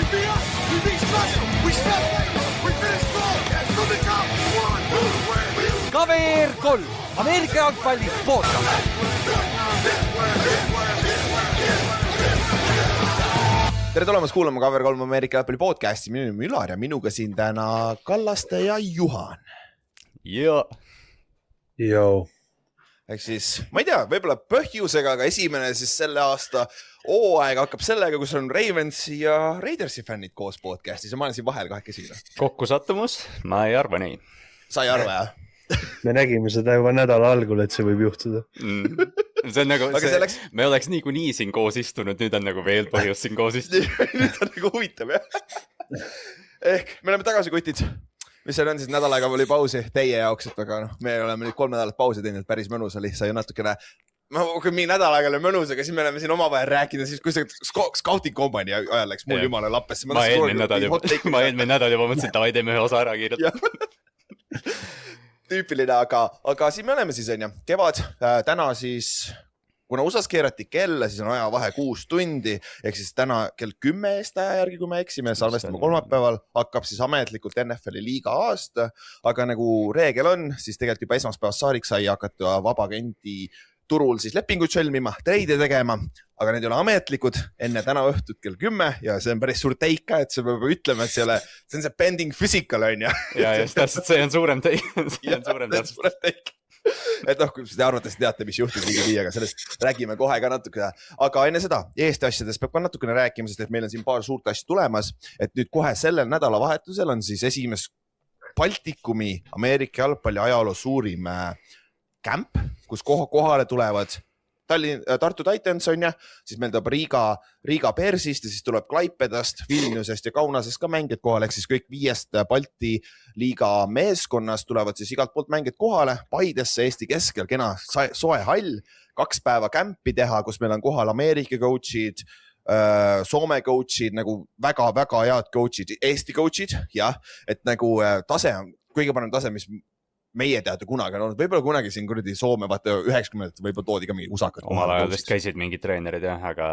KVR 3, Ameerika jalgpalli podcast. Tere tulemast kuulama KVR 3 Ameerika jalgpalli podcasti. Minu nimi Ülar ja minuga siin täna Kallaste ja Juhan. Joo. Ehk siis, ma ei tea, võib-olla põhjusega, aga esimene siis selle aasta hooaeg hakkab sellega, kus on Ravensi ja Raidersi fännid koos podcastis ja ma olen siin vahel kahekesi. Kokkusattumus? Ma ei arva nii. Sa ei arva, jah? Me nägime seda juba nädala algul, et see võib juhtuda. See on nagu, me oleks nii siin koos istunud, nüüd on nagu veel põhjus siin koos istunud. Nüüd on nagu huvitav, jah? Ehk me oleme tagasi kutid. Mis see on siis nädal aega oli pausi teie jaoks, et aga me oleme nüüd 3 nädalat pausi teinud, päris mõnus oli, sai natukene, kui mingi nädal aega oli mõnus, aga siis me oleme siin omavahel rääkida, siis kui see scouting company ajal läks mul jumala lappesse. Ma eelmine nädal juba mõtlesin, et teeme ühe osa ära kirjutada. Tüüpiline, aga siin me oleme siis, on ju, kevad, täna siis, kuna USAs keerati kella, siis on ajavahe 6 tundi, ehk siis täna kell 10 Eesti aja järgi, kui me eksime, salvestame kolmapäeval, hakkab siis ametlikult NFL-i liiga aasta, aga nagu reegel on, siis tegelikult juba esmaspäevast saarik sai hakata vabagenti turul siis lepinguid sõlmima, treide tegema, aga need ei ole ametlikud enne täna õhtut kell 10 ja see on päris suur teika, et see peab ütlema, et see on see pending physical, on ju. Ja just täpselt, see on suurem teik. See on suurem teik. Et kui te arvates teate, mis juhtub liiga viiega, sellest räägime kohe ka natuke. Aga enne seda, Eesti asjadest peab ka natukene rääkima, sest et meil on siin paar suurt asja tulemas, et nüüd kohe sellel nädalavahetusel on siis esimest Baltikumi Ameerika jalgpalli ajaloo suurim camp, kus kohale tulevad Tartu Titans on ja, siis meil tuleb Riga Bearsist ja siis tuleb Klaipedast, Vilniusest ja Kaunasest ka mängijad kohale, ehk siis kõik 5 Balti liiga meeskonnast tulevad siis igalt poolt mängijad kohale, Paidesse Eesti keskel, kena soe hall, 2 päeva campi teha, kus meil on kohal Ameerika coachid, Soome coachid, nagu väga-väga head coachid, Eesti coachid, jah, et nagu tase on kõige parem tase, mis meie teada kunagi on olnud, võib-olla kunagi siin kuradi Soome, vaata 90 võib-olla toodi ka mingi usakad. Omal ajadest käisid mingid treenerid, jah, aga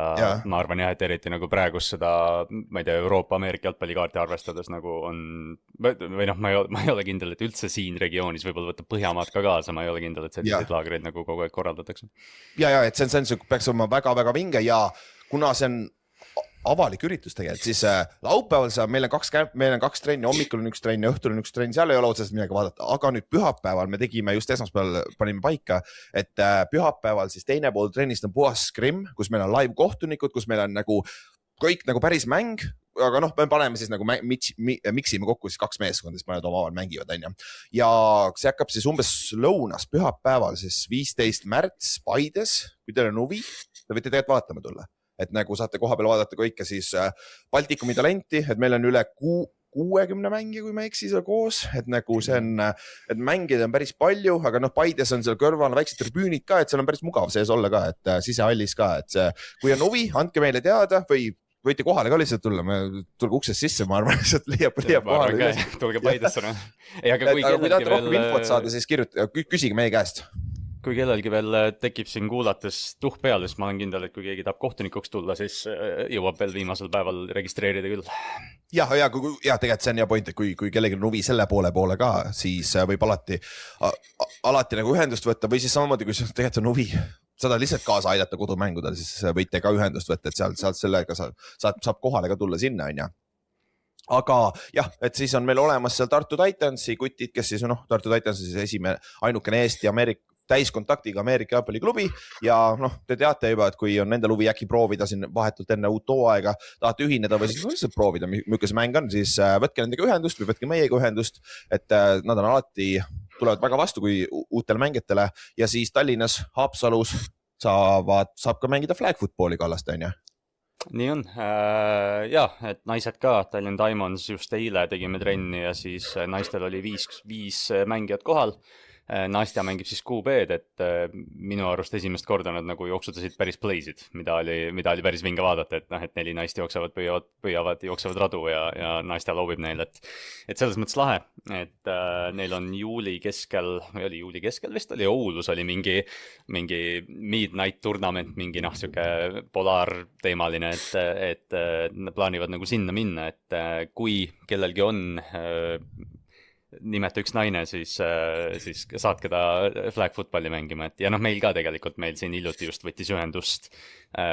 ma arvan jah, et eriti nagu praegust seda, ma ei tea, Euroopa-Ameerika jalgpallikaarti arvestades nagu on, või noh, ma ei ole kindel, et üldse siin regioonis võib-olla võtta Põhjamaad ka kaasa, ma ei ole kindel, et selliseid laagreid nagu kogu aeg korraldatakse. Ja, et see peaks olema väga-väga vinge ja kuna see on avalik üritus tegelikult, siis laupäeval meil on 2 trenni, hommikul on 1 trenn ja õhtul on 1 trenn, seal ei ole otseselt midagi vaadata, aga nüüd pühapäeval me tegime just esmaspäeval panime paika, et pühapäeval siis teine pool trennist on puhas skrim, kus meil on live kohtunikud, kus meil on nagu kõik nagu päris mäng, aga noh, me paneme siis nagu miksime kokku siis 2 meeskonda, siis mõned omavahel mängivad, on ju. Ja see hakkab siis umbes lõunas pühapäeval, siis 15 märts Paides, kui teil on huvi, te võite tegelikult vaatama tulla. Et nagu saate koha peal vaadata kõike siis Baltikumi talenti, et meil on üle 60 mängi, kui ma eksi seal koos, et nagu see on, et mängida on päris palju, aga noh, Paides on seal kõrval väiksed tribüünid ka, et seal on päris mugav sees olla ka, et sisehallis ka, et see, kui on huvi, andke meile teada või võite kohale ka lihtsalt tulla, tulge uksest sisse, ma arvan, lihtsalt leiab kohale. Tulge Paidesse. Aga kui tahate rohkem infot saada, siis küsige meie käest. Kui kellelgi veel tekib siin kuulates tuhk peale, siis ma olen kindel, et kui keegi tahab kohtunikuks tulla, siis jõuab veel viimasel päeval registreerida küll. Ja tegelikult see on hea point, et kui kellelgi on huvi selle poole ka, siis võib alati nagu ühendust võtta või siis samamoodi, kui tegelikult on huvi seda lihtsalt kaasa aidata kodumängudel, siis võite ka ühendust võtta, et sealt sellega saab kohale ka tulla sinna, on ja. Aga jah, et siis on meil olemas seal Tartu Titansi kutid, kes siis Tartu Titans on siis ainukene Eesti täiskontaktiga Ameerika jalgpalliklubi ja noh, te teate juba, et kui on nendel huvi äkki proovida siin vahetult enne uut hooaega, tahate ühineda või siis lihtsalt proovida, milline see mäng on, siis võtke nendega ühendust või võtke meiega ühendust, et nad on alati, tulevad väga vastu kui uutele mängijatele ja siis Tallinnas, Haapsalus saab ka mängida flag footballi Kallast, on ju? Nii on. Ja, et naised ka, Tallinn Diamonds just eile tegime trenni ja siis naistel oli 5 mängijat kohal. Nastja mängib siis QB-d, et minu arust esimest korda nad nagu jooksutasid päris play'sid, mida oli päris vinge vaadata, et noh, et 4 naist jooksevad radu ja Nastja loobib neil, et selles mõttes lahe, et neil on juuli keskel vist oli Oulus oli mingi midnight tournament, mingi noh, siuke polaarteemaline, et nad plaanivad nagu sinna minna, et kui kellelgi on nimeta üks naine, siis saatke ta flag footballi mängima, et ja noh, meil ka tegelikult, meil siin hiljuti just võttis ühendust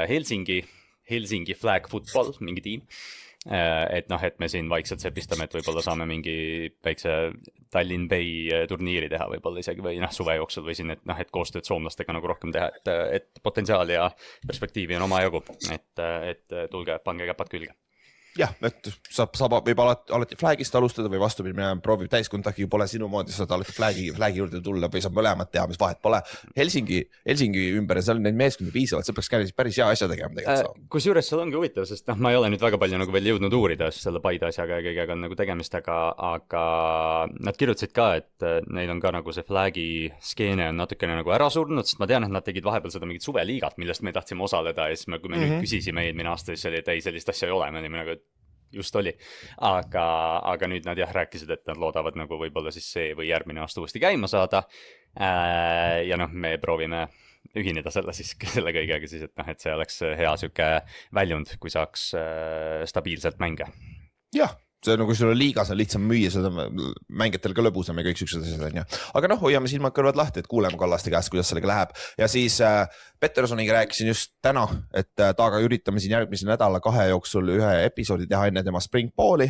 Helsingi flag football, mingi tiim. Et noh, et me siin vaikselt sepistame, et võib-olla saame mingi väikse Tallinn Bay turniiri teha võib-olla isegi või noh, suve jooksul või siin, et noh, et koostööd soomlastega nagu rohkem teha, et potentsiaali ja perspektiivi on omajagu, et tulge, pange käpad külge. Jah, et võib alati flagist alustada või vastupidi, proovib täiskontaktiga, pole sinu moodi, saad alati flagi juurde tulla või saab mõlemad teha, mis vahet pole. Helsingi ümber ja seal on neid meeskondi piisavalt, see peaks päris hea asja tegema tegelikult. Kusjuures seal ongi huvitav, sest noh, ma ei ole nüüd väga palju nagu veel jõudnud uurida selle Paide asjaga ja kõigega on nagu tegemist, aga nad kirjutasid ka, et neil on ka nagu see flagi skeene on natukene nagu ära surnud, sest ma tean, et nad tegid vahepeal seda mingit suveliigat, millest me tahtsime osaleda ja siis kui me nüüd küsisime eelmine aasta, siis oli, et ei, sellist asja ei ole, me olime nagu just oli, aga nüüd nad jah rääkisid, et nad loodavad nagu võib-olla siis see või järgmine aasta uuesti käima saada ja noh, me proovime ühineda selle kõigega siis, et noh, et see oleks hea siuke väljund, kui saaks stabiilselt mänge. Jah, see on, kui sul on liigas on lihtsam müüa seda mängijatel ka lõbusam ja kõik siuksed asjad on ja. Aga noh, hoiame silmad kõrvad lahti, et kuuleme Kallaste käest, kuidas sellega läheb ja siis Petersoniga rääkisin just täna, et taaga üritame siin järgmise nädala 2 jooksul ühe episoodi teha enne tema springballi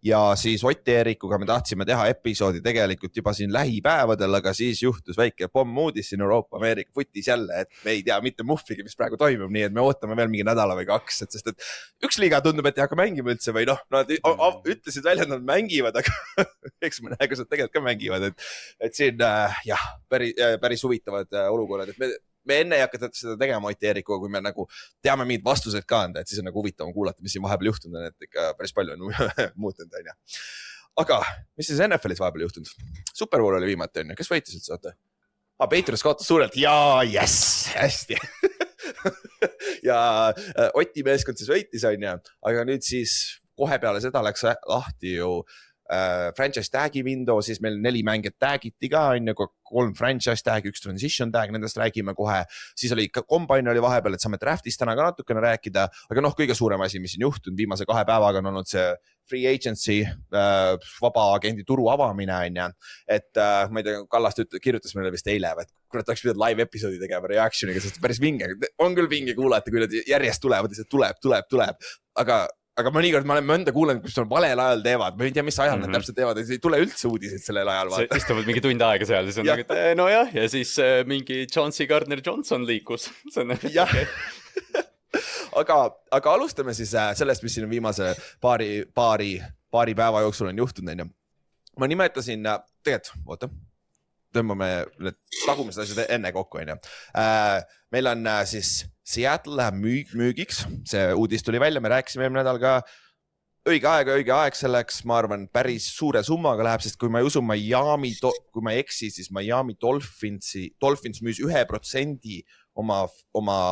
ja siis Ott Eerikuga me tahtsime teha episoodi tegelikult juba siin lähipäevadel, aga siis juhtus väike pommuudis siin Euroopa Ameerika footis jälle, et me ei tea mitte muhvigi, mis praegu toimub, nii et me ootame veel mingi nädala või 2, sest et üks liiga tundub, et ei hakka mängima üldse või noh, nad ütlesid välja, et nad mängivad, aga eks me näe, kus nad tegelikult ka mängivad, et siin jah, päris huvitavad olukorrad, et me enne ei hakka seda tegema Ott Eerikuga, kui me nagu teame mingid vastused ka anda, et siis on nagu huvitav kuulata, mis siin vahepeal juhtunud on, et ikka päris palju on muutunud, on ju. Aga mis siis NFL-is vahepeal juhtunud? Super Bowl oli viimati, on ju, kes võitis üldse, oota? Patriots kaotas suurelt, jaa, yes, hästi. ja Oti meeskond siis võitis, on ju, aga nüüd siis kohe peale seda läks lahti ju franchise tag'i window, siis meil 4 mängijat tag'iti ka, on ju, 3 franchise tag'i, 1 transition tag, nendest räägime kohe, siis oli ikka combine oli vahepeal, et saame draftist täna ka natukene rääkida, aga noh, kõige suurem asi, mis siin juhtunud viimase 2 päevaga on olnud see free agency, vaba agendi turu avamine, on ju, et ma ei tea, Kallast kirjutas meile vist eile, et kurat oleks pidanud live episoodi tegema reactioniga, sest päris vinge, on küll vinge kuulata, kui nad järjest tulevad, lihtsalt tuleb, aga mõnikord ma olen mõnda kuulanud, kus on valel ajal teevad, ma ei tea, mis ajal nad täpselt teevad, ei tule üldse uudiseid sellel ajal. Istuvad mingi tund aega seal, siis on nagu, et nojah, ja siis mingi Chauncey Gardner-Johnson liikus. Jah, aga alustame siis sellest, mis siin viimase paari päeva jooksul on juhtunud. Ma nimetasin, tegelikult, tõmbame need tagumised asjad enne kokku, on ju. Meil on siis Seattle läheb müügiks, see uudis tuli välja, me rääkisime eelmine nädal ka õige aeg selleks, ma arvan, päris suure summaga läheb, sest kui ma ei usu kui ma ei eksi, siis Miami Dolphins müüs 1% oma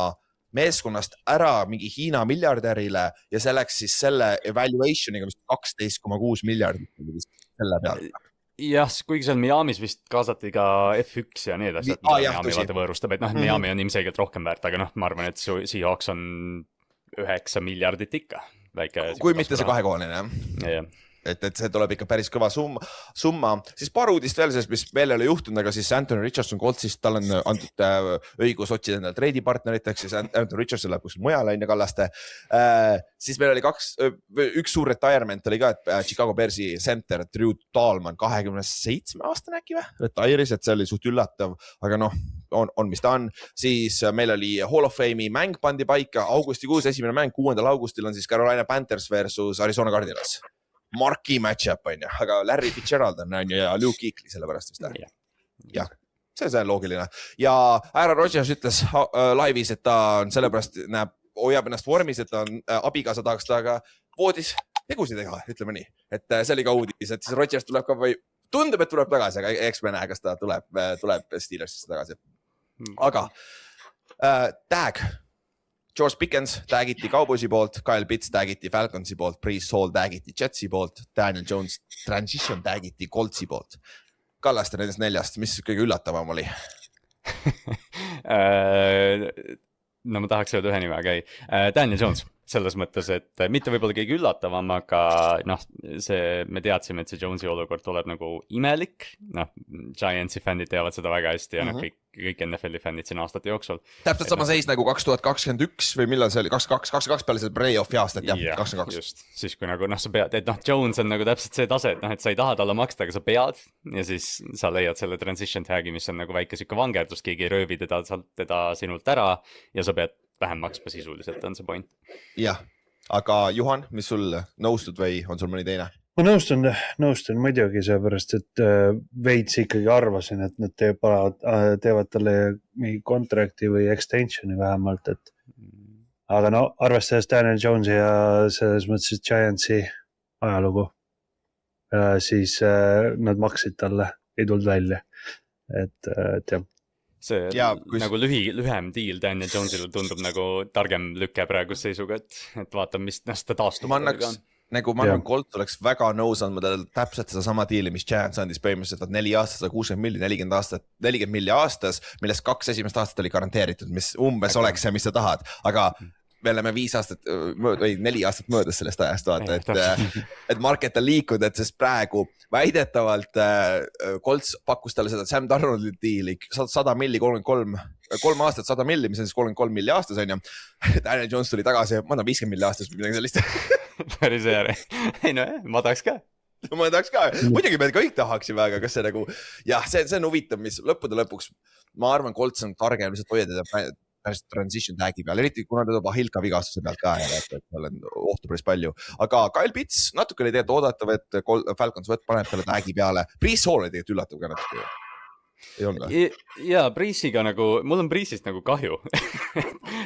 meeskonnast ära mingi Hiina miljardärile ja see läks siis selle evaluationiga, mis 12,6 miljardit selle peale. Jah, kuigi seal Miamis vist kaasati ka F1 ja need asjad, mida Miami vaata võõrustab, et noh, Miami on ilmselgelt rohkem väärt, aga noh, ma arvan, et Seahawks on 9 miljardit ikka. Kui mitte see kahekohaline, jah. Et see tuleb ikka päris kõva summa. Siis paar uudist veel sellest, mis veel ei ole juhtunud, aga siis Anthony Richardson Coltsist, tal on antud õigus otsida endale treidipartneriteks, siis Anthony Richardson läheb kuskil mujale, on ju Kallaste. Siis meil oli üks suur retirement oli ka, et Chicago Bearsi center Drew Talman 27-aastane äkki või? Retire'is, et see oli suht üllatav, aga noh, on mis ta on. Siis meil oli Hall of Fame'i mäng pandi paika, augustikuus esimene mäng, 6. augustil on siis Carolina Panthers versus Arizona Cardinals. Marki match-up on ju, aga Larry Fitzgerald on ju ja Luke Kuechly sellepärast vist. Jah, see on loogiline. Ja Aaron Rodgers ütles laivis, et ta on sellepärast, hoiab ennast vormis, et ta on abikaasa tahaks ta aga voodis tegusid teha, ütleme nii. Et see oli ka uudis, et siis Rodgers tuleb ka või tundub, et tuleb tagasi, aga eks me näe, kas ta tuleb Steelersisse tagasi. Aga tag. George Pickens tagiti Cowboysi poolt, Kyle Pitts tagiti Falconsi poolt, Brees Hall tagiti Jetsi poolt, Daniel Jones transition tagiti Coltsi poolt. Kallaste nendest 4, mis kõige üllatavam oli? No ma tahaks öelda ühe nime, aga ei. Daniel Jones, selles mõttes, et mitte võib-olla kõige üllatavam, aga me teadsime, et see Jonesi olukord tuleb nagu imelik. Giantsi fännid teavad seda väga hästi ja kõik NFL-i fännid siin aastate jooksul. Täpselt sama seis nagu 2021 või millal see oli, 22 peale see play-off'i aastat, jah, 22. Just, siis kui nagu sa pead, et Jones on nagu täpselt see tase, et sa ei taha talle maksta, aga sa pead ja siis sa leiad selle transition tag'i, mis on nagu väike siuke vangerdus, keegi ei röövi teda sinult ära ja sa pead vähem maksma sisuliselt, on see point. Jah, aga Juhan, mis sul nõustud või on sul mõni teine? Ma nõustun muidugi seepärast, et veits ikkagi arvasin, et nad teevad talle mingi kontrakti või extensioni vähemalt, et aga no arvestades Daniel Jonesi ja selles mõttes Giantsi ajalugu, siis nad maksid talle, ei tulnud välja, et jah. See nagu lühem deal Daniel Jonesile tundub nagu targem lükke praegust seisuga, et vaata, mis ta taastub. Ma arvan, Colt oleks väga nõus andma talle täpselt seda sama diili, mis Giants andis põhimõtteliselt 4 aastat, 160 milli, 40 milli aastas, millest 2 esimest aastat oli garanteeritud, mis umbes oleks see, mis sa tahad, aga me oleme 4 aastat möödas sellest ajast, vaata, et market on liikunud, et sest praegu väidetavalt Colts pakkus talle seda Sam Darnoldi diili 100 milli, 3 aastat 100 milli, mis on siis 33 milli aastas, on ju. Daniel Jones tuli tagasi, ma annan 50 milli aastas või midagi sellist. Päris hea. Ei no ma tahaks ka. Ma tahaks ka. Muidugi me kõik tahaksime, aga kas see nagu, jah, see on huvitav, mis lõppude lõpuks, ma arvan, Colts on targem lihtsalt hoiada päris transition tag'i peal, eriti kuna ta toob Hilka vigastuse pealt ka, et tal on ohtu päris palju. Aga Kyle Pitts natuke oli tegelikult oodatav, et Falcons paneb talle tag'i peale. Brees Hall oli tegelikult üllatav ka natuke. Ei olnud või? Jaa, Breesiga nagu, mul on Breesist nagu kahju.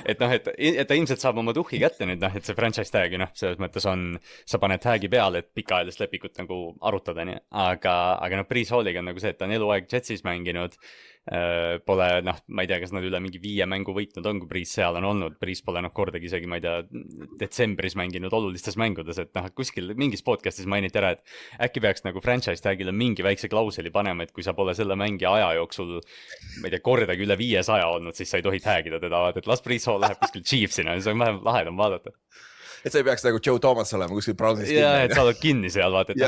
et ta ilmselt saab oma tuhhi kätte nüüd, et see franchise tag'i, selles mõttes on, sa paned tag'i peale, et pikaajalist lepikut nagu arutada, nii. Aga Brees Halliga on nagu see, et ta on eluaeg Jetsis mänginud, pole, ma ei tea, kas nad üle mingi 5 mängu võitnud on, kui Brees seal on olnud. Brees pole kordagi isegi, ma ei tea, detsembris mänginud olulistes mängudes, et kuskil mingis podcastis mainiti ära, et äkki peaks nagu franchise tag'ile mingi väikse klauseli panema, et kui sa pole selle mängija aja jooksul, ma ei tea, kordagi üle 500 olnud, siis sa ei tohi tag'ida teda, et las Brees Hall läheb kuskil Chiefsina, see on vähem lahedam vaadata. Et sa ei peaks nagu Joe Thomas olema kuskil Brownsist kinni. Jaa, et sa oled kinni seal, vaata, et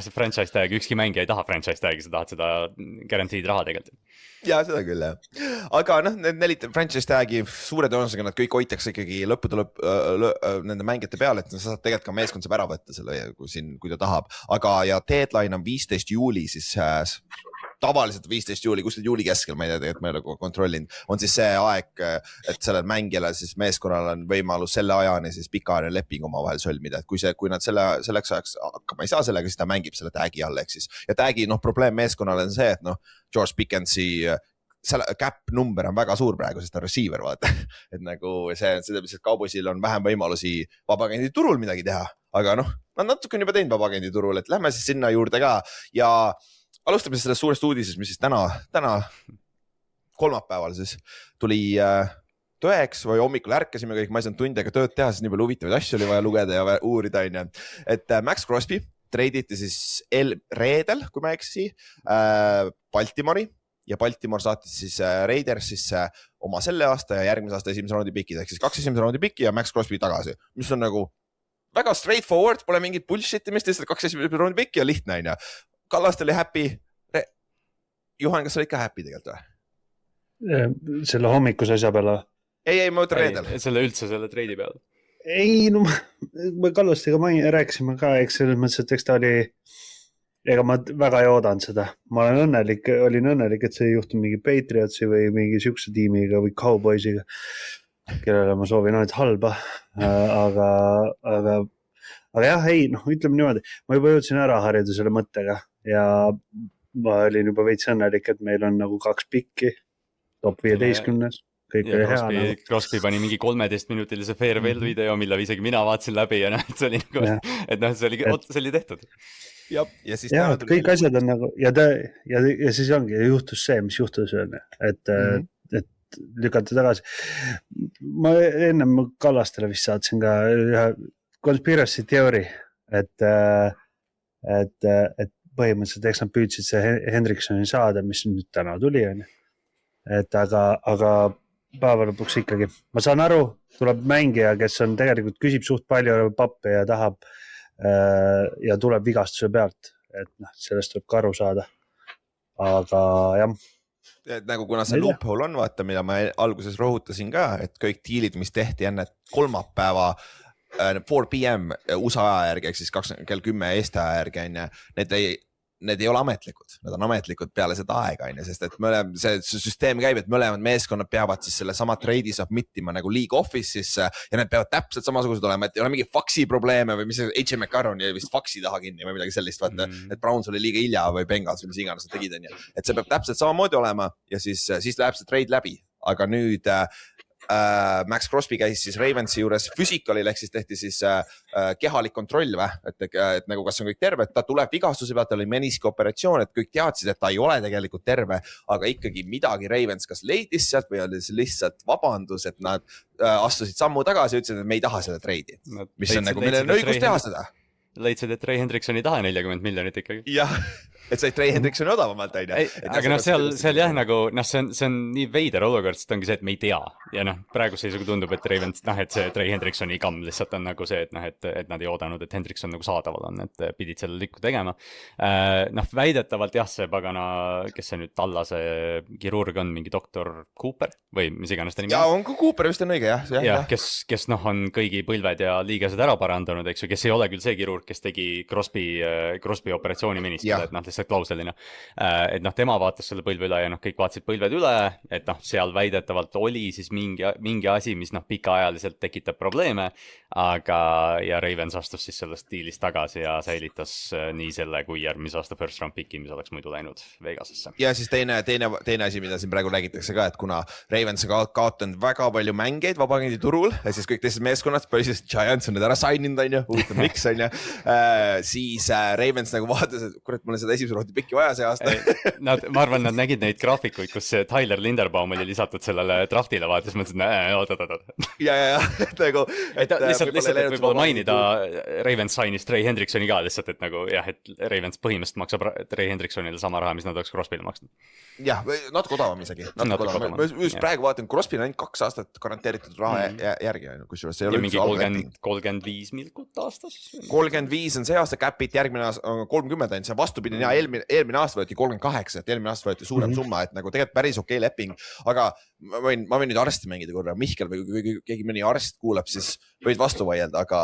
see franchise tag, ükski mängija ei taha franchise tag'i, sa tahad seda guaranteed raha tegelikult. Jaa, seda küll, jah. Aga need 4 franchise tag'i suure tõenäosusega nad kõik hoitakse ikkagi nende mängijate peale, et sa saad tegelikult ka meeskond saab ära võtta selle, kui ta tahab. Aga ja deadline on 15 juuli, siis tavaliselt 15 juuli, kuskil juuli keskel, ma ei tea, tegelikult ma ei ole kontrollinud, on siis see aeg, et sellel mängijale siis meeskonnal on võimalus selle ajani siis pikaajaline leping oma vahel sõlmida, et kui nad selleks ajaks hakkama ei saa sellega, siis ta mängib selle tag'i all, ehk siis. Ja tag'i probleem meeskonnale on see, et George Pickensi cap number on väga suur praegu, sest ta on receiver, vaata. Et nagu see Cowboysil on vähem võimalusi vabagendi turul midagi teha, aga nad natuke on juba teinud vabagendi turul, et lähme siis sinna juurde ka ja alustame sellest suurest uudisest, mis siis täna kolmapäeval siis tuli tõeks või hommikul ärkasime kõik, ma ei saanud tundega tööd teha, siis nii palju huvitavaid asju oli vaja lugeda ja uurida, on ju. Et Max Crosby treiditi siis reedel, kui ma eksi, Baltimori ja Baltimore saatis siis Raiders siis oma selle aasta ja järgmise aasta esimese raundi pikid, ehk siis 2 esimese raundi piki ja Max Crosby tagasi, mis on nagu väga straightforward, pole mingit bullshit'imist, lihtsalt 2 esimese raundi pikki ja lihtne, on ju. Kallast oli happy. Juhan, kas sa olid ka happy tegelikult või? Selle hommikuse asja peale? Ei, ma ütlen reedel. Selle treidi peale. Ei, me Kallastega rääkisime ka, eks selles mõttes, et eks ta oli, ega ma väga ei oodanud seda. Ma olin õnnelik, et see ei juhtu mingi Patriotsi või mingi siukse tiimiga või Cowboysiga, kellele ma soovin ainult halba, aga jah, ei, ütleme niimoodi, ma juba jõudsin ära harjuda selle mõttega ja ma olin juba veits õnnelik, et meil on nagu 2 pikki, top 15, kõik oli hea. Crosby pani mingi 13-minutilise farewell video, mille isegi mina vaatasin läbi ja see oli nagu, see oli tehtud. ja siis jah, et kõik asjad on nagu ja siis ongi, juhtus see, mis juhtus, et lükati tagasi. Ma ennem Kallastele vist saatsin ka ühe conspiracy theory, et põhimõtteliselt eks nad püüdsid see Hendriksoni saada, mis nüüd täna tuli, et aga päeva lõpuks ikkagi. Ma saan aru, tuleb mängija, kes on tegelikult küsib suht palju pappi ja tahab ja tuleb vigastuse pealt, et sellest tuleb ka aru saada. Aga jah. Et nagu kuna see loophole on, vaata, mida ma alguses rõhutasin ka, et kõik diilid, mis tehti enne kolmapäeva 4 PM USA järgi, ehk siis kell 10 Eesti järgi, need ei ole ametlikud, need on ametlikud peale seda aega, sest et see süsteem käib, et mõlemad meeskonnad peavad siis selle sama treidi submittima nagu League Office'isse ja need peavad täpselt samasugused olema, et ei ole mingi faksi probleeme või mis H.M. McCarron jäi vist faksi taha kinni või midagi sellist, vaata, et Browns oli liiga hilja või Bengals või mis iganes nad tegid, et see peab täpselt samamoodi olema ja siis läheb see trade läbi, aga nüüd Max Crosby käis siis Ravensi juures physicalil, ehk siis tehti siis kehalik kontroll et nagu kas on kõik terve, et ta tuleb vigastuse pealt, ta oli meniski operatsioon, et kõik teadsid, et ta ei ole tegelikult terve, aga ikkagi midagi Ravens kas leidis sealt või oli lihtsalt vabandus, et nad astusid sammu tagasi ja ütlesid, et me ei taha seda treidi, mis on nagu, meil on õigus teha seda. Leidsid, et Ray Hendrikson ei taha 40 miljonit ikkagi. Jah, et sai Ray Hendrikson odavamalt, aga seal jah, nagu, see on nii veider olukord, sest ongi see, et me ei tea. Ja praegu seisuga tundub, et Ravens, et see Ray Hendriksoni kamm lihtsalt on nagu see, et nad ei oodanud, et Hendrikson nagu saadaval on, et pidid selle lükku tegema. Väidetavalt jah, see pagana, kes see nüüd Tallase kirurg on, mingi doktor Cooper või mis iganes ta nimi on. Ja on ka Cooper, vist on õige, jah. Kes on kõigi põlved ja liigesed ära parandanud, eks ju, kes ei ole küll see kirurg, kes tegi Crosby operatsiooni menistada, et lihtsalt klauselina. Et tema vaatas selle põlve üle ja kõik vaatasid põlved üle, et seal väidetavalt oli siis mingi asi, mis pikaajaliselt tekitab probleeme, aga ja Ravens astus siis sellest diilist tagasi ja säilitas nii selle kui järgmise aasta first round picki, mis oleks muidu läinud Vegasesse. Ja siis teine asi, mida siin praegu räägitakse ka, et kuna Ravens on kaotanud väga palju mängeid vabagendi turul, ja siis kõik teised meeskonnad, põhiliselt Giants on need ära signinud, huvitav miks, siis Ravens nagu vaatas, et kurat, mul on seda esimese rohti pikki vaja see aasta. Ma arvan, nad nägid neid graafikuid, kus Tyler Linderbaum oli lisatud sellele draftile, vaatas, mõtlesin, oot. Ja, nagu. Lihtsalt, et võib-olla mainida Ravens signist Ray Hendriksoni ka lihtsalt, et nagu jah, et Ravens põhimõtteliselt maksab Ray Hendriksonile sama raha, mis nad oleks Crosby'le maksnud. Jah, natuke odavam isegi. Ma just praegu vaatan, Crosby'le ainult 2 aastat garanteeritud raha järgi, kusjuures see ei ole mingi 35 milkut aastas. 35 on see aasta cap'it, järgmine aasta on 30 on see vastupidi ja eelmine aasta võeti 38, et eelmine aasta võeti suurem summa, et nagu tegelikult päris okei leping, aga ma võin nüüd arsti mängida korra, Mihkel või kui keegi mõni arst kuulab, siis võid vastu vaielda, aga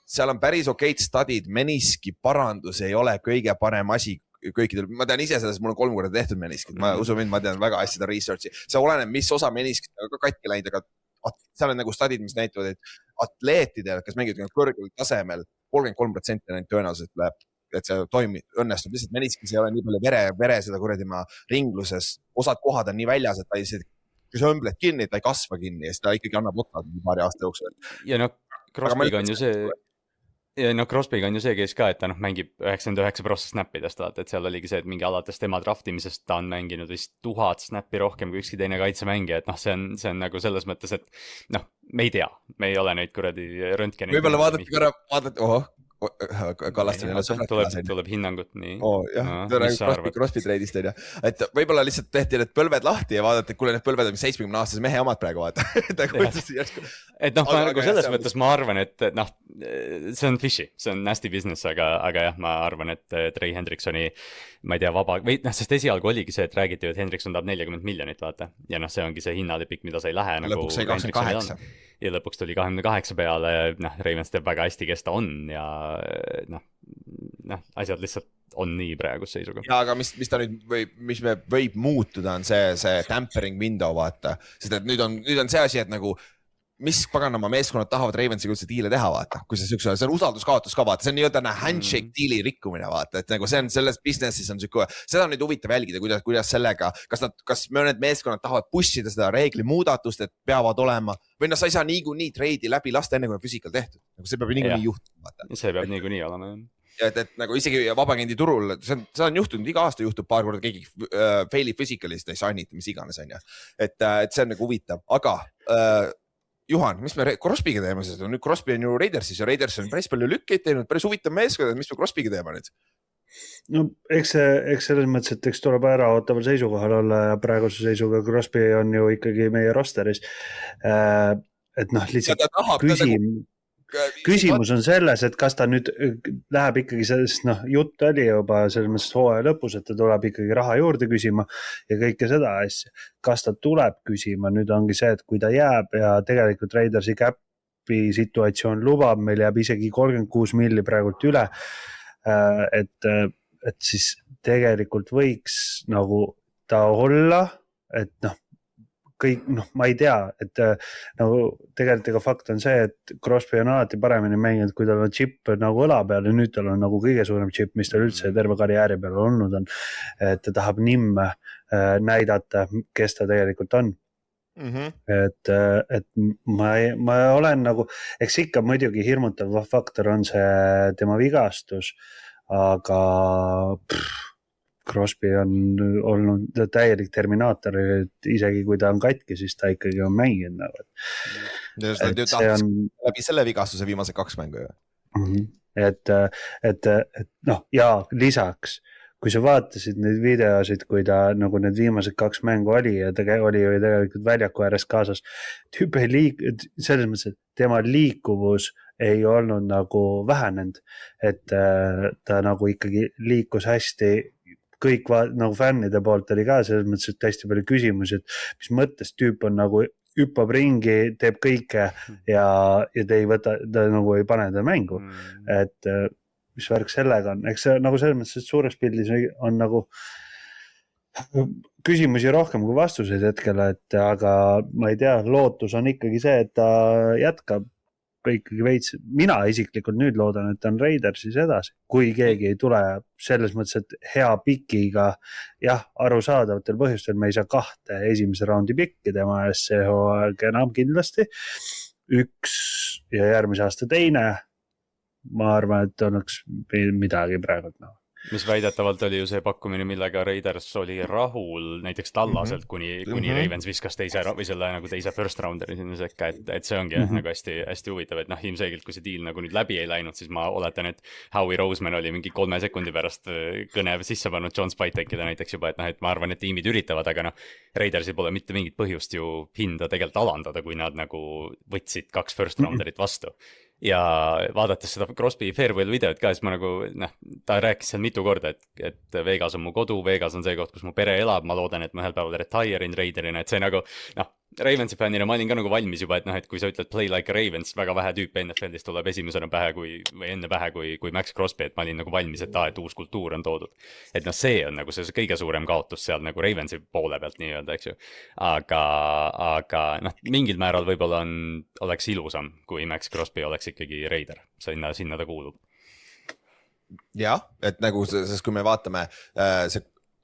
seal on päris okeid stadid, meniski parandus ei ole kõige parem asi kõikidel, ma tean ise sellest, mul on 3 korda tehtud meniskid, ma usun mind, ma tean väga hästi seda researchi, see oleneb, mis osa meniskid ka katki läinud, aga seal on nagu stadid, mis näitavad, et atleetidel, kes mängivad kõrgel tasemel, 33% neid tõenäoliselt läheb, et see õnnestub, lihtsalt meniskis ei ole nii palju vere seda kuradi ringluses, osad kohad on nii väljas, et ta ei sömbled kinni, ta ei kasva kinni ja siis ta ikkagi annab otsad paari aasta jooksul. Ja Crosby'ga on ju see... Ja Crosby'ga on ju see kees ka, et ta mängib 99% snappidest, et seal oligi see, et mingi alates tema draftimisest ta on mänginud vist 1000 snappi rohkem kui ükski teine kaitsemängija, et see on nagu selles mõttes, et me ei tea, me ei ole neid kuradi röntgeneid. Võibolla vaadati, Kallastel tuleb hinnangut nii. Crosby treidist on ja, et võibolla lihtsalt tehti need põlved lahti ja vaadati, kuule need põlved on 70-aastase mehe omad praegu vaata. Et selles mõttes ma arvan, et see on fishy, see on nasty business, aga jah, ma arvan, et Ray Hendriksoni, ma ei tea, sest esialgu oligi see, et räägiti, et Hendrikson tahab 40 miljonit, vaata. Ja see ongi see hinnalipik, mida sa ei lähe. Lõpuks sai 28. Ja lõpuks tuli 28 peale, Ravens teab väga hästi, kes ta on ja asjad lihtsalt on nii praeguse seisuga. Ja, aga mis ta nüüd võib muutuda on see tampering window, vaata. Sest et nüüd on see asi, et nagu mis paganama meeskonnad tahavad Ravensiga üldse diile teha, vaata, kui see on usalduskaotus ka, vaata, see on nii-öelda handshake diili rikkumine, vaata, et nagu see on selles businessis on süku, seda on nüüd huvitav jälgida, kuidas sellega, kas mõned meeskonnad tahavad pushida seda reegli muudatust, et peavad olema, või sa ei saa niikuinii treidi läbi lasta enne, kui on physical tehtud, nagu see peab niikuinii juhtuma, vaata. See peab niikuinii olema, jah. et nagu isegi vabagendi turul, see on juhtunud, iga aasta juhtub paar korda, keegi fail'ib physicalist, ei sign'ita, mis iganes on ju. Et see on nagu huvitav, aga Juhan, mis me Crosby'ga teeme, sest nüüd Crosby on ju Raidersis ja Raiders on päris palju lükkeid teinud, päris huvitav meeskond, mis me Crosby'ga teeme nüüd? No eks selles mõttes, et eks tuleb ära ootaval seisukohal olla ja praeguse seisuga Crosby on ju ikkagi meie rosteris. Et noh, lihtsalt küsimus on selles, et kas ta nüüd läheb ikkagi sellest, noh, jutt oli juba selles mõttes hooaja lõpus, et ta tuleb ikkagi raha juurde küsima ja kõike seda asja. Kas ta tuleb küsima, nüüd ongi see, et kui ta jääb ja tegelikult Raidersi käpi situatsioon lubab, meil jääb isegi 36 milli praegult üle, et siis tegelikult võiks nagu ta olla, et noh, kõik, noh, ma ei tea, et nagu tegelikult ega fakt on see, et Crosby on alati paremini mänginud, kui tal on chip nagu õla peal ja nüüd tal on nagu kõige suurem chip, mis tal üldse terve karjääri peal olnud on, et ta tahab nimme näidata, kes ta tegelikult on. Et ma olen nagu, eks ikka muidugi hirmutav faktor on see tema vigastus, aga Crosby on olnud täielik terminaator, et isegi kui ta on katki, siis ta ikkagi on mänginud nagu. Läbi selle vigastuse viimase 2 mängu ju. Et noh, ja lisaks, kui sa vaatasid neid videosid, kui ta nagu need viimased 2 mängu oli ja ta oli ju tegelikult väljaku ääres kaasas, tüüp ei selles mõttes, et tema liikuvus ei olnud nagu vähenenud, et ta nagu ikkagi liikus hästi, kõik nagu fännide poolt oli ka selles mõttes, et hästi palju küsimusi, et mis mõttes tüüp on nagu hüppab ringi, teeb kõike ja ta ei võta, ta nagu ei pane ta mängu, et mis värk sellega on, eks see nagu selles mõttes, et suures pildis on nagu küsimusi rohkem kui vastuseid hetkel, et aga ma ei tea, lootus on ikkagi see, et ta jätkab ikkagi veits, mina isiklikult nüüd loodan, et ta on Raidersis edasi, kui keegi ei tule selles mõttes, et hea pikiga, jah, arusaadavatel põhjustel me ei saa 2 esimese raundi pikki tema ees see hooaeg enam kindlasti, 1 ja järgmise aasta 2, ma arvan, et oleks midagi praegu noh. Mis väidetavalt oli ju see pakkumine, millega Raiders oli rahul näiteks Tallaselt, kuni Ravens viskas teise first rounderi sinna sekka, et see ongi nagu hästi huvitav, et noh, ilmselgelt kui see deal nagu nüüd läbi ei läinud, siis ma oletan, et Howie Roseman oli mingi 3 sekundi pärast kõne sisse pannud John Spytekile näiteks juba, et noh, et ma arvan, et tiimid üritavad, aga noh, Raidersil pole mitte mingit põhjust ju hinda tegelikult alandada, kui nad nagu võtsid 2 first rounderit vastu. Ja vaadates seda Crosby Farewell videot ka, siis ma nagu, noh, ta rääkis seal mitu korda, et Vegas on mu kodu, Vegas on see koht, kus mu pere elab, ma loodan, et ma ühel päeval retire'in Raiderina, et see nagu, noh, Ravensi fännina ma olin ka nagu valmis juba, et noh, et kui sa ütled play like a Ravens, väga vähe tüüpe NFL-ist tuleb esimesena enne pähe kui Max Crosby, et ma olin nagu valmis, et uus kultuur on toodud. Et noh, see on nagu see kõige suurem kaotus seal nagu Ravensi poole pealt nii-öelda, eks ju. Aga noh, mingil määral võib-olla oleks ilusam, kui Max Crosby oleks ikkagi Raider, sinna ta kuulub. Jah, et nagu, sest kui me vaatame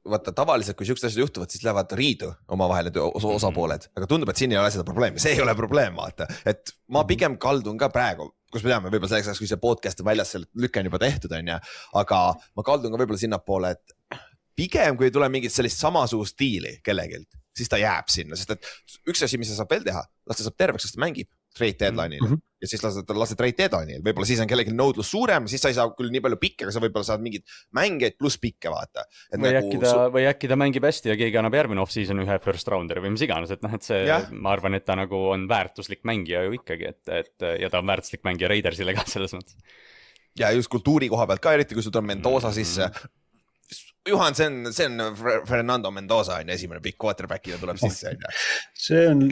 vaata tavaliselt, kui siuksed asjad juhtuvad, siis lähevad riidu omavahel osapooled, aga tundub, et siin ei ole seda probleemi, see ei ole probleem, vaata, et ma pigem kaldun ka praegu, kus me teame, võib-olla selleks, kui see podcast on väljas, selle lükke on juba tehtud, on ja, aga ma kaldun ka võib-olla sinnapoole, et pigem kui ei tule mingit sellist samasugust stiili kellegilt, siis ta jääb sinna, sest et üks asi, mis ta saab veel teha, las ta saab terveks, sest ta mängib trade deadline'il ja siis lase trade deadline'il, võib-olla siis on kellelgi nõudlus suurem, siis sa ei saa küll nii palju pikke, aga sa võib-olla saad mingid mängeid pluss pikke, vaata. Või äkki ta mängib hästi ja keegi annab järgmine off-season 1 first rounder või mis iganes, et noh, et see, ma arvan, et ta nagu on väärtuslik mängija ju ikkagi, ja ta on väärtuslik mängija Raidersile ka selles mõttes. Ja just kultuuri koha pealt ka, eriti kui sul on Mendoza sisse. Juhan, see on Fernando Mendoza on esimene pikk quarterbackina tuleb sisse. See on,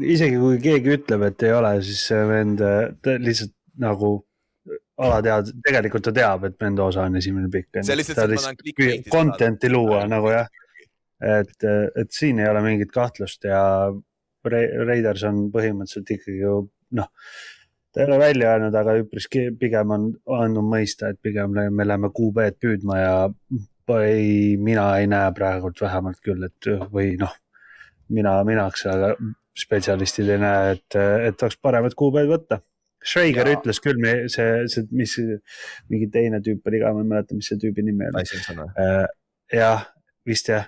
isegi kui keegi ütleb, et ei ole, siis see vend lihtsalt nagu tegelikult ta teab, et Mendoza on esimene pikk. See lihtsalt contenti luua nagu jah, et siin ei ole mingit kahtlust ja Raiders on põhimõtteliselt ikkagi ju, noh, ta ei ole välja öelnud, aga üpris pigem on andnud mõista, et pigem me läheme QB-d püüdma ja mina ei näe praegult vähemalt küll, et või noh, minaks, aga spetsialistid ei näe, et oleks paremat QB-d võtta. Schreiger ütles küll, mis mingi teine tüüp oli ka, ma ei mäleta, mis see tüübi nimi oli. Jah, vist jah.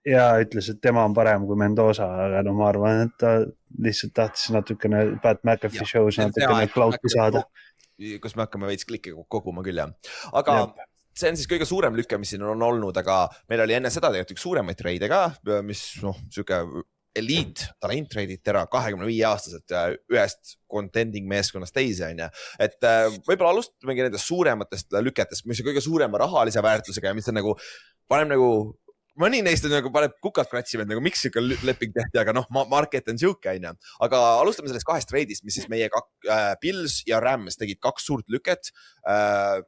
Ja ütles, et tema on parem kui Mendoza, aga no ma arvan, et ta lihtsalt tahtis natukene Pat McAfee show's natukene klauti saada. Kus me hakkame veits klikke koguma küll, jah. Aga see on siis kõige suurem lükke, mis siin on olnud, aga meil oli enne seda tegelikult üks suuremaid treide ka, mis siuke eliit talent treiditi ära 25-aastaselt ühest contending meeskonnast teise, on ja. Et võib-olla alustamegi nendest suurematest lüketest, mis on kõige suurema rahalise väärtusega ja mis on nagu, panem nagu, mõni neist on nagu paneb kukad kratsima, et nagu miks siuke leping tehti, aga market on siuke, on ja. Aga alustame sellest 2 treidist, mis siis meie Bills ja Rams tegid 2 suurt lüket,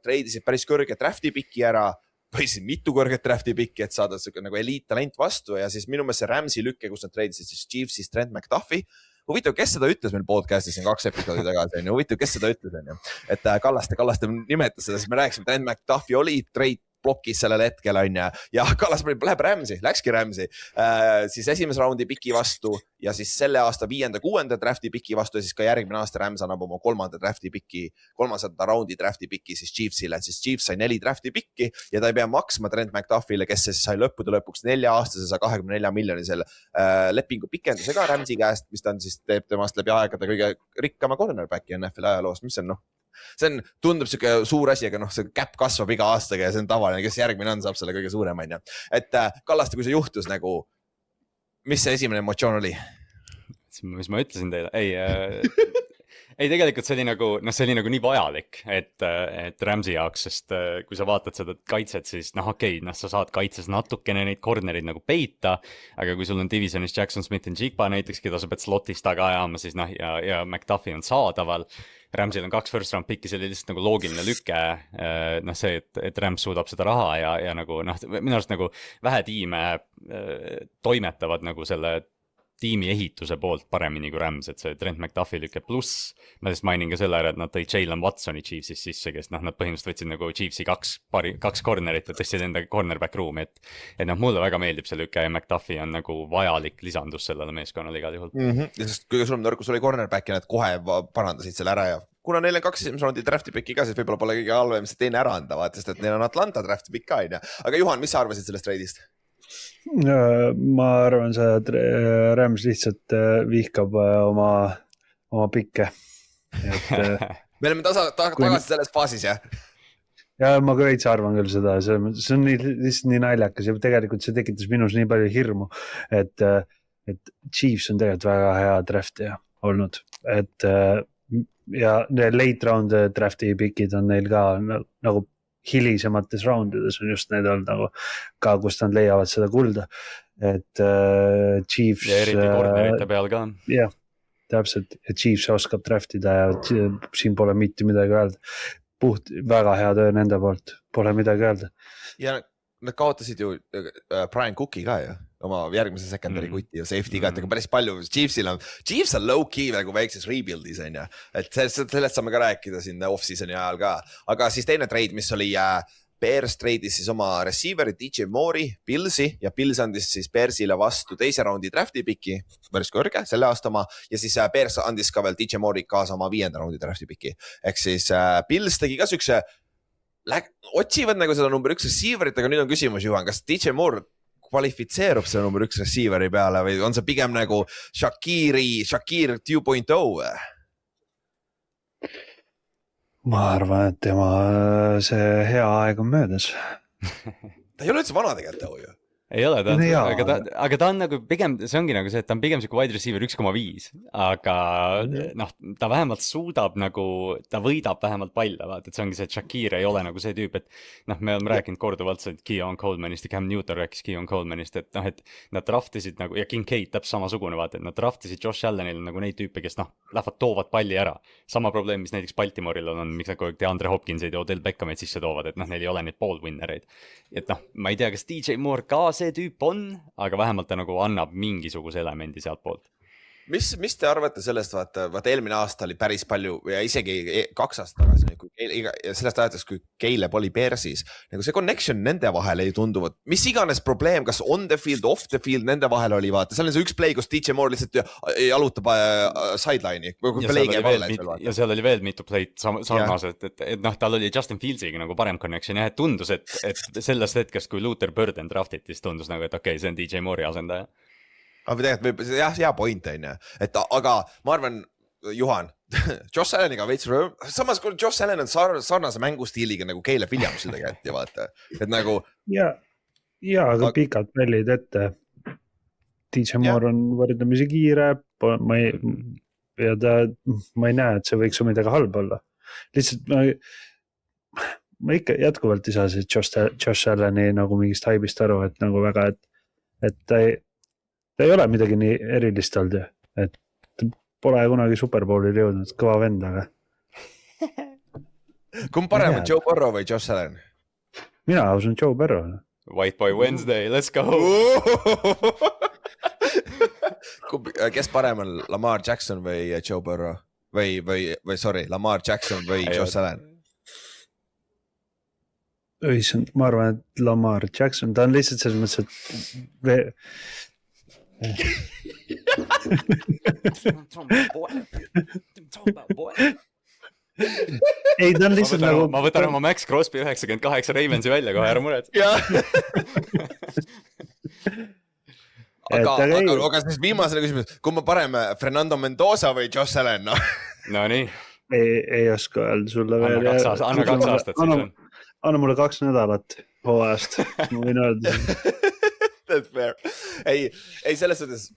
treidisid päris kõrge drafti piki ära, või siis mitu kõrget drafti pikki, et saada nagu eliittalent vastu ja siis minu meelest see Ramsi lükke, kus nad treidisid siis Chiefsist Trent McDuffie. Huvitav, kes seda ütles meil podcastis 2 episoodi tagasi, huvitav, kes seda ütles, on ju. Et Kallaste nimetas seda, siis me rääkisime, Trent McDuffie oli trade blokis sellel hetkel, on ja Kallas läheb Ramsi, läkski Ramsi, siis esimese raundi piki vastu ja siis selle aasta 5.-6. drafti piki vastu ja siis ka järgmine aasta Rams annab oma 3. raundi drafti piki siis Chiefsile, siis Chiefs sai 4 drafti piki ja ta ei pea maksma Trent McDuffie'le, kes siis sai lõppude lõpuks 4-aastase 124 miljonisel lepingu pikenduse ka Ramsi käest, mis ta on siis teeb temast läbi aegade kõige rikkama cornerbacki NFL ajaloos, mis on see tundub siuke suur asi, aga see käpp kasvab iga aastaga ja see on tavaline, kes järgmine on, saab selle kõige suurema, on ja. Et Kallaste, kui see juhtus nagu, mis see esimene emotsioon oli? Mis ma ütlesin teile? Ei, tegelikult see oli nagu nii vajalik, et Ramsi jaoks, sest kui sa vaatad seda kaitset, siis sa saad kaitses natukene neid cornerid nagu peita, aga kui sul on divisionis Jackson Smith and Jigba näiteks, keda sa pead slotis taga ajama, siis ja McDuffie on saadaval, Ramsil on 2 first round picki, see oli lihtsalt nagu loogiline lüke, see, et Rams suudab seda raha ja nagu minu arust nagu vähe tiime toimetavad nagu selle tiimi ehituse poolt paremini kui Rams, et see Trent McDuffie lüke pluss, ma just mainin ka selle ära, et nad tõi Jalen Watsoni Chiefsis sisse, kes nad põhimõtteliselt võtsid nagu Chiefsi 2 cornerit ja tõstsid enda cornerback ruumi, et mulle väga meeldib see lüke ja McDuffie on nagu vajalik lisandus sellele meeskonnale igal juhul. Ja sest kõige suurem nõrkus oli cornerback ja nad kohe parandasid selle ära ja kuna neil on 2 esimese raundi drafti piki ka, siis võib-olla pole kõige halvem see teine ära anda, sest et neil on Atlanta drafti pikk ka, on ja. Aga Juhan, mis sa arvasid sellest treidist? Ma arvan seda, et Rams lihtsalt vihkab oma pikke. Me oleme tagasi selles faasis, jah? Ja ma ka veits arvan küll seda, see on lihtsalt nii naljakas ja tegelikult see tekitas minus nii palju hirmu, et Chiefs on tegelikult väga hea draftija olnud, et ja late round drafti pikid on neil ka nagu hilisemates roundides on just need olnud nagu ka, kus nad leiavad seda kulda, et Chiefs ja eriti cornerite peal ka. Jah, täpselt, ja Chiefs oskab draftida ja siin pole mitte midagi öelda. Väga hea töö nende poolt, pole midagi öelda. Ja nad kaotasid ju Brian Cooki ka ju, oma järgmise secondary kuti ja safety ka, et päris palju. Chiefs on low-key nagu väikses rebuildis, on ja. Et sellest saame ka rääkida siin off-seasoni ajal ka. Aga siis teine trade, mis oli Bears treidis siis oma receiver'i DJ Moore'i Billsi ja Bills andis siis Bearsile vastu 2. raundi drafti piki, päris kõrge selle aasta oma ja siis Bears andis ka veel DJ Moore'i kaasa oma 5. raundi drafti piki. Ehk siis Bills tegi ka sükse otsivad nagu seda number 1 receiverit, aga nüüd on küsimus, Juhan, kas DJ Moore kvalifitseerub selle number 1 receiveri peale või on see pigem nagu Shakir 2.0? Ma arvan, et tema see hea aeg on möödas. Ta ei ole üldse vana tegelikult ju. Ei ole, aga ta on nagu pigem, see ongi nagu see, et ta on pigem siuke wide receiver 1,5, aga ta vähemalt suudab nagu, ta võidab vähemalt palle, vaat, et see ongi see, et Shakir ei ole nagu see tüüp, et me oleme rääkinud korduvalt see, et Keon Colemanist ja Cam Newton rääkis Keon Colemanist, et et nad draftisid nagu, ja Kincaid täpselt samasugune, vaat, et nad draftisid Josh Allenil nagu neid tüüpe, kes lähevad toovad palli ära. Sama probleem, mis näiteks Baltimore'il on, miks nad DeAndre Hopkinsid ja Odell Beckhamid sisse toovad, et neil ei ole neid ball-winnereid. Et ma ei tea, kas DJ Moore ka see tüüp on, aga vähemalt ta nagu annab mingisuguse elemendi sealt poolt. mis te arvate sellest, vaata eelmine aasta oli päris palju ja isegi 2 aastat tagasi, ja sellest ajateks, kui Caleb oli Bearsis, nagu see connection nende vahel ei tunduvat, mis iganes probleem, kas on the field, off the field, nende vahel oli, vaata, seal on see üks play, kus DJ Moore lihtsalt jalutab sideline'i. Ja seal oli veel mitu play'd sarnaselt, et noh, tal oli Justin Fields'iga nagu parem connection ja et tundus, et sellest hetkest, kui Luther Burden draftiti, siis tundus nagu, et okei, see on DJ Moore'i asendaja. Aga tegelikult jah, hea point on ju, et aga ma arvan, Juhan, Josh Alleniga veits rööm, samas kui Josh Allen on sarnase mängustiiliga nagu Caleb Williamsil tegelikult ja vaata, et nagu. Ja, aga pikalt vällid ette. DJ Moore on võrdlemisi kiire, ma ei näe, et see võiks midagi halb olla. Lihtsalt ma ikka jätkuvalt ei saa see Josh Alleni nagu mingist haibist aru, et nagu väga, et ta ei ole midagi nii erilist olnud, et pole kunagi Superbowlil jõudnud, kõva vend, aga. Kumb parem on Joe Burrow või Josh Allen? Mina usun Joe Burrow. White Boy Wednesday, let's go! Kes parem on, Lamar Jackson või Joe Burrow? Või sorry, Lamar Jackson või Josh Allen? Ma arvan, et Lamar Jackson, ta on lihtsalt selles mõttes, et ei, ta on lihtsalt nagu ma võtan oma Max Crosby 98 Ravensi välja kohe, ära mured. Aga siis viimasele küsimus, kui ma parem Fernando Mendoza või Josh Allen? No nii. Ei oska öelda sulle veel. Anna 2 aastat siis on. Anna mulle 2 nädalat hooajast, ma võin öelda. That's fair. Ei, selles suhtes,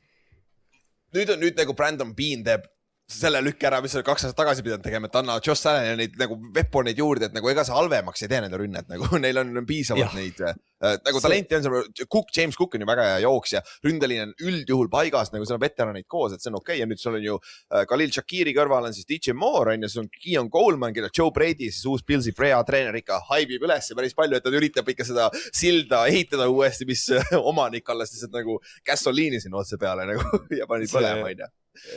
nüüd nagu Brandon Bean teeb selle lükke ära, mis oli 2 aastat tagasi pidanud tegema, et anna Josh Allen ja neid nagu veponeid juurde, et nagu ega see halvemaks ei tee nende rünnet, nagu neil on piisavalt neid, nagu talenti on see, James Cook on ju väga hea jooks ja ründeliin on üldjuhul paigas, nagu seal on veteranid koos, et see on okei. Ja nüüd sul on ju Khalil Shakiri kõrval on siis DJ Moore, on ju, sul on Keon Coleman, keda Joe Brady, siis uus Pilsi Brea treener ikka haibib üles päris palju, et ta üritab ikka seda silda ehitada uuesti, mis omanik alles lihtsalt nagu gassoliini siin otse peale nagu, ja pani põlema, on ju.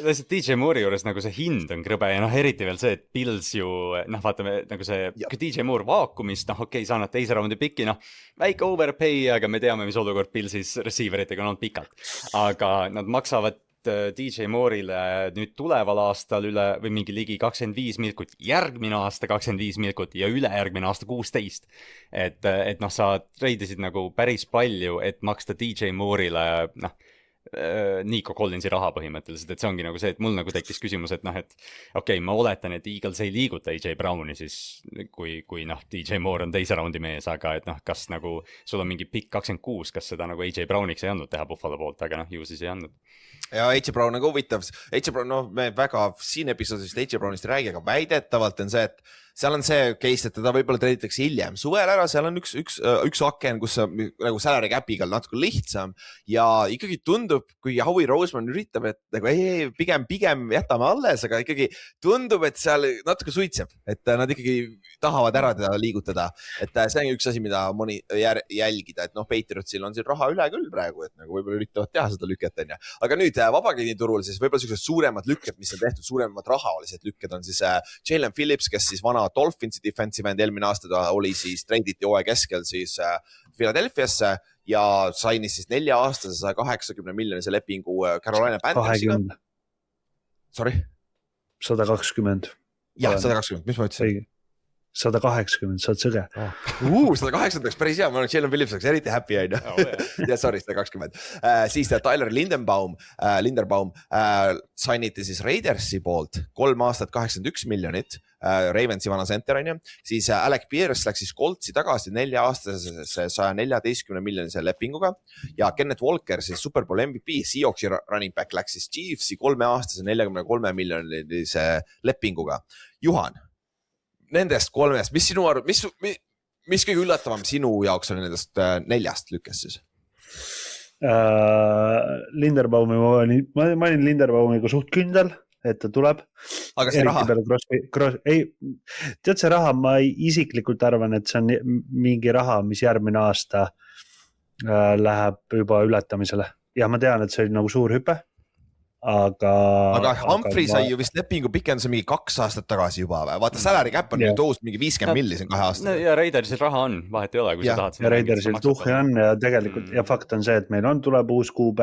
Lihtsalt DJ Moore'i juures nagu see hind on krõbe ja eriti veel see, et Bills ju, vaatame nagu see DJ Moore vaakumist, okei, sa annad teise raundi piki, väike overpay, aga me teame, mis olukord Billsis receiveritega on olnud pikalt. Aga nad maksavad DJ Moore'ile nüüd tuleval aastal üle või mingi ligi 25 milkut, järgmine aasta 25 milkut ja ülejärgmine aasta 16. Et sa treidisid nagu päris palju, et maksta DJ Moore'ile, Nico Collinsi raha põhimõtteliselt, et see ongi nagu see, et mul nagu tekkis küsimus, et et okei, ma oletan, et Eagles ei liiguta AJ Browni siis, kui DJ Moore on teise raundi mees, aga et kas nagu sul on mingi pikk 26, kas seda nagu AJ Browniks ei andnud teha Buffalo poolt, aga ju siis ei andnud. Ja AJ Brown nagu huvitav, AJ Brown, me väga siin episoodist AJ Brownist ei räägi, aga väidetavalt on see, et seal on see case, et teda võib-olla treiditakse hiljem suvel ära, seal on üks aken, kus nagu salary cap'iga on natuke lihtsam ja ikkagi tundub, kui Howie Roseman üritab, et nagu pigem jätame alles, aga ikkagi tundub, et seal natuke suitseb, et nad ikkagi tahavad ära teda liigutada, et see on üks asi, mida mõni jälgida, et Patriotsil on siin raha üle küll praegu, et nagu võib-olla üritavad teha seda lüket, on ju. Aga nüüd vabageeniturul siis võib-olla sellised suuremad lükked, mis on tehtud, suuremad rahalised lükked on siis Jalen Phillips, kes siis vana Dolphinsi defensive end eelmine aasta ta oli siis treiditi hooaja keskel siis Philadelphiasse ja sainis siis 4-aastase 180 miljonise lepingu Carolina Panthersiga. Sorry? 120. Jah, 120, mis ma ütlesin? 180, sa oled sõge. 180 oleks päris hea, ma olen Jalen Phillips oleks eriti happy, on ju. Ja sorry, 120. Siis Tyler Linderbaum sainiti siis Raidersi poolt 3 aastat 81 miljonit, Ravensi vana center, on ju. Siis Alec Pierce läks siis Coltsi tagasi 4-aastase 114 miljonise lepinguga ja Kenneth Walker, siis Super Bowl MVP, Seahawksi running back läks siis Chiefsi 3-aastase 43 miljonise lepinguga. Juhan, nendest 3, mis kõige üllatavam sinu jaoks on nendest 4 lükest siis? Linderbaumi, ma olin Linderbaumiga suht kündel, et ta tuleb. Aga see raha? Tead see raha, ma isiklikult arvan, et see on mingi raha, mis järgmine aasta läheb juba ületamisele. Ja ma tean, et see oli nagu suur hüpe, aga Humphrey sai ju vist lepingu pikenduse mingi 2 aastat tagasi juba või? Vaata salary cap on ju tõus mingi 50 milli siin 2 aastat. Ja Raidersil raha on, vahet ei ole, kui sa tahad. Ja Raidersil tuhhi on ja tegelikult ja fakt on see, et meil tuleb uus QB,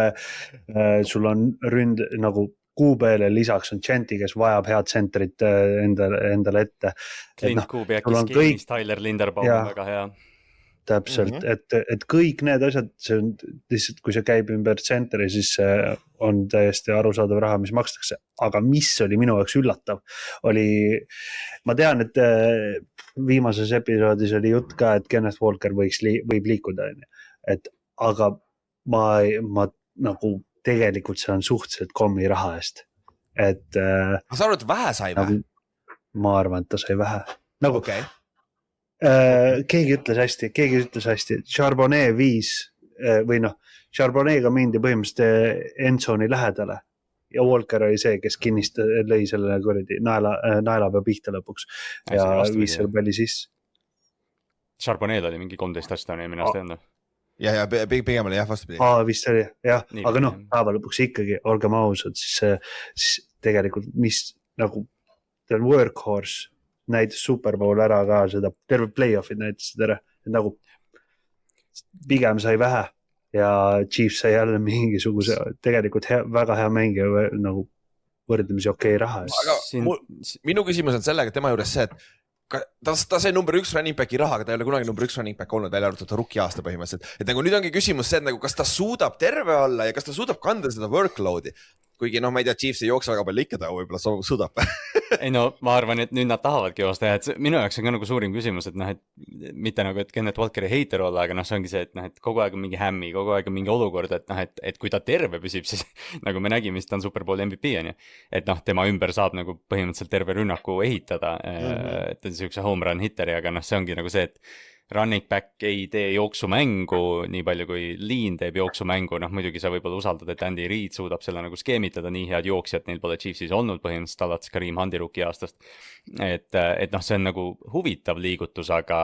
sul on ründ nagu QB-le lisaks on Genti, kes vajab head tsentrit endale ette. Clint QB äkki skeemis, Tyler Linderbaum on väga hea. Täpselt, et kõik need asjad, see on lihtsalt, kui see käib ümber tsentri, siis on täiesti arusaadav raha, mis makstakse. Aga mis oli minu jaoks üllatav, oli, ma tean, et viimases episoodis oli jutt ka, et Kenneth Walker võib liikuda, aga ma nagu tegelikult see on suhteliselt kommi raha eest. Ma saan aru, et vähe sai või? Ma arvan, et ta sai vähe. Nagu, okay. Keegi ütles hästi, Charbonnet 5 või Charbonnet'ga mindi põhimõtteliselt Enzoni lähedale ja Walker oli see, kes lõi selle naelapea pihta lõpuks ja viis selle palli sisse. Charbonnet oli mingi 13 aastane minu aasta enda. Ja pigem oli vastupidi. Vist oli, jah, aga päeva lõpuks ikkagi, olgem ausad, siis tegelikult mis nagu ta on workhorse, näitas Super Bowl ära ka seda, terve playoffid näitas seda ära, et nagu pigem sai vähe ja Chiefs sai jälle mingisuguse tegelikult väga hea mängija nagu võrdlemisi okei raha. Aga minu küsimus on sellega tema juures see, et ta sai number 1 running backi raha, aga ta ei ole kunagi number 1 running back olnud, välja arvatud rookie aasta põhimõtteliselt. Et nagu nüüd ongi küsimus see, et nagu kas ta suudab terve olla ja kas ta suudab kanda seda workloadi. Kuigi ma ei tea, Chiefs ei jookse väga palju ikka, ta võib-olla suudab. Ei ma arvan, et nüüd nad tahavadki joosta ja et minu jaoks on ka nagu suurim küsimus, et et mitte nagu, et Kenneth Walkeri hater olla, aga see ongi see, et kogu aeg on mingi hämmi, kogu aeg on mingi olukord, et kui ta terve püsib, siis nagu me nägime, siis ta on Super Bowl MVP on ju. Et tema ümber saab nagu põhimõtteliselt terve rünnaku ehitada, et on siukse home run hitteri, aga see ongi nagu see, et running back ei tee jooksumängu nii palju kui Lean teeb jooksumängu, muidugi sa võib-olla usaldad, et Andy Reid suudab selle nagu skeemitada, nii head jooksjat neil pole Chiefsis olnud põhimõtteliselt alates Kareem Hundi rookie aastast. Et see on nagu huvitav liigutus, aga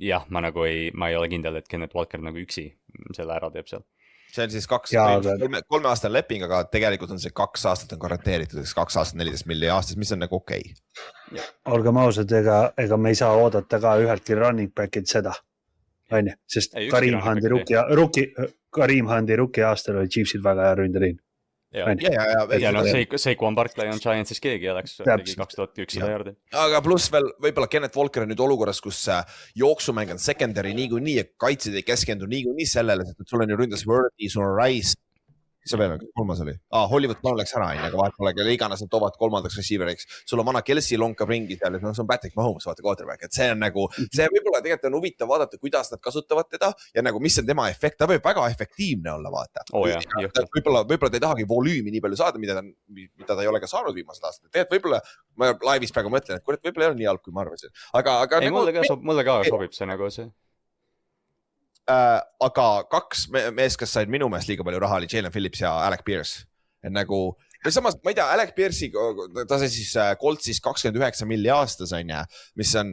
jah, ma ei ole kindel, et Kenneth Walker nagu üksi selle ära teeb seal. See on siis 3 aastane leping, aga tegelikult on see 2 aastat on garanteeritud, 2 aastat 14 milli aastas, mis on nagu okei. Olgem ausad, ega me ei saa oodata ka üheltki running back'id seda, on ju, sest Kareem Hundi rookie aastal oli Chiefsil väga hea ründeliin. Ja Saquon Barkley on Giantsis keegi oleks 2100 jaardi. Aga pluss veel võib-olla Kenneth Walker on nüüd olukorras, kus jooksumäng on secondary niikuinii ja kaitsid ei keskendu niikuinii sellele, sest sul on ju ründas Worthy, sul on Rice. See veel, kolmas oli? Hollywood Brown läks ära, aga vahet pole, kelle iganes nad toovad 3. receiveriks. Sul on vana Kelsey lonkab ringi seal, see on Patrick Mahomes, vaata quarterback, et see on nagu, see võib-olla tegelikult on huvitav vaadata, kuidas nad kasutavad teda ja nagu mis on tema efekt, ta võib väga efektiivne olla, vaata. Võib-olla ta ei tahagi volüümi nii palju saada, mida ta ei ole ka saanud viimased aastad. Tegelikult võib-olla, ma laivis praegu mõtlen, et võib-olla ei ole nii halb, kui ma arvasin. Ei, mulle ka sobib see nagu see. Aga 2 mees, kes said minu meelest liiga palju raha, oli Jalen Phillips ja Alec Pierce. Et nagu, samas, ma ei tea, Alec Pierce'i, ta sai siis Coltsis 29 milli aastas, mis on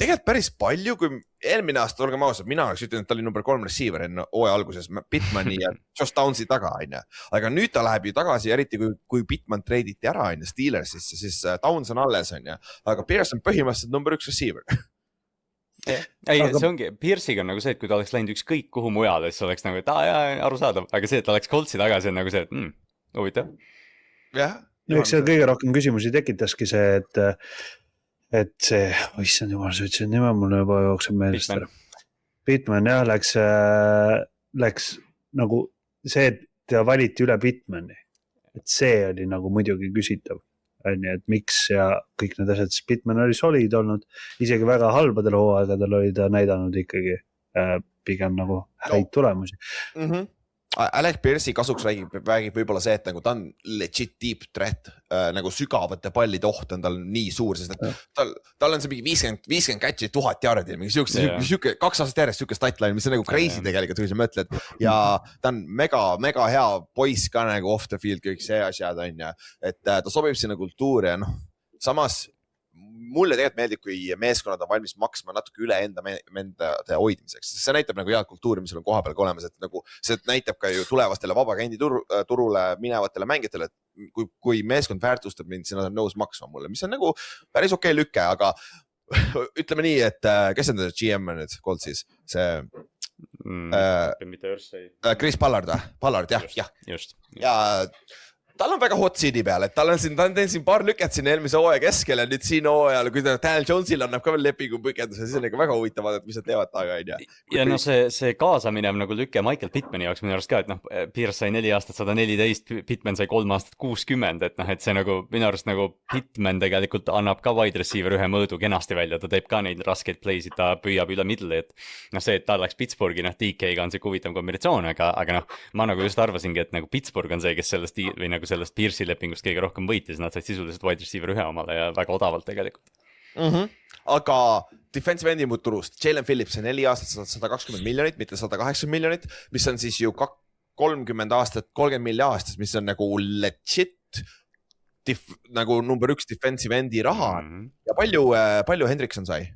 tegelikult päris palju, kui eelmine aasta, olgem ausad, mina oleks ütlen, et ta oli number 3 receiver enne hooaja alguses Pittmani ja Josh Downsi taga, aga nüüd ta läheb ju tagasi, eriti kui Pittman treiditi ära, Steelersisse, siis Downs on alles, aga Pierce on põhimõtteliselt number 1 receiver. Ei, see ongi, Pierce'iga on nagu see, et kui ta oleks läinud ükskõik kuhu mujale, siis oleks nagu, et aru saadav, aga see, et ta oleks Coltsi tagasi on nagu see, et huvitav. Eks see kõige rohkem küsimusi tekitaski see, et see, issand jumal, sa ütlesid nime, mul juba jookseb meelest ära. Pittman jah, läks nagu see, et ta valiti üle Pittmani, et see oli nagu muidugi küsitav. Et miks ja kõik need asjad, siis Pittman oli solid olnud, isegi väga halbadel hooaegadel oli ta näidanud ikkagi pigem nagu häid tulemusi. Alec Pierce'i kasuks räägib võib-olla see, et nagu ta on legit deep threat, nagu sügavate pallide oht on tal nii suur, sest tal on see mingi 50 catch'i 1000 jaardi, mingi siuke 2 aastat järjest siuke statline, mis on nagu crazy tegelikult, kui sa mõtled. Ja ta on mega hea poiss ka nagu off the field, kõik see asjad on ja, et ta sobib sinna kultuuri ja samas mulle tegelikult meeldib, kui meeskonnad on valmis maksma natuke üle enda hoidmiseks. See näitab nagu head kultuuri, mis on koha peal ka olemas, et nagu see näitab ka ju tulevastele vabaagendi turule minevatele mängijatele, et kui meeskond väärtustab mind, siis nad on nõus maksma mulle, mis on nagu päris okei lüke, aga ütleme nii, et kes on GM nüüd Coltsis? See Chris Ballard, jah. Just. Ja tal on väga hot seat'i peal, et ta on siin paar lüket siin eelmise hooaja keskel ja nüüd siin hooajal, kui Daniel Jones'il annab ka veel lepingu põhjenduse, siis on ikka väga huvitav vaadata, mis nad teevad taga, on ju. Ja no see kaasaminev nagu lüke Michael Pittmani jaoks minu arust ka, et noh, Pierce sai 4 aastat 114, Pittman sai 3 aastat 60, et noh, et see nagu minu arust nagu Pittman tegelikult annab ka wide receiver ühe mõõdu kenasti välja, ta teeb ka neid raskeid playsid, ta püüab üle middle'i, et noh, see, et ta läks Pittsburghi, noh, DK-ga on see huvitav kombinatsioon, aga noh, ma nagu just arvasingi, et nagu Pittsburgh on see, kes sellest Pierce'i lepingust kõige rohkem võitis, nad said sisuliselt wide receiver ühe omale ja väga odavalt tegelikult. Aga defensive endi muud turust, Jalen Phillips on 4 aastat 120 miljonit, mitte 180 miljonit, mis on siis ju 30 aastat, 30 milli aastas, mis on nagu legit nagu number 1 defensive endi raha. Ja palju Hendrikson sai?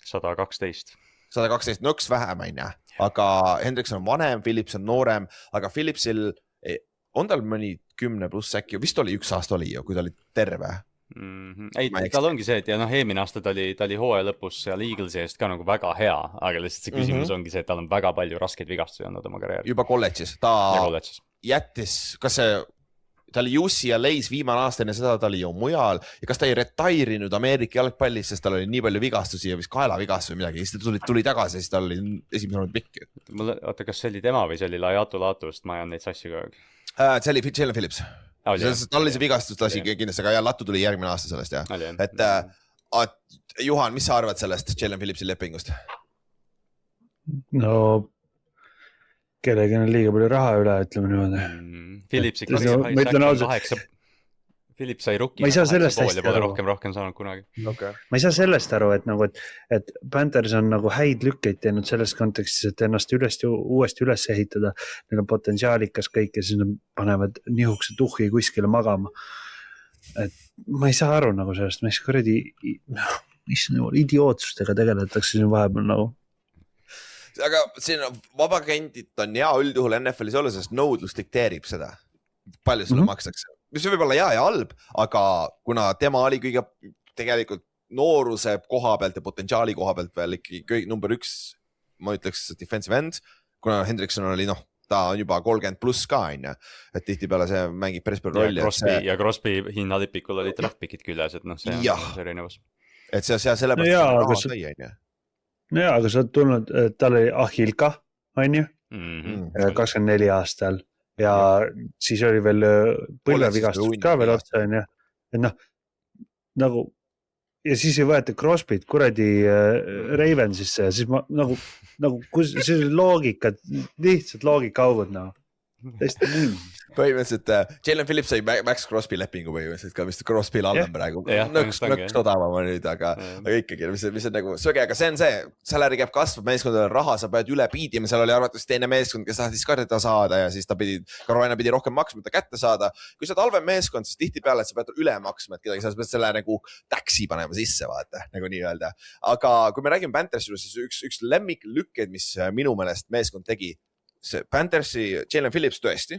112. 112, nõks vähem, on ju. Aga Hendrikson on vanem, Phillips on noorem, aga Phillipsil on tal mõni 10 pluss äkki, vist oli 1 aasta oli ju, kui ta oli terve. Ei, tal ongi see, et ja noh, eelmine aasta ta oli hooaja lõpus seal Eaglesi eest ka nagu väga hea, aga lihtsalt see küsimus ongi see, et tal on väga palju raskeid vigastusi olnud oma karjääri. Juba kolledžis, ta jättis, kas see, ta oli UCLA's viimane aasta enne seda, ta oli ju mujal ja kas ta ei retairenud Ameerika jalgpallis, sest tal oli nii palju vigastusi ja vist kaelavigastus või midagi, siis ta tuli tagasi, siis tal oli esimene olnud pikk. Oota, kas see oli tema või see oli Laiatu Laatust, ma ajan neid sassi kogu aeg. See oli Jalen Phillips. Tal oli see vigastus, ta kindlasti, aga Lattu tuli järgmine aasta sellest, jah. Et Juhan, mis sa arvad sellest Jalen Phillipsi lepingust? No, kellegi on liiga palju raha üle, ütleme niimoodi. Phillips sai rookie, ma ei saa sellest hästi aru. Rohkem saanud kunagi. Okay. Ma ei saa sellest aru, et nagu, et Panthers on nagu häid lükkeid teinud selles kontekstis, et ennast uuesti üles ehitada. Neil on potentsiaalikas kõik ja siis nad panevad nihukese tuhhi kuskile magama. Et ma ei saa aru nagu sellest, mis kuradi idiootsustega tegeletakse siin vahepeal nagu. Aga siin vabakendit on hea üldjuhul NFL-is olla, sest nõudlus dikteerib seda. Palju sulle makstakse. Mis võib olla hea ja halb, aga kuna tema oli kõige tegelikult nooruse koha pealt ja potentsiaali koha pealt veel ikkagi number 1, ma ütleks defensive end, kuna Hendrikson oli, noh, ta on juba 30 pluss ka, et tihti peale see mängib päris palju rolli. Ja Crosby hinnalipikul oli draftpikid küljes, et noh, see on see erinevus. Et see sellepärast raha sai, on ju. Jaa, aga sa oled tulnud, tal oli Ahilka, on ju, 24 aastal. Ja siis oli veel põlvevigastus ka veel otsa, on ju. Et noh, nagu, ja siis ei võeta Crosby't kuradi Ravensisse ja siis ma nagu see loogika, lihtsalt loogikaaugud, noh. Põhimõtteliselt Jalen Phillips sai Max Crosby lepingu põhimõtteliselt ka, mis Crosby'l all on praegu nõks odavama nüüd, aga ikkagi, mis on nagu söge, aga see on see, salary cap kasvab, meeskondadel raha, sa pead üle piidima, seal oli arvates teine meeskond, kes tahtis ka teda saada ja siis Carolina pidi rohkem maksma, et ta kätte saada. Kui sa oled halvem meeskond, siis tihti peale, et sa pead üle maksma, et kedagi sa pead selle nagu taksi panema sisse, vaata, nagu nii öelda. Aga kui me räägime Panthersi, siis üks lemmik lükked, mis minu meelest meeskond tegi, Panthersi Jalen Phillips tõesti,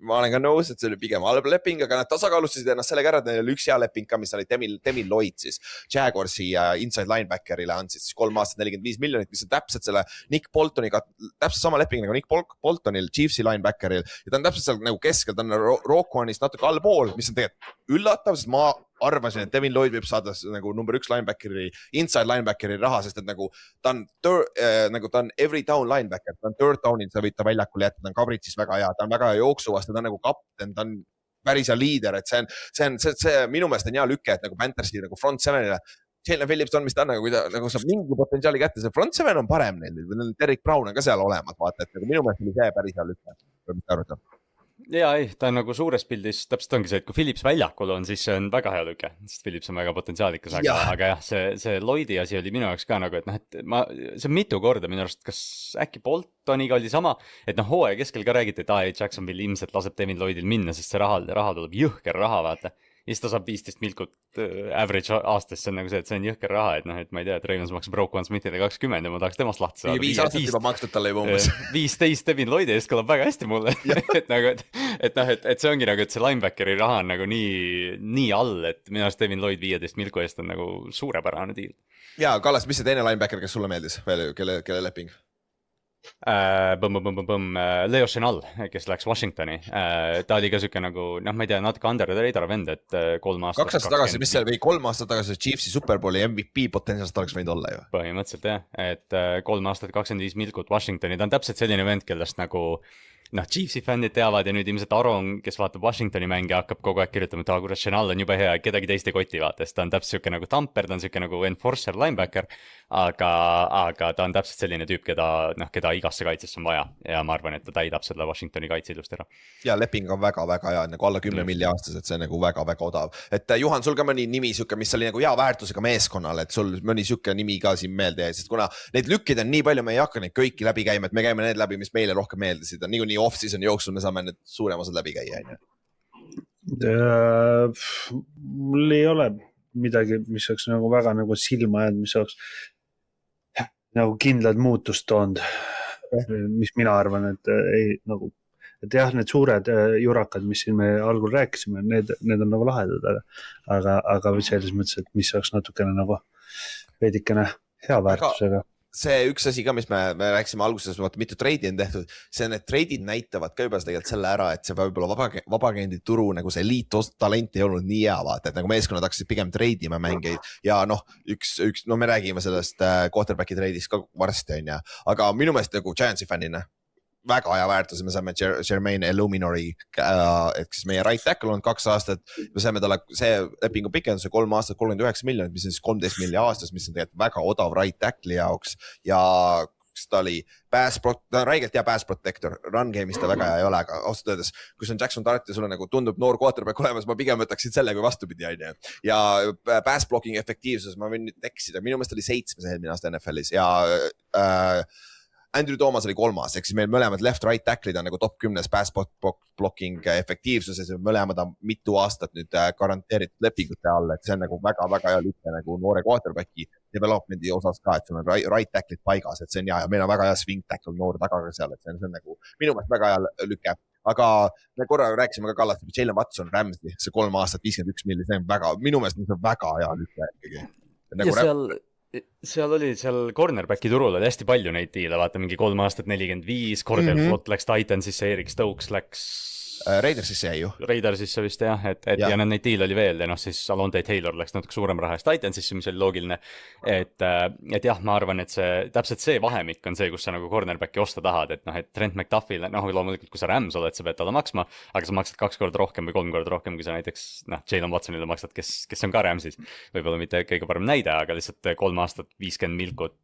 ma olen ka nõus, et see oli pigem halb leping, aga nad tasakaalustasid ennast sellega ära, et neil oli üks hea leping ka, mis oli Demil Lloyd siis Jaguarsi inside linebackerile andsid siis 3 aastat 45 miljonit, mis on täpselt selle Nick Boltoniga, täpselt sama leping nagu Nick Boltonil, Chiefsi linebackeril ja ta on täpselt seal nagu keskel, ta on Roquanist natuke allpool, mis on tegelikult üllatav, sest ma arvasin, et Devin Lloyd võib saada nagu number 1 linebackeri, inside linebackeri raha, sest et nagu ta on every down linebacker, ta on third down'il, sa võid ta väljakul jätta, ta on coverage'is väga hea, ta on väga jooksuvast, ta on nagu kapten, ta on päris hea liider, et see minu meelest on hea lüke, et nagu Panthersi nagu front sevenile, Jalen Phillips on, mis ta on, nagu, kui ta nagu saab mingi potentsiaali kätte, see front seven on parem neil, Derek Brown on ka seal olemas, vaata, et nagu minu meelest oli see päris hea lüke, mis ta arvatab. Ja ei, ta on nagu suures pildis, täpselt ongi see, et kui Phillips väljakul on, siis see on väga hea lüke, sest Phillips on väga potentsiaalikas, aga jah, see Lloydi asi oli minu jaoks ka nagu, et noh, et see on mitu korda minu arust, kas äkki Boltoniga oli sama, et noh, hooaja keskel ka räägiti, et Jacksonville ilmselt laseb Devin Lloydil minna, sest see raha tuleb jõhker raha, vaata. ja siis ta saab 15 milkut average aastas, see on nagu see, et see on jõhker raha, et noh, et ma ei tea, et Ravens maksab Roquan Smithile 20 ja ma tahaks temast lahti saada. 5 aastat juba makstud talle juba umbes. 15 Devin Lloydi eest kõlab väga hästi mulle et nagu, et noh, et see ongi nagu, et see linebackeri raha on nagu nii all, et minu arust Devin Lloyd 15 milku eest on nagu suurepärane deal. Ja Kallas, mis see teine linebacker, kes sulle meeldis veel, kelle leping? Leo Chenal, kes läks Washingtoni, ta oli ka siuke nagu, noh, ma ei tea, natuke under the radar vend, et 3 aastat 2 aastat tagasi, mis seal või 3 aastat tagasi Chiefsi Superbowli MVP potentsiaalselt oleks võinud olla ju. Põhimõtteliselt jah, et 3 aastat 25 milkut Washingtoni, ta on täpselt selline vend, kellest nagu noh, Chiefsi fännid teavad ja nüüd ilmselt Aron, kes vaatab Washingtoni mänge, hakkab kogu aeg kirjutama, et kurat, Chenal on jube hea, kedagi teist ei koti vaata, sest ta on täpselt siuke nagu tamper, ta on siuke nagu enforcer linebacker, aga ta on täpselt selline tüüp, keda igasse kaitsesse on vaja ja ma arvan, et ta täidab selle Washingtoni kaitseilust ära. Ja leping on väga-väga hea, nagu alla 10 milli aastas, et see on nagu väga-väga odav. Et Juhan, sul ka mõni nimi siuke, mis oli nagu hea väärtusega meeskonnal, et sul mõni siuke nimi ka siin meelde jäi, sest kuna neid lükkid on nii palju, me ei hakka neid kõiki läbi käima, et me käime need läbi, mis meile rohkem meeldisid, on niikuinii off-season jooksul me saame need suurem osad läbi käia. Mul ei ole midagi, mis oleks nagu väga nagu silma jäänud, mis oleks nagu kindlad muutust toonud, mis mina arvan, et ei nagu, et jah, need suured jurakad, mis siin me algul rääkisime, need on nagu lahedad, aga selles mõttes, et mis oleks natukene nagu veidikene hea väärtusega. See üks asi ka, mis me rääkisime alguses, mitu treidi on tehtud, see need treidid näitavad ka juba tegelikult selle ära, et see võib-olla vabagendi turu nagu see liittalent ei olnud nii hea, vaata, et nagu meeskonnad hakkasid pigem treidima mängeid ja noh, no me räägime sellest quarterbacki treidist ka varsti on ja, aga minu meelest nagu Giantsi fännina väga hea väärtus, me saime Jermaine Illuminori, et siis meie right tackle on 2 aastat, me saime talle see lepingu pikenduse 3 aastat 39 miljonit, mis on siis 13 miljonit aastas, mis on tegelikult väga odav right tackle'i jaoks ja ta oli räigelt hea pass protector, run game'is ta väga hea ei ole, aga ausalt öeldes, kui see on Jackson Dart ja sulle nagu tundub noor quarterback olemas, ma pigem võtaksin selle kui vastupidi on ju. Ja pass blocking efektiivsus, ma võin nüüd eksida, minu meelest oli 7 eelmine aasta NFL-is ja Andrew Thomas oli 3, ehk siis meil mõlemad left-right tackle'id on nagu top 10 pass blocking efektiivsuses ja mõlemad on mitu aastat nüüd garanteeritud lepingute all, et see on nagu väga-väga hea lükke nagu noore quarterbacki development'i osas ka, et sul on right tackle'id paigas, et see on hea ja meil on väga hea swing tackle noor taga ka seal, et see on nagu minu meelest väga hea lükke. Aga me korra rääkisime ka Kallast, Jalen Watson Ramsey, see 3 aastat 51 milli, see on väga, minu meelest on see väga hea lükke ikkagi. Nagu seal oli cornerbacki turul oli hästi palju neid diile, vaata mingi 3 aastat 45, Cordell Flott läks Titansisse, Eric Stokes läks Raidersisse jäi ju. Raidersisse vist jah, et ja neid diil oli veel ja noh, siis Alonte Taylor läks natuke suurem raha eest Titansisse, mis oli loogiline. Et jah, ma arvan, et täpselt see vahemik on see, kus sa nagu cornerbacki osta tahad, et noh, et Trent McDuffile, noh, loomulikult, kui sa Rams oled, sa pead talle maksma, aga sa maksad 2 korda rohkem või 3 korda rohkem, kui sa näiteks, noh, Jalen Watsonile maksad, kes on ka Ramsis. Võib-olla mitte kõige parem näide, aga lihtsalt 3 aastat 50 milkut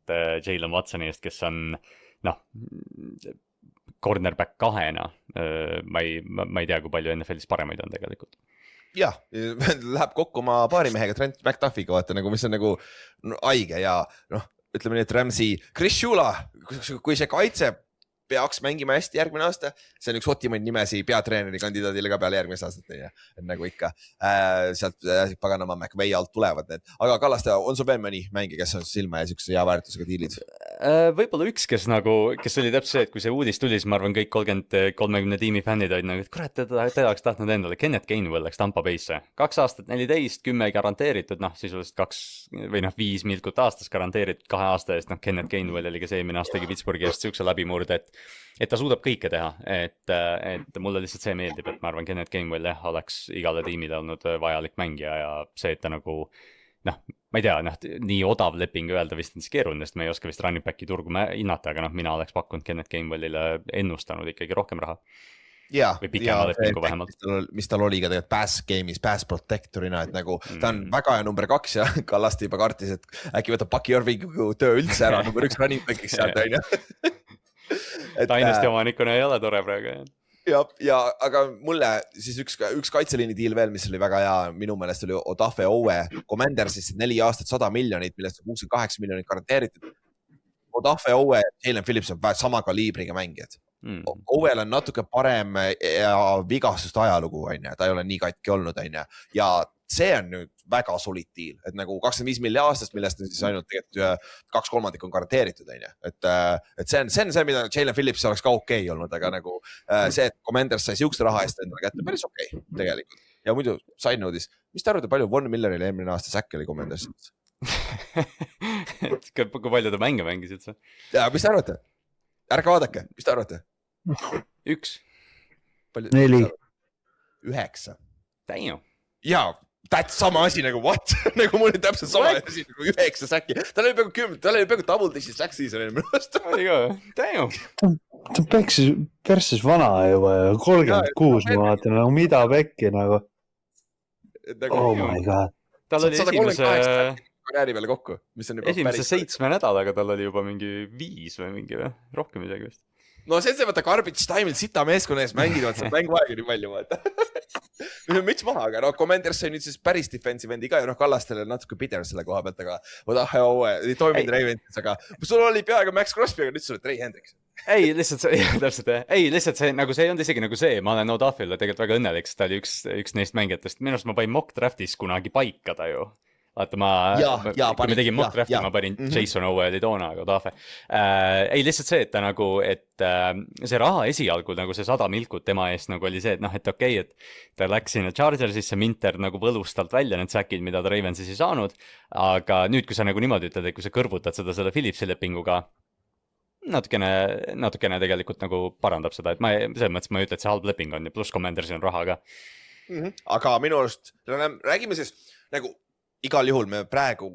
Jalen Watsoni eest, kes on, noh, cornerback 2-na, ma ei tea, kui palju NFL-is paremaid on tegelikult. Jah, läheb kokku oma paarimehega Trent McDuffiga, vaata nagu, mis on nagu haige ja noh, ütleme nii, et Ramsey, Chris Shula, kui see kaitse peaks mängima hästi järgmine aasta, see on üks otimaid nimesi peatreeneri kandidaadile ka peale järgmist aastat, et nagu ikka sealt paganama McVay alt tulevad need. Aga Kallaste, on sul veel mõni mängi, kes on silma ja siukse hea väärtusega diilid? Võib-olla üks, kes oli täpselt see, et kui see uudis tuli, siis ma arvan, kõik 30 tiimi fännid olid nagu, et kurat, teda oleks tahtnud endale. Kenneth Gainwell läks Tampa Bay'sse. 2 aastat 14, 10 garanteeritud, noh, sisuliselt 5 milkut aastas garanteeritud 2 aasta eest. Noh, Kenneth Gainwell oli ka see eelmine aasta tegi Pittsburghi eest siukse läbimurde, et ta suudab kõike teha, et mulle lihtsalt see meeldib, et ma arvan, Kenneth Gainwell oleks igale tiimile olnud vajalik mängija ja see, et ta nagu, noh, ma ei tea, noh, nii odav leping öelda vist on siis keeruline, sest me ei oska vist running backi turgu hinnata, aga noh, mina oleks pakkunud Kenneth Gainwellile ennustanud ikkagi rohkem raha. Või pikema lepingu vähemalt. Mis tal oli ka tegelikult pass game'is, pass protectorina, et nagu ta on väga hea number 2 ja Kallasti juba kartis, et äkki võtab Bucky Irvingu töö üldse ära, number 1 running backiks sealt, on ju. Dynasty omanikuna ei ole tore praegu, jah. Ja aga mulle siis üks kaitseliini diil veel, mis oli väga hea, minu meelest oli Odafe Owe Commandersis 4 aastat 100 miljonit, millest 68 miljonit garanteeritud. Odafe Owe ja Jalen Phillips on sama kaliibriga mängijad. Owel on natuke parem vigastust ajalugu, on ju, ta ei ole nii katki olnud, on ju, ja see on nüüd väga solid deal, et nagu 25 milli aastast, millest on siis ainult tegelikult 2/3 on garanteeritud, on ju, et see on see, mida Jalen Phillips oleks ka okei olnud, aga nagu see, et Commanders sai siukse raha eest endale kätte, päris okei tegelikult. Ja muidu side note'is, mis te arvate, palju Von Milleril eelmine aasta säkk oli Commandersis? Kui palju ta mänge mängisid sa? Ja mis te arvate? Ärge vaadake, mis te arvate? 1. 4. 9. Damn. Jaa, that's sama asi nagu what? Nagu mul oli täpselt sama asi nagu 9 säkki. Tal oli peaaegu 10, tal oli peaaegu double digit sack season minu arust. Oli ka, damn. Ta persis vana juba ja 36 ma vaatan, nagu mida pekki nagu. Oh my god. Tal oli karjääri peale kokku, mis on juba esimese 7 nädalaga tal oli juba mingi 5 või mingi rohkem isegi vist. No see vaata garbage time'il sita meeskonna ees mängivad, saab mänguaega nii palju vaata. Müts maha, aga no Commanders sai nüüd siis päris defensive endi ka ja noh Kallastele natuke pider selle koha pealt, aga ei toiminud Ravens, aga sul oli peaaegu Max Crosby, aga nüüd sul oli Trey Hendricks. Ei, lihtsalt see, täpselt, lihtsalt see, nagu see ei olnud isegi nagu see, ma olen O'Duffile tegelikult väga õnnelik, sest ta oli üks neist mängijatest, minu arust ma panin mock draftis kunagi paika ta ju. Vaata kui me tegin mock drafti, ma panin Jason Owelli toona, aga O'Duffe. Ei, lihtsalt see, et ta nagu, et see raha esialgu, nagu see 100 milkut tema eest nagu oli see, et noh, et okei, et ta läks sinna Chargersisse, Minter nagu võlus talt välja need säkid, mida ta Ravensis ei saanud, aga nüüd, kui sa nagu niimoodi ütled, et kui sa kõrvutad seda selle Phillipsi lepinguga, natukene tegelikult nagu parandab seda, et selles mõttes ma ei ütle, et see halb leping on ja pluss Commandersi on raha ka. Aga minu arust, räägime siis nagu igal juhul me praegu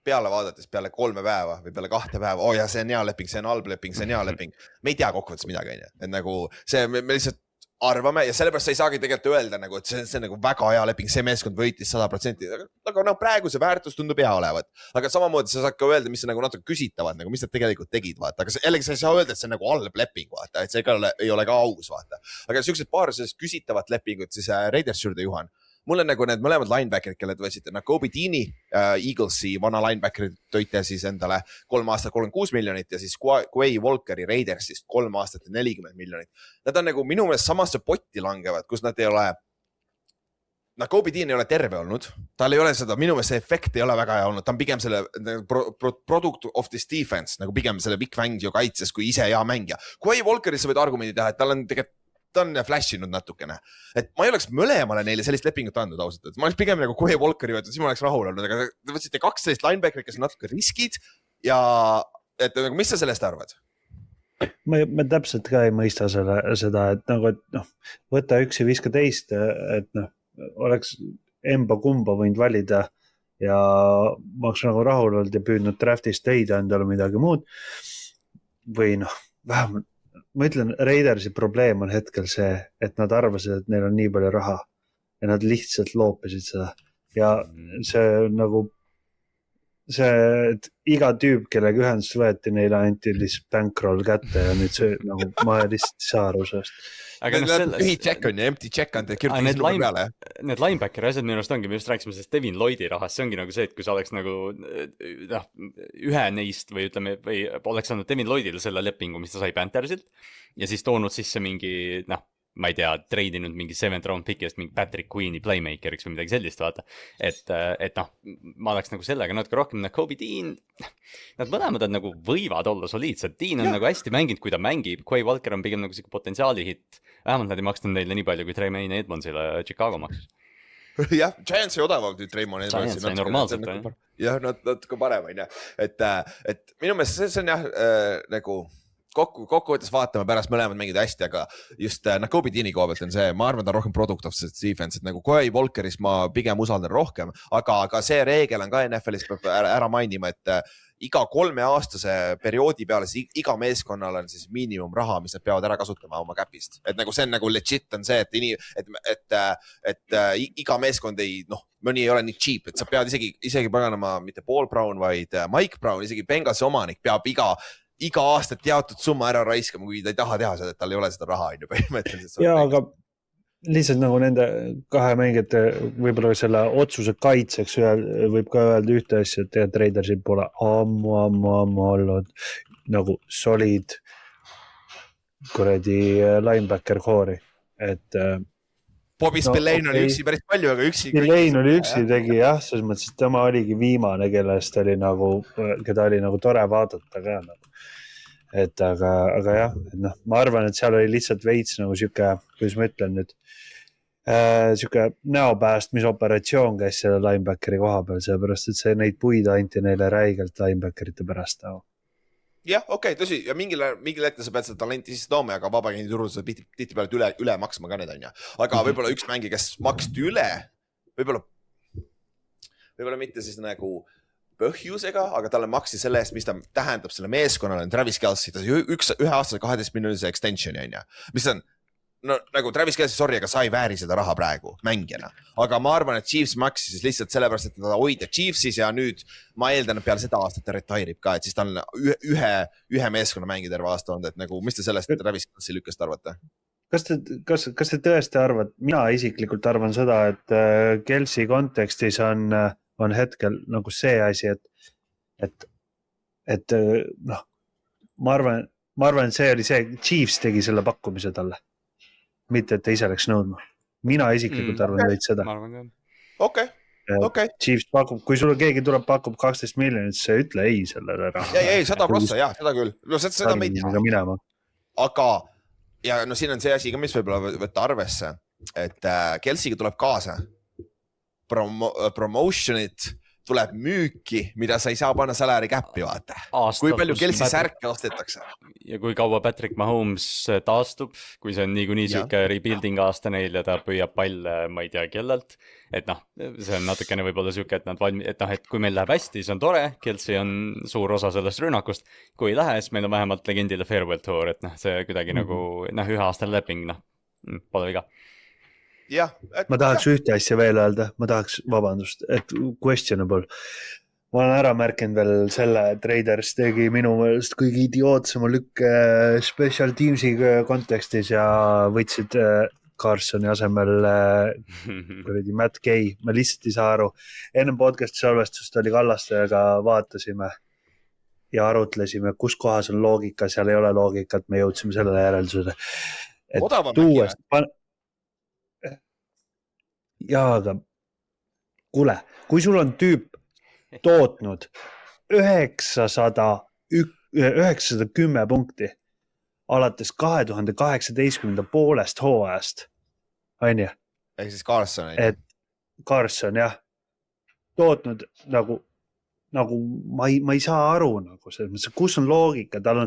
peale vaadates peale 3 päeva või peale 2 päeva, ja see on hea leping, see on halb leping, see on hea leping. Me ei tea kokkuvõttes midagi, et nagu see, me lihtsalt arvame ja sellepärast sa ei saagi tegelikult öelda, nagu, et see on nagu väga hea leping, see meeskond võitis 100%, aga no praegu see väärtus tundub hea olevat. Aga samamoodi sa saad ka öelda, mis nagu natuke küsitavad, nagu mis nad tegelikult tegid, vaata. Aga jällegi sa ei saa öelda, et see on nagu halb leping, vaata, et see ei ole ka aus, vaata. Aga siuksed paar sellest küsitavat lepingut, siis Raiders juurde Juhan. Mul on nagu need mõlemad linebackerid, kelle võtsite, Nakobe Deani, Eaglesi vana linebackerid tõite siis endale 3 aastat 36 miljonit ja siis Quay Walkeri Raidersist 3 aastat 40 miljonit. Nad on nagu minu meelest samasse potti langevad, kus nad ei ole, Nakobe Dean ei ole terve olnud, tal ei ole seda, minu meelest see efekt ei ole väga hea olnud, ta on pigem selle product of this defense, nagu pigem selle Big Fangio kaitses, kui ise hea mängija. Quay Walkeris sa võid argumendi teha, et tal on tegelikult ta on flashinud natukene, et ma ei oleks mõlemale neile sellist lepingut andnud ausalt, et ma oleks pigem nagu Quay Walkeri võetud, siis ma oleks rahul olnud, aga te võtsite 2 sellist linebackerit, kes on natuke riskid ja et nagu, mis sa sellest arvad? Ma täpselt ka ei mõista seda, et nagu, et noh, võta 1 ja viska teist, et noh, oleks emba kumba võinud valida ja ma oleks nagu rahul olnud ja püüdnud draftist leida endale midagi muud või noh, vähemalt ma ütlen, Raidersi probleem on hetkel see, et nad arvasid, et neil on nii palju raha ja nad lihtsalt loopisid seda ja see nagu see, et iga tüüp, kellega ühendust võeti, neile anti lihtsalt bankroll kätte ja nüüd see nagu ma lihtsalt ei saa aru sellest. Check on ja empty check on, need linebackeri asjad minu arust ongi, me just rääkisime sellest Devin Lloydi rahast, see ongi nagu see, et kui sa oleks nagu ühe neist või ütleme, või oleks andnud Devin Lloydile selle lepingu, mis ta sai Panthersilt ja siis toonud sisse mingi, ma ei tea, treidinud mingi 7th round pick'ist mingi Patrick Queen'i playmakeriks või midagi sellist, vaata. Et noh, ma oleks nagu sellega natuke rohkem, Nakobe Dean, nad mõlemad on nagu võivad olla soliidsed. Dean on nagu hästi mänginud, kui ta mängib. Quay Walker on pigem nagu siuke potentsiaali hit. Vähemalt nad ei maksnud neile nii palju, kui Tremaine Edmondsile Chicago maksis. Jah, Giants ei odavalt nüüd Tremaine Edmondsi. Giants ei normaalselt, jah, natuke parem on, jah. Et minu meelest see on jah, nagu kokkuvõttes vaatame pärast mõlemad mängid hästi, aga just Nakobe Deani koha pealt on see, ma arvan, ta on rohkem product of defense, et nagu Quay Walkeris ma pigem usaldan rohkem, aga see reegel on ka NFL-is peab ära mainima, et iga 3-aastase perioodi peale siis iga meeskonnal on siis miinimumraha, mis nad peavad ära kasutama oma käpist. Et nagu see on nagu legit on see, et iga meeskond ei, mõni ei ole nii cheap, et sa pead isegi paganama mitte Paul Brown, vaid Mike Brown, isegi Bengalsi omanik peab iga aasta teatud summa ära raiskama, kui ta ei taha teha seda, et tal ei ole seda raha. Jaa, aga lihtsalt nagu nende 2 mängijate võib-olla selle otsuse kaitseks võib ka öelda ühte asja, et tegelikult Raidersil pole ammu olnud nagu solid kuradi linebacker core'i, et Bobby Spillane oli üksi päris palju, aga üksi. Spillane oli üksi tegi jah, selles mõttes, et tema oligi viimane, kellest oli nagu, keda oli nagu tore vaadata ka nagu. Et aga jah, et noh, ma arvan, et seal oli lihtsalt veits nagu siuke, kuidas ma ütlen nüüd, siuke näopäästmisoperatsioon käis selle linebackeri koha peal, seepärast, et see neid puid anti neile räigelt linebackerite pärast nagu. Jah, okei, tõsi, ja mingil hetkel sa pead seda talenti sisse tooma, aga vabakendi turul sa tihti peale üle maksma ka need on ja. Aga võib-olla üks mängi, kes maksti üle, võib-olla mitte siis nagu põhjusega, aga talle maksti selle eest, mis ta tähendab selle meeskonnale, Travis Kelce, ta ühe aastase 12 miljonise extensioni on ja. Mis on, no nagu Travis Kelce, sorry, aga sa ei vääri seda raha praegu mängijana. Aga ma arvan, et Chiefs maksis lihtsalt sellepärast, et ta hoida Chiefsis ja nüüd ma eeldan, et peale seda aastat ta retire'ib ka, et siis ta on ühe meeskonna mängi terve aasta olnud, et nagu, mis te sellest Travis Kelce lükkast arvate? Kas te tõesti arvad, mina isiklikult arvan seda, et Kelce kontekstis on hetkel nagu see asi, et noh, ma arvan, et see oli see, Chiefs tegi selle pakkumise talle. Mitte, et ta ise läks nõudma. Mina isiklikult arvan veits seda. Okei. Chiefs pakub, kui sulle keegi tuleb, pakub 12 miljonit, siis ütle ei sellele raha. Ei, 100%, jah, seda küll. No seda me ei tea. Aga, ja no siin on see asi ka, mis võib-olla võtta arvesse, et Kelce'iga tuleb kaasa promotionit, tuleb müüki, mida sa ei saa panna salary cap'i vaata. Kui palju Kelce särke ostetakse? Ja kui kaua Patrick Mahomes taastub, kui see on niikuinii siuke rebuilding aasta neil ja ta püüab palle, ma ei tea kellelt, et noh, see on natukene võib-olla siuke, et kui meil läheb hästi, siis on tore, Kelce on suur osa sellest rünnakust, kui ei lähe, siis meil on vähemalt legendile farewell tour, et noh, see kuidagi nagu ühe aastane leping, pole viga. Ma tahaks ühte asja veel öelda, vabandust, et questionable. Ma olen ära märkinud veel selle, et Raiders tegi minu meelest kõige idiootsema lükke special teamsi kontekstis ja võtsid Carsoni asemel Matt Gay. Ma lihtsalt ei saa aru. Enne podcasti salvestust oli Kallastajaga vaatasime ja arutlesime, kus kohas on loogika, seal ei ole loogikat, me jõudsime sellele järeldusele. Odava mängime. Jaa, aga kuule, kui sul on tüüp tootnud 910 punkti alates 2018 poolest hooajast, on ju? Ehk siis Carson. Et Carson, jah, tootnud nagu ma ei saa aru nagu selles mõttes, kus on loogika, tal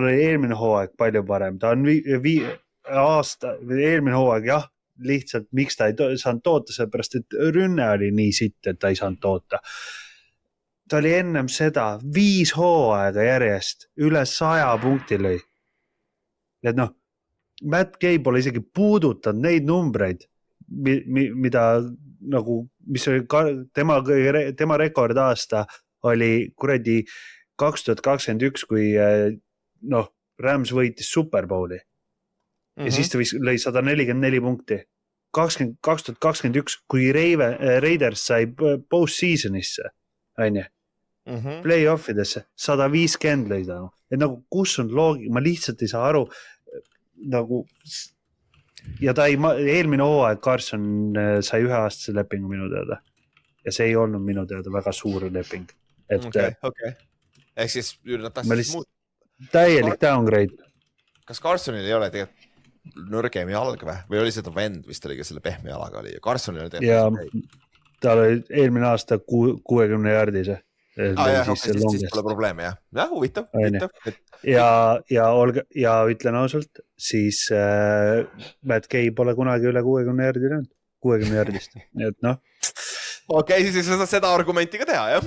oli eelmine hooaeg palju parem, ta on eelmine hooaeg, jah, lihtsalt miks ta ei saanud toota, sellepärast, et rünne oli nii sitt, et ta ei saanud toota. Ta oli ennem seda 5 hooaega järjest üle 100 punkti lõi. Et noh, Matt Gay pole isegi puudutanud neid numbreid, mida nagu, mis oli tema rekordaasta oli kuradi 2021, kui noh, Rams võitis Super Bowli. Ja siis ta lõi 144 punkti. 2021, kui Raiders sai post-seasonisse, on ju, play-offidesse, 150 lõi ta. Et nagu, kus on loogika, ma lihtsalt ei saa aru, nagu, ja ta eelmine hooaeg Carson sai 1-aastase lepingu minu teada. Ja see ei olnud minu teada väga suur leping. Okay. Ehk siis täielik downgrade. Kas Carsonil ei ole tegelikult nõrgem jalg või oli seda vend, vist oli, kes selle pehme jalaga oli ja Carsonil oli tegelikult. Ja tal oli eelmine aasta 60 jardise. Siis pole probleeme, jah. Jah, huvitav. Ja ütlen ausalt, siis Matt Gay pole kunagi üle 60 jardi löönud. 60 jardist. Nii et noh. Okei, siis seda argumenti ka teha, jah?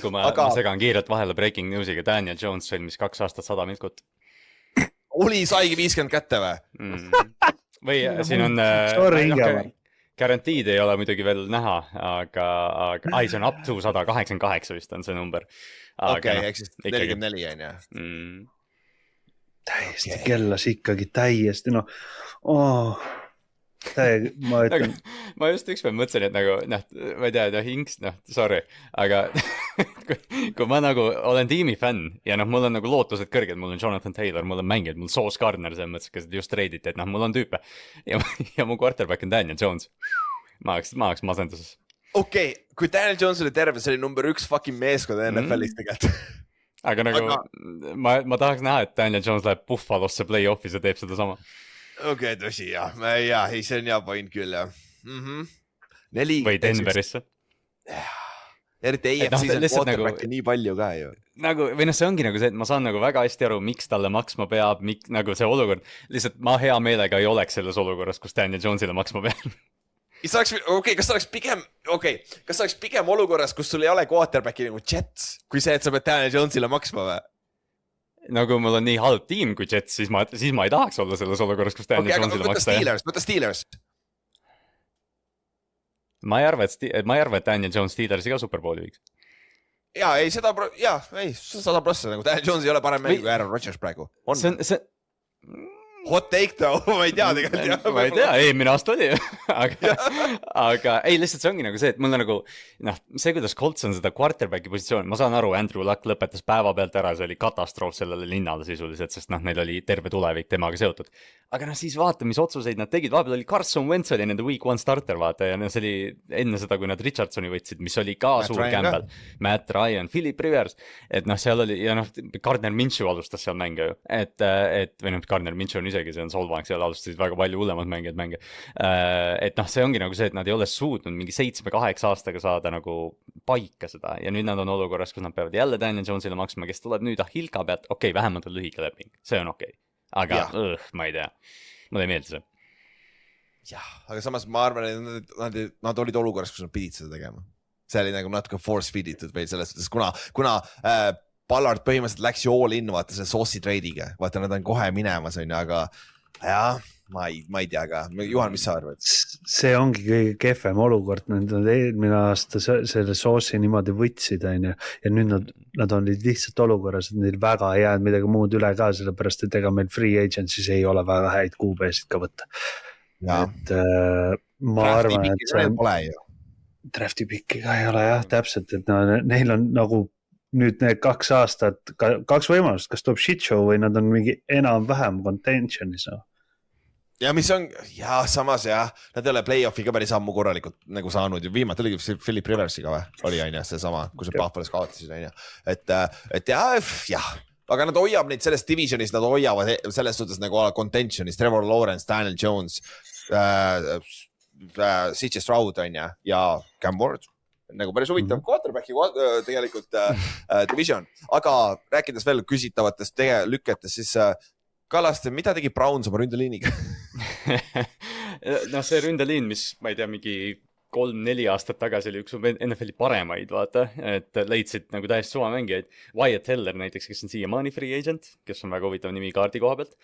Kui ma segan kiirelt vahele breaking newsiga, Daniel Jones sõlmis 2 aastat 100 milkut. Saigi 50 kätte või? Või siin on garantiid ei ole muidugi veel näha, aga see on up to 188 vist on see number. Okei, ehk siis 44 on, jah? Täiesti kellas ikkagi, täiesti, noh. Ma just ükspäev mõtlesin, et nagu, noh, ma ei tea, Hinks, noh, sorry, aga kui ma nagu olen tiimi fänn ja noh, mul on nagu lootused kõrged, mul on Jonathan Taylor, mul on mängijad, mul Sauce Gardner selles mõttes, kes just treiditi, et noh, mul on tüüpe ja mu quarterback on Daniel Jones. Ma oleks masenduses. Okei, kui Daniel Jones oli terve, see oli number 1 fucking meeskond NFL-is tegelikult. Aga nagu ma tahaks näha, et Daniel Jones läheb Buffalosse play-off'is ja teeb seda sama. Okei, tõsi, jah. Ei, see on hea point küll, jah. Või Denverisse. Eriti AFC on quarterbacki nii palju ka ju. Nagu, või noh, see ongi nagu see, et ma saan nagu väga hästi aru, miks talle maksma peab, nagu see olukord. Lihtsalt ma hea meelega ei oleks selles olukorras, kus Daniel Jonesile maksma peab. Kas sa oleks pigem olukorras, kus sul ei ole quarterbacki nagu Jets, kui see, et sa pead Daniel Jonesile maksma või? Nagu mul on nii halb tiim kui Jets, siis ma ei tahaks olla selles olukorras, kus Daniel Jonesile maksta. Võta Steelers. Ma ei arva, et Daniel Jones Steelersi ka Superbowli viiks. Jaa, ei, 100% nagu Daniel Jones ei ole parem mäng kui Aaron Rodgers praegu. Hot take too, ma ei tea tegelikult. Ma ei tea, eelmine aasta oli. aga ei, lihtsalt see ongi nagu see, et mul on nagu, noh, see, kuidas Colts on seda quarterbacki positsiooni, ma saan aru, Andrew Luck lõpetas päeva pealt ära, see oli katastroof sellele linnale sisuliselt, sest noh, neil oli terve tulevik temaga seotud. Aga noh, siis vaata, mis otsuseid nad tegid, vahepeal oli Carson Wentz oli nende week 1 starter, vaata, ja see oli enne seda, kui nad Richardsoni võtsid, mis oli ka suur Campbell, Matt Ryan, Philip Rivers, et noh, seal oli, ja noh, Gardner Minshew alustas seal mänge ju, või noh, Gardner Minshew on isegi, see on solvang, seal alustasid väga palju hullemad mängijad mänge. Et noh, see ongi nagu see, et nad ei ole suutnud mingi 7-8 aastaga saada nagu paika seda, ja nüüd nad on olukorras, kus nad peavad jälle Daniel Jonesile maksma, kes tuleb nüüd Hilka pealt, okei, vähemalt on lühike leping, see on okei. Aga ma ei tea, mulle ei meeldi see. Jah, aga samas ma arvan, et nad olid olukorras, kus nad pidid seda tegema. See oli nagu natuke force feeditud veel selles suhtes, kuna Ballard põhimõtteliselt läks ju all in, vaata selle Sauce'i treidiga, vaata nad on kohe minemas, aga jah, ma ei tea ka. Juhan, mis sa arvad? See ongi kõige kehvem olukord, nad eelmine aasta selle Sauce'i niimoodi võtsid, ja nüüd nad on lihtsalt olukorras, et neil väga ei jäänud midagi muud üle ka, sellepärast, et ega meil free agencies ei ole väga häid kuubeesid ka võtta. Et ma arvan, et see drafti pikki ka ei ole jah, täpselt, et neil on nagu nüüd need 2 aastat, 2 võimalust, kas tuleb shit show või nad on mingi enam-vähem contentionis. Ja mis on, ja samas jah, nad ei ole play-offi ka päris ammu korralikult nagu saanud ju, viimati oligi Philip Riversiga või, oli aina see sama, kui see Buffalo's kaotasid aina, et jah, aga nad hoiab neid selles divisionis, nad hoiavad selles suhtes nagu contentionis, Trevor Lawrence, Daniel Jones, CJ Stroud aina ja Cam Ward, nagu päris huvitav quarterbacki tegelikult division, aga rääkides veel küsitavatest lüketest, siis Kallaste, mida tegi Browns oma ründeliiniga? No see ründeliin, mis ma ei tea, mingi 3-4 aastat tagasi oli üks NFL-i paremaid, vaata, et leidsid nagu täiesti suva mängijaid. Wyatt Heller näiteks, kes on siia free agent, kes on väga huvitav nimi kaardi koha pealt.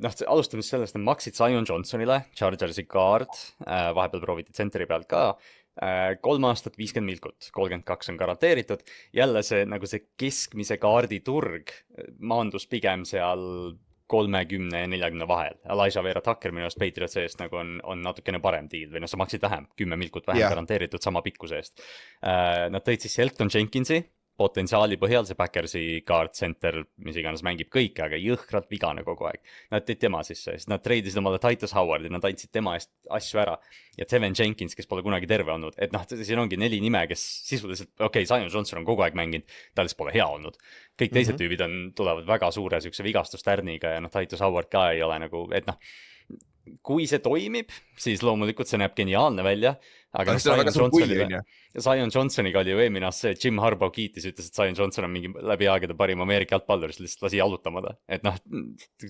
Noh, alustame sellest, et maksid Zion Johnsonile, Chargersi kaard, vahepeal prooviti tsentri pealt ka. 3 aastat 50 milkut, 32 on garanteeritud. Jälle see, nagu see keskmise kaardi turg maandus pigem seal 30 ja 40 vahel. Elijah Vera Tucker minu eest Patriots eest nagu on natukene parem deal või noh, sa maksid vähem, 10 milkut vähem garanteeritud sama pikkuse eest. Nad tõid siis Elton Jenkinsi potentsiaali põhjal, see Backersi guard center, mis iganes mängib kõik, aga jõhkralt vigane kogu aeg. Nad tõid tema sisse, siis nad treidisid omale Titus Howardi, nad andsid tema eest asju ära ja Tevin Jenkins, kes pole kunagi terve olnud, et noh, siin ongi 4 nime, kes sisuliselt, Zion Johnson on kogu aeg mänginud, ta lihtsalt pole hea olnud. Kõik teised tüübid tulevad väga suure sükse vigastustärniga ja noh, Titus Howard ka ei ole nagu, et noh, kui see toimib, siis loomulikult see näeb geniaalne välja, aga Zion Johnsoniga oli ju eelmine aasta see, Jim Harbaugh kiitis, ütles, et Zion Johnson on mingi läbi aegade parim Ameerika jalgpallur, siis lihtsalt lasi jalutamada, et noh,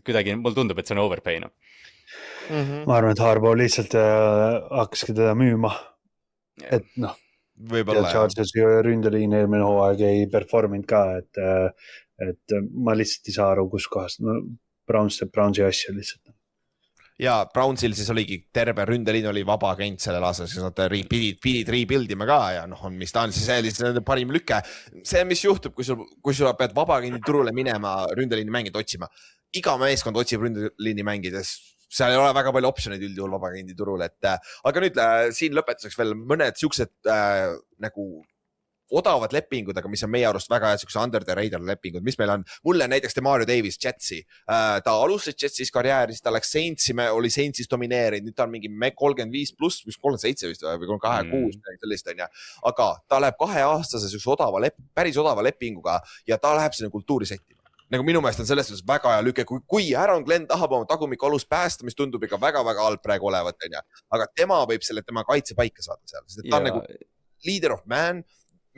kuidagi mul tundub, et see on overpay. Ma arvan, et Harbaugh lihtsalt hakkaski teda müüma, et noh, Chargersi ründeliin eelmine hooaeg ei performinud ka, et ma lihtsalt ei saa aru, kus kohast, no Browns teeb Brownsi asja lihtsalt. Ja Brownsil siis oligi terve ründeliin oli vaba käinud sellel aastal, siis nad pidid rebuildima ka ja noh, on mis ta on, siis see oli nende parim lüke. See, mis juhtub, kui sul pead vabakändi turule minema ründeliini mängid otsima. Iga meeskond otsib ründeliini mängides, seal ei ole väga palju optsioneid üldjuhul vabakändi turul, aga nüüd siin lõpetuseks veel mõned siuksed nagu odavad lepingud, aga mis on meie arust väga head, siukse under the radar lepingud, mis meil on, mulle näiteks Demario Davis, Jetsi, ta alustas Jetsis karjääris, ta läks Saintsi, oli Saintsis domineerinud, nüüd ta on mingi 35 pluss, 37 vist või 26, sellist on ja, aga ta läheb 2-aastase siukse päris odava lepinguga ja ta läheb sinna kultuuri settima. Nagu minu meelest on selles suhtes väga hea lüke, kui Aaron Glenn tahab oma tagumikku alus päästa, mis tundub ikka väga-väga halb praegu olevat, aga tema võib tema kaitse paika saada seal, sest ta on nagu leader of man,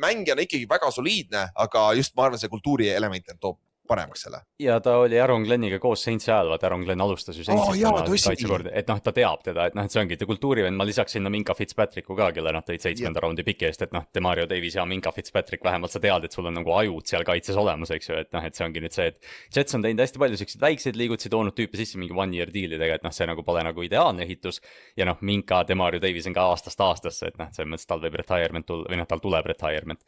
mängijana ikkagi väga soliidne, aga just ma arvan, see kultuuri element toob paremaks selle. Ja ta oli Aaron Glenniga koos Saintsi ajal, vaat Aaron Glenn alustas ju Saintsist kaitsekordi, et ta teab teda, et see ongi kultuurivend, ma lisaks sinna Minka Fitzpatricku ka, kelle tõid 7. raundi piki eest, et Demario Davis ja Minka Fitzpatrick, vähemalt sa tead, et sul on nagu ajud seal kaitses olemas, eks ju, et see ongi nüüd see, et Jets on teinud hästi palju selliseid väikseid liigutusi, toonud tüüpe sisse mingi one year dealidega, et see nagu pole nagu ideaalne ehitus ja Minka, Demario Davis on ka aastast aastasse, et selles mõttes tal võib retirement tulla, või tal tuleb retirement,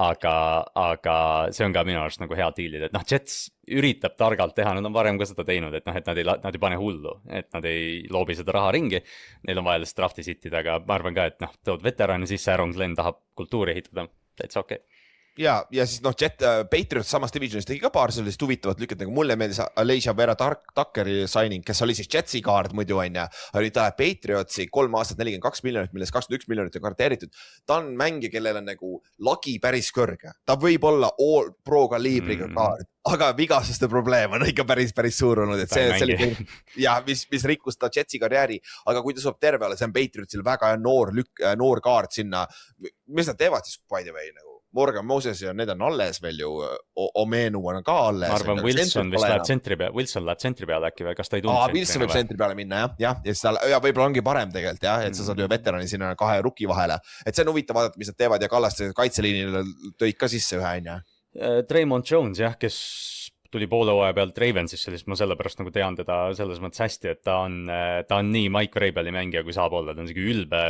aga see on ka minu arust nagu hea dealid, et Jets üritab targalt teha, nad on varem ka seda teinud, et nad ei pane hullu, et nad ei loobi seda raha ringi, neil on vaja lihtsalt drafti sittida, aga ma arvan ka, et tood veterani sisse, Aaron Glenn tahab kultuuri ehitada, täitsa okei. Ja siis Patriots samast divisionis tegi ka paar sellist huvitavat lükket, nagu mulle meeldis Elijah Vera Tuckeri signing, kes oli siis Jetsi kaard muidu on ja oli ta Patriotsi 3 aastat 42 miljonit, millest 21 miljonit on garanteeritud. Ta on mängija, kellel on nagu lagi päris kõrge. Ta võib olla all pro kaliibriga kaard, aga vigasuste probleem on ikka päris suur olnud, et see oli ja mis rikkus ta Jetsi karjääri, aga kui ta saab terve olla, see on Patriotsil väga noor kaart sinna. Mis nad teevad siis by the way nagu? Morgan Moses ja need on alles veel ju, Omenu on ka alles. Ma arvan, Wilson vist läheb tsentri peale äkki või, kas ta ei tunne Wilson võib tsentri peale minna, ja võib-olla ongi parem tegelikult, et sa saad ju veterani sinna 2 rookie vahele, et see on huvitav vaadata, mis nad teevad ja Kallaste kaitseliinile tõid ka sisse ühe aine. Draymond Jones, kes tuli poole hooaja pealt Ravensisse, siis ma sellepärast nagu tean teda selles mõttes hästi, et ta on nii Mike Vrabeli mängija, kui saab olla, ta on siuke ülbe,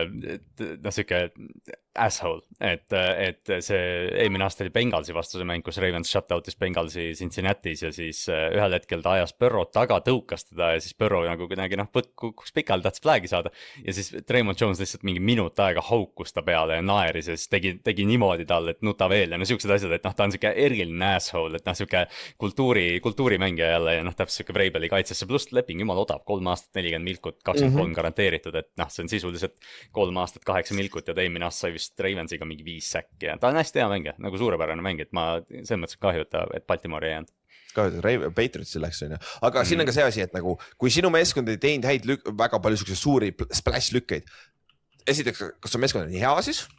siuke asshole, et see eelmine aasta oli Bengalsi vastuse mäng, kus Ravens shutoutis Bengalsi Cincinnati's ja siis ühel hetkel ta ajas Burrowt taga, tõukas teda ja siis Burrow nagu kuidagi kukkus pikali, tahtis flagi saada ja siis Draymond Jones lihtsalt mingi minut aega haukus ta peale ja naeris ja siis tegi niimoodi talle, et nuta veel ja siuksed asjad, et ta on siuke eriline asshole, et siuke kultuurimängija jälle ja täpselt siuke Vrabeli kaitsesse, pluss leping jumal odav, 3 aastat 40 milkut, 23 garanteeritud, et see on sisuliselt 3 aastat 8 milkut ja eelmine aasta sai vist Ravensiga mingi 5 säkki ja ta on hästi hea mängija, nagu suurepärane mängija, et ma selles mõttes kahju, et Baltimore ei jäänud. Patriotsi läks on ju, aga siin on ka see asi, et nagu kui sinu meeskond ei teinud häid väga palju suksi suuri splash lükkeid, esiteks, kas on meeskond nii hea siis?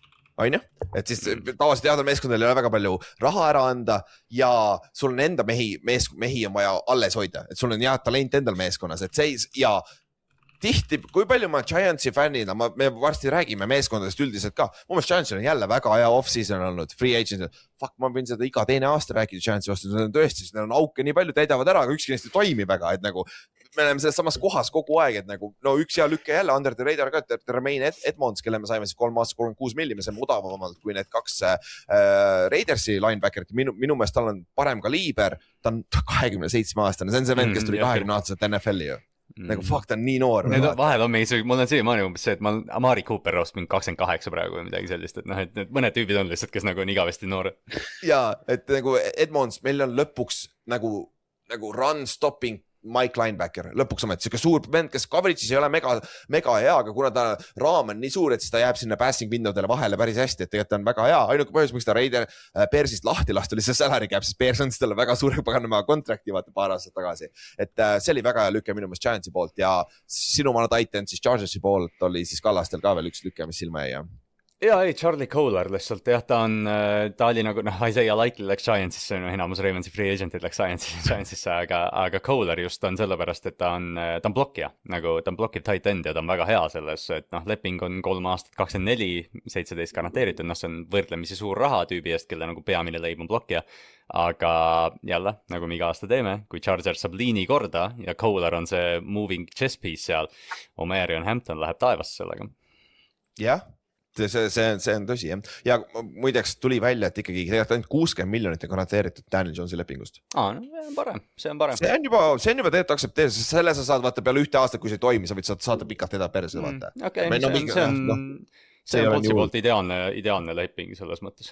On ju? Et siis tavaliselt headel meeskondadel ei ole väga palju raha ära anda ja sul on enda mehi on vaja alles hoida, et sul on head talent endal meeskonnas, et see ja tihti, kui palju ma Giantsi fännina, me varsti räägime meeskondadest üldiselt ka, mu meelest Giantsil on jälle väga hea off-season olnud, free agent, fuck, ma võin seda iga teine aasta rääkida Giantsi vastu, need on tõesti, neil on auke nii palju, täidavad ära, aga ükski neist ei toimi väga, et nagu me oleme selles samas kohas kogu aeg, et nagu üks hea lükke jälle under the radar ka, Tremaine Edmonds, kelle me saime siis 3 aastat 36 milli, me saime odavamalt kui need 2 Raidersi linebackerit, minu meelest tal on parem kaliiber, ta on 27 aastane, see on see vend, kes tuli 20 aastaselt NFL-i ju. Nagu fuck, ta on nii noor. Vahel on mingi, mul on siiamaani umbes see, et ma Amari Cooper roast mingi 28 praegu või midagi sellist, et et mõned tüübid on lihtsalt, kes nagu on igavesti noor. Ja, et nagu Edmonds, meil on lõpuks nagu run stopping Mike linebacker, lõpuks ometi, siuke suur vend, kes coverage'is ei ole mega hea, aga kuna ta raam on nii suur, et siis ta jääb sinna passing windowdele vahele päris hästi, et tegelikult ta on väga hea. Ainuke põhjus, miks ta Raider Bearsist lahti lasti oli see salary cap, sest Bears on talle väga suure paganama kontrakti vaata paar aastat tagasi. Et see oli väga hea lüke minu meelest Giantsi poolt ja sinu vana titan siis Chargersi poolt oli siis Kallastel ka veel üks lüke, mis silma jäi. Ja ei, Charlie Kohler lihtsalt, jah, ta oli nagu, Isaiah Likely läks Giantsisse, enamus Ravensi free agentid läks Giantsisse, aga Kohler just on sellepärast, et ta on blokkija, nagu ta on blokkiv tight end ja ta on väga hea selles, et leping on 3 aastat 24, 17 garanteeritud, see on võrdlemisi suur raha tüübi eest, kelle nagu peamine leib on blokkija, aga jälle, nagu me iga aasta teeme, kui Chargers saab liini korda ja Kohler on see moving chess piece seal, Omarion Hampton läheb taevasse sellega. Jah. See on tõsi, jah. Ja muideks tuli välja, et ikkagi tegelikult ainult 60 miljonit on garanteeritud Daniel Jonesi lepingust. See on parem. See on juba tegelikult aktsepteeritud, sest selle sa saad vaata peale 1 aastat, kui see ei toimi, sa võid saada pikalt perse vaata. Okei, see on Potsi poolt ideaalne leping selles mõttes.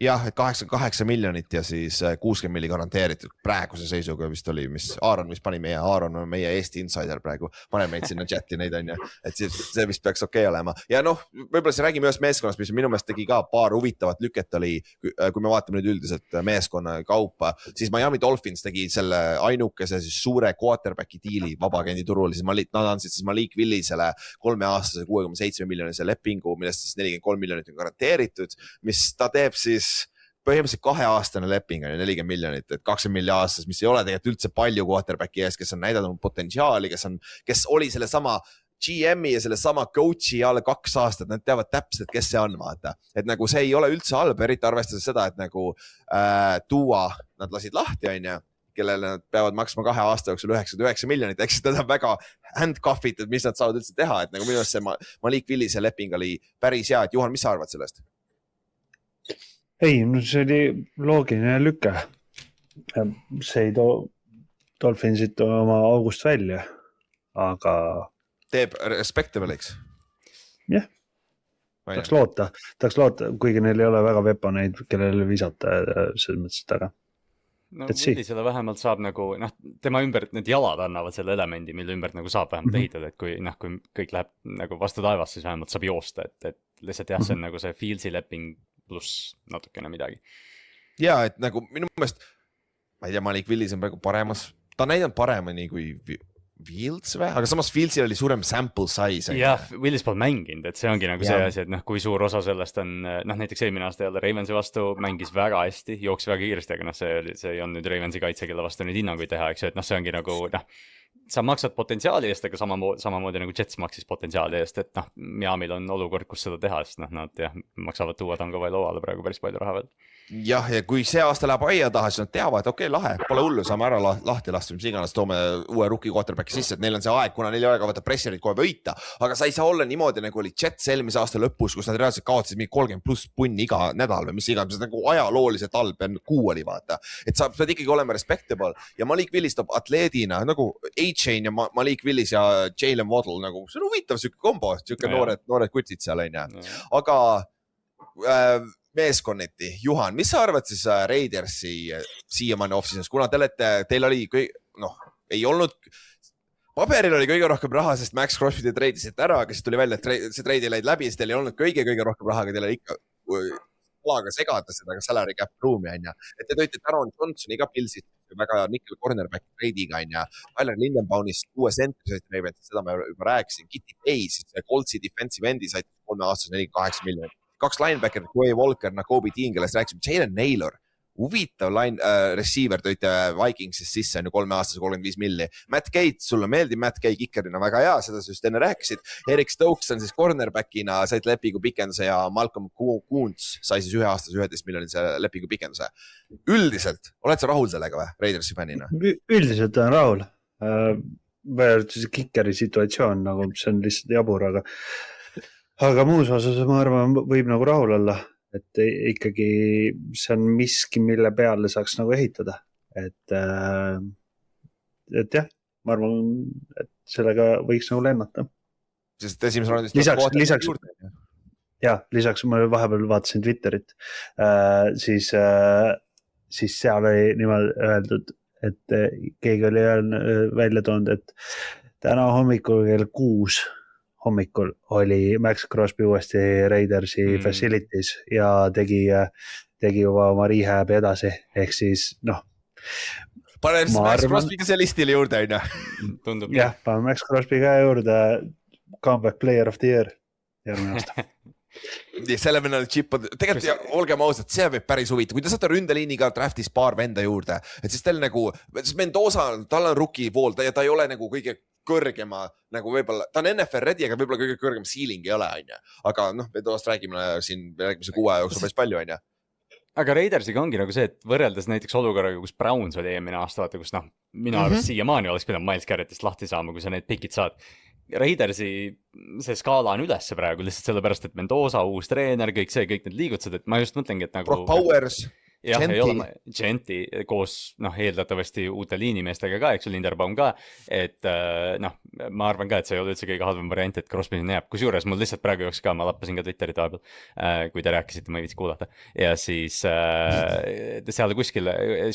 jah, et 88 miljonit ja siis 60 milli garanteeritud praeguse seisuga vist oli, mis Aaron vist pani Aaron on meie Eesti insider praegu, paneb meid sinna chati neid on ju, et see vist peaks okei olema. Ja noh, võib-olla see räägime ühest meeskonnast, mis minu meelest tegi ka paar huvitavat lüket oli, kui me vaatame nüüd üldiselt meeskonna kaupa, siis Miami Dolphins tegi selle ainukese siis suure quarterbacki diili vabagendi turul, siis nad andsid siis Malik Willisele 3-aastase 6,7 miljonise lepingu, millest siis 43 miljonit on garanteeritud, mis ta teeb siis põhimõtteliselt 2-aastane leping on 40 miljonit, et 20 miljonit aastas, mis ei ole tegelikult üldse palju quarterbacki ees, kes on näidanud potentsiaali, kes oli selle sama GM-i ja selle sama coach'i alla 2 aastat, nad teavad täpselt, kes see on, vaata. Et nagu see ei ole üldse halb, eriti arvestades seda, et nagu Tua nad lasid lahti, on ju, kellele nad peavad maksma 2 aasta jooksul 99 miljonit, eks seda on väga handcuffitud, mis nad saavad üldse teha, et nagu minu arust see Malik Willise leping oli päris hea, et Juhan, mis sa arvad sellest? Ei, no see oli loogiline lüke. See ei too Dolphinsit oma august välja, aga... Teeb respectable'iks? Jah, tahaks loota, kuigi neil ei ole väga veponeid, kellele visata selles mõttes taga. No Willisele vähemalt saab nagu, tema ümber, need jalad annavad selle elemendi, mille ümber nagu saab vähemalt ehitada, et kui kõik läheb nagu vastu taevast, siis vähemalt saab joosta, et lihtsalt jah, see on nagu see Fieldsi leping pluss natukene midagi. Ja, et nagu minu meelest, ma ei tea, Malik Willis on praegu paremas, ta on näidanud paremini kui Fields või, aga samas Fieldsil oli suurem sample size. Jah, Willis pole mänginud, et see ongi nagu see asi, et kui suur osa sellest on, näiteks eelmine aasta jälle Ravensi vastu mängis väga hästi, jooksis väga kiiresti, aga see on nüüd Ravensi kaitse, kelle vastu nüüd hinnanguid teha, eks ju, et see ongi nagu, sa maksad potentsiaali eest, aga samamoodi nagu Jets maksis potentsiaali eest, et Miamil on olukord, kus seda teha, sest nad maksavad Tua Tagovailoa lauale praegu päris palju raha veel. Jah, ja kui see aasta läheb aia taha, siis nad teavad, et okei, lahe, pole hullu, saame ära lahti lasta, mis iganes, toome uue rookie quarterbacki sisse, et neil on see aeg, kuna neil ei ole ka võtta pressurit kohe võita, aga sa ei saa olla niimoodi, nagu oli Jets eelmise aasta lõpus, kus nad reaalselt kaotasid mingi 30+ punni iga nädal või mis iganes, nagu ajalooliselt halb kuu oli, vaata. Et sa pead ikkagi olema respectable ja Malik Willis toob atleedina, nagu A-Chain ja Malik Willis ja Jalen Waddle, nagu see on huvitav siuke kombo, siuke noored kutsid seal, aga meeskonneti. Juhan, mis sa arvad siis Raidersi siiamaani off-seasons, kuna teil oli, ei olnud, paberil oli kõige rohkem raha, sest Max Crosby te treidisid ära, aga siis tuli välja, et see treidi läid läbi, siis teil ei olnud kõige rohkem raha, aga teil oli ikka alaga segada seda salary cap ruumi, et te tõite Taron Johnsoni ka pilsid väga nickel cornerback treidiga, Tyler Lindenbaumist 6 sentri, seda ma juba rääkisin, Kitty Pace, Coltsi defensive endi said 3 aastas 48 miljonit. 2 linebackerit, Quay Walker, Nakobe Dean, kellest rääkisime, Jalen Naylor, huvitav receiver tõite Vikingsist sisse, 3 aastas 35 milli. Matt Gate, sulle meeldib Matt Gate kickerina väga hea, seda sa just enne rääkisid. Eric Stokes on siis cornerbackina, said lepingu pikenduse ja Malcolm Kuntz sai siis 1 aastas 11 miljonise lepingu pikenduse. Üldiselt, oled sa rahul sellega või, Raidersi fännina? Üldiselt on rahul. See kickeri situatsioon, nagu see on lihtsalt jabur, aga muus osas ma arvan, võib nagu rahul olla, et ikkagi see on miski, mille peale saaks nagu ehitada. Et jah, ma arvan, et sellega võiks nagu lennata. Sest esimese raundist lisaks ma vahepeal vaatasin Twitterit, siis seal oli niimoodi öeldud, et keegi oli välja toonud, et täna hommikul kell 6 hommikul oli Max Crosby uuesti Raidersi facilities ja tegi juba oma rehab edasi, ehk siis Pane Max Crosby ka see listile juurde, Tundub. Jah, pane Max Crosby ka juurde, comeback player of the year järgmine aasta. Selle vennal chipad, tegelikult olgem ausad, see võib päris huvitav, kui te saate ründeliiniga draftis paar venda juurde, et siis teil nagu, Mendoza, tal on rookie pool, ta ei ole nagu kõige kõrgema, nagu võib-olla, ta on NFL ready, aga võib-olla kõige kõrgem ceiling ei ole, aga Mendozast räägime siin järgmise 6 jooksul päris palju, Aga Raidersiga ongi nagu see, et võrreldes näiteks olukorraga, kus Browns oli eelmine aasta, vaata, kus minu arvast siiamaani oleks pidanud Miles Garrettist lahti saama, kui sa need pikid saad. Raidersi see skaala on ülesse praegu lihtsalt sellepärast, et Mendoza, uus treener, kõik need liigutused, et ma just mõtlengi, et nagu... Brock Powers. jah, ei ole Genti koos eeldatavasti uute liinimeestega ka, eks ju, Linderbaum ka, et ma arvan ka, et see ei ole üldse kõige halvem variant, et Crosby sinna jääb, kusjuures mul lihtsalt praegu jooksis ka, ma lappasin ka Twitteri taha peal, kui te rääkisite, ma ei viitsi kuulata ja siis seal kuskil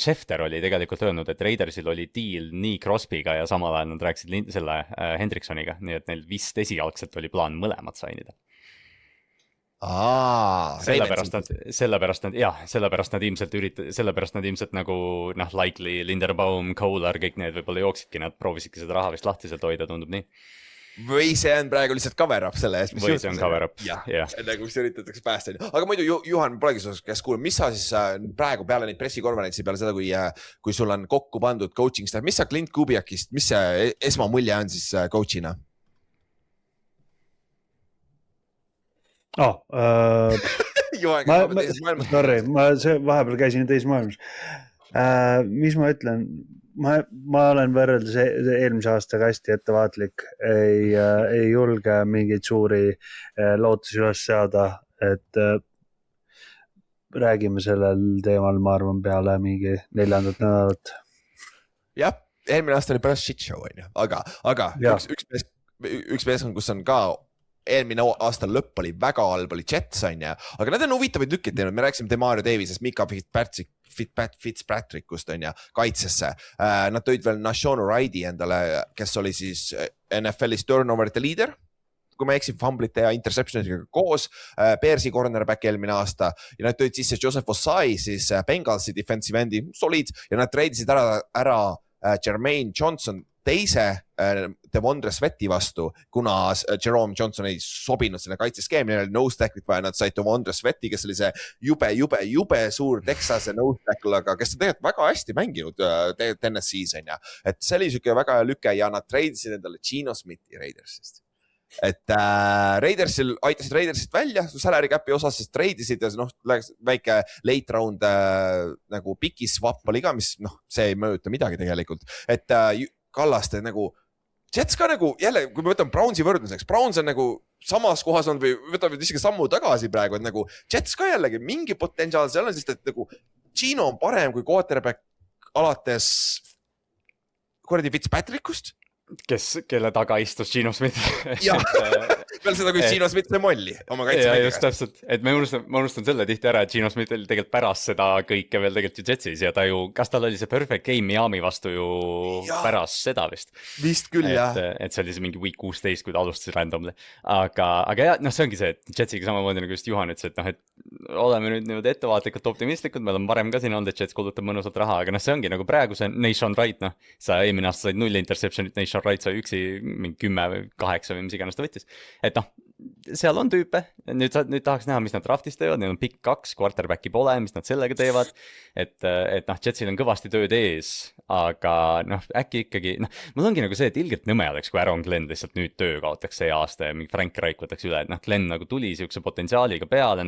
Schefter oli tegelikult öelnud, et Raidersil oli deal nii Crosby'ga ja samal ajal nad rääkisid selle Hendriksoniga, nii et neil vist esialgselt oli plaan mõlemad sainida. Sellepärast nad ilmselt nagu likely Linderbaum, Kohler, kõik need võib-olla jooksidki, nad proovisidki seda raha vist lahtiselt hoida, tundub nii. Või see on praegu lihtsalt cover up selle eest. Või see on cover up, jah. Nagu mis üritatakse päästa. Aga muidu Juhan, polegi sul käest kuulnud, mis sa siis praegu peale neid pressikonverentsi peale seda, kui sul on kokku pandud coaching staff, mis sa Clint Kubiakist, mis see esmamulje on siis coach'ina? Sorry, ma vahepeal käisin teises maailmas. Mis ma ütlen, ma olen võrreldes eelmise aastaga hästi ettevaatlik, ei julge mingeid suuri lootusi üles seada, et räägime sellel teemal, ma arvan, peale mingi 4. nädalat. Jah, eelmine aasta oli pärast shit show, aga üks meeskond, kus on ka eelmine aasta lõpp oli väga halb, oli Jets on ja, aga nad on huvitavaid lükkeid teinud, me rääkisime Demario Davisest, Mika Fitzpatrickust on ja kaitsesse. Nad tõid veel Nashon Wrighti endale, kes oli siis NFL-is turnoverite liider, kui ma eksin fumblite ja interceptionidega koos, Bearsi cornerback eelmine aasta ja nad tõid sisse Joseph Osai, siis Bengalsi defensive endi, solid ja nad treidisid ära Jermaine Johnson teise Devondre Sveti vastu, kuna Jerome Johnson ei sobinud sinna kaitseskeemi, neil oli nose tacklit vaja, nad said Devondre Sveti, kes oli see jube suur Texase nose tackle, aga kes on tegelikult väga hästi mänginud Tennessee's on ja, et see oli siuke väga hea lüke ja nad treidisid endale Geno Smithi Raidersist. Et aitasid Raidersit välja salary cap'i osas, sest treidisid ja väike late round nagu piki swap oli ka, mis see ei mõjuta midagi tegelikult, et Kallaste nagu Jets ka nagu jälle, kui me võtame Brownsi võrdluseks, Browns on nagu samas kohas on või võtame isegi sammu tagasi praegu, et nagu Jets ka jällegi mingi potentsiaal seal on, sest et nagu Gino on parem kui quarterback alates Fitzpatrickust. Kelle taga istus Geno Smith. Jah, veel seda, kui Geno Smith see molli oma kaitsemängiga. Ja just täpselt, et ma unustan selle tihti ära, et Geno Smith oli tegelikult pärast seda kõike veel tegelikult ju Jetsis ja ta ju, kas tal oli see perfect game Miami vastu ju pärast seda vist? Vist küll, jah. Et see oli see mingi week 16, kui ta alustas randomly. Aga jah, see ongi see, et Jetsiga samamoodi nagu just Juhan ütles, et oleme nüüd niimoodi ettevaatlikult optimistlikud, me oleme varem ka siin olnud, et Jets kulutab mõnusat raha, aga see ongi nagu praegu see Nation Wright, sa eelmine aasta said 0 interceptionit, Nation Wright sai üksi mingi 10 või 8 või mis iganes ta võttis. Et seal on tüüpe, nüüd tahaks näha, mis nad draftis teevad, neil on pick 2, quarterbacki pole, mis nad sellega teevad, et Jetsil on kõvasti tööd ees, aga äkki ikkagi, mul ongi nagu see, et ilgelt nõme oleks, kui Aaron Glenn lihtsalt nüüd töö kaotaks see aasta ja mingi Frank Reich võtaks üle, et Glenn nagu tuli siukse potentsiaaliga peale,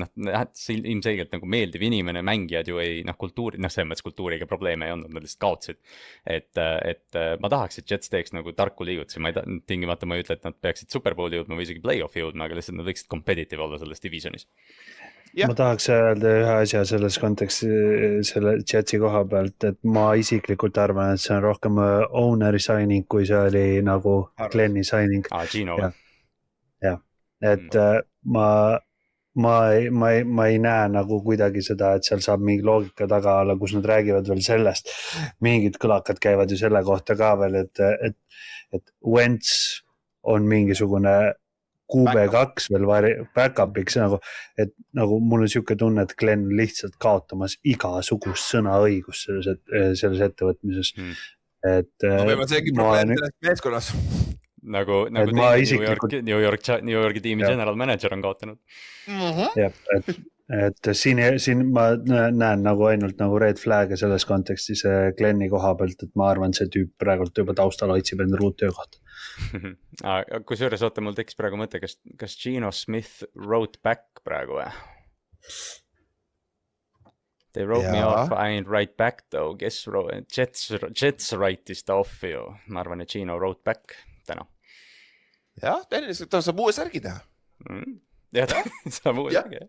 ilmselgelt nagu meeldiv inimene, mängijad ju ei, kultuuri, selles mõttes kultuuriga probleeme ei olnud, nad lihtsalt kaotsid, et ma tahaks, et Jets teeks nagu tarku liigutusi, tingimata ma ei ütle, et nad peaksid Superbowli jõudma või isegi play-off'i jõudma, aga lihtsalt nad võiksid competitive olla selles divisionis. Ja. Ma tahaks öelda ühe asja selles kontekstis selle Jetsi koha pealt, et ma isiklikult arvan, et see on rohkem owner'i signing, kui see oli nagu Glenni signing. Gino. Ja. Et ma ei näe nagu kuidagi seda, et seal saab mingi loogika taga olla, kus nad räägivad veel sellest. Mingid kõlakad käivad ju selle kohta ka veel, et Wentz on mingisugune QB2 veel backup'iks nagu, et nagu mul on siuke tunne, et Glenn lihtsalt kaotamas igasugust sõnaõigust selles ettevõtmises. Võivad seegi probleem selles meeskonnas. Nagu New Yorki tiimi general manager on kaotanud. Jah, et siin ma näen nagu ainult nagu red flag'e selles kontekstis Glenni koha pealt, et ma arvan, see tüüp praegult juba taustal otsib endale uut töökohta. Kusjuures oota, mul tekkis praegu mõte, kas Geno Smith wrote back praegu või? They wrote me off, I ain't write back though. Guess Jets write'is ta off ju. Ma arvan, et Geno wrote back täna. Jah, tehniliselt ta saab uue särgi teha. jah, samamoodi.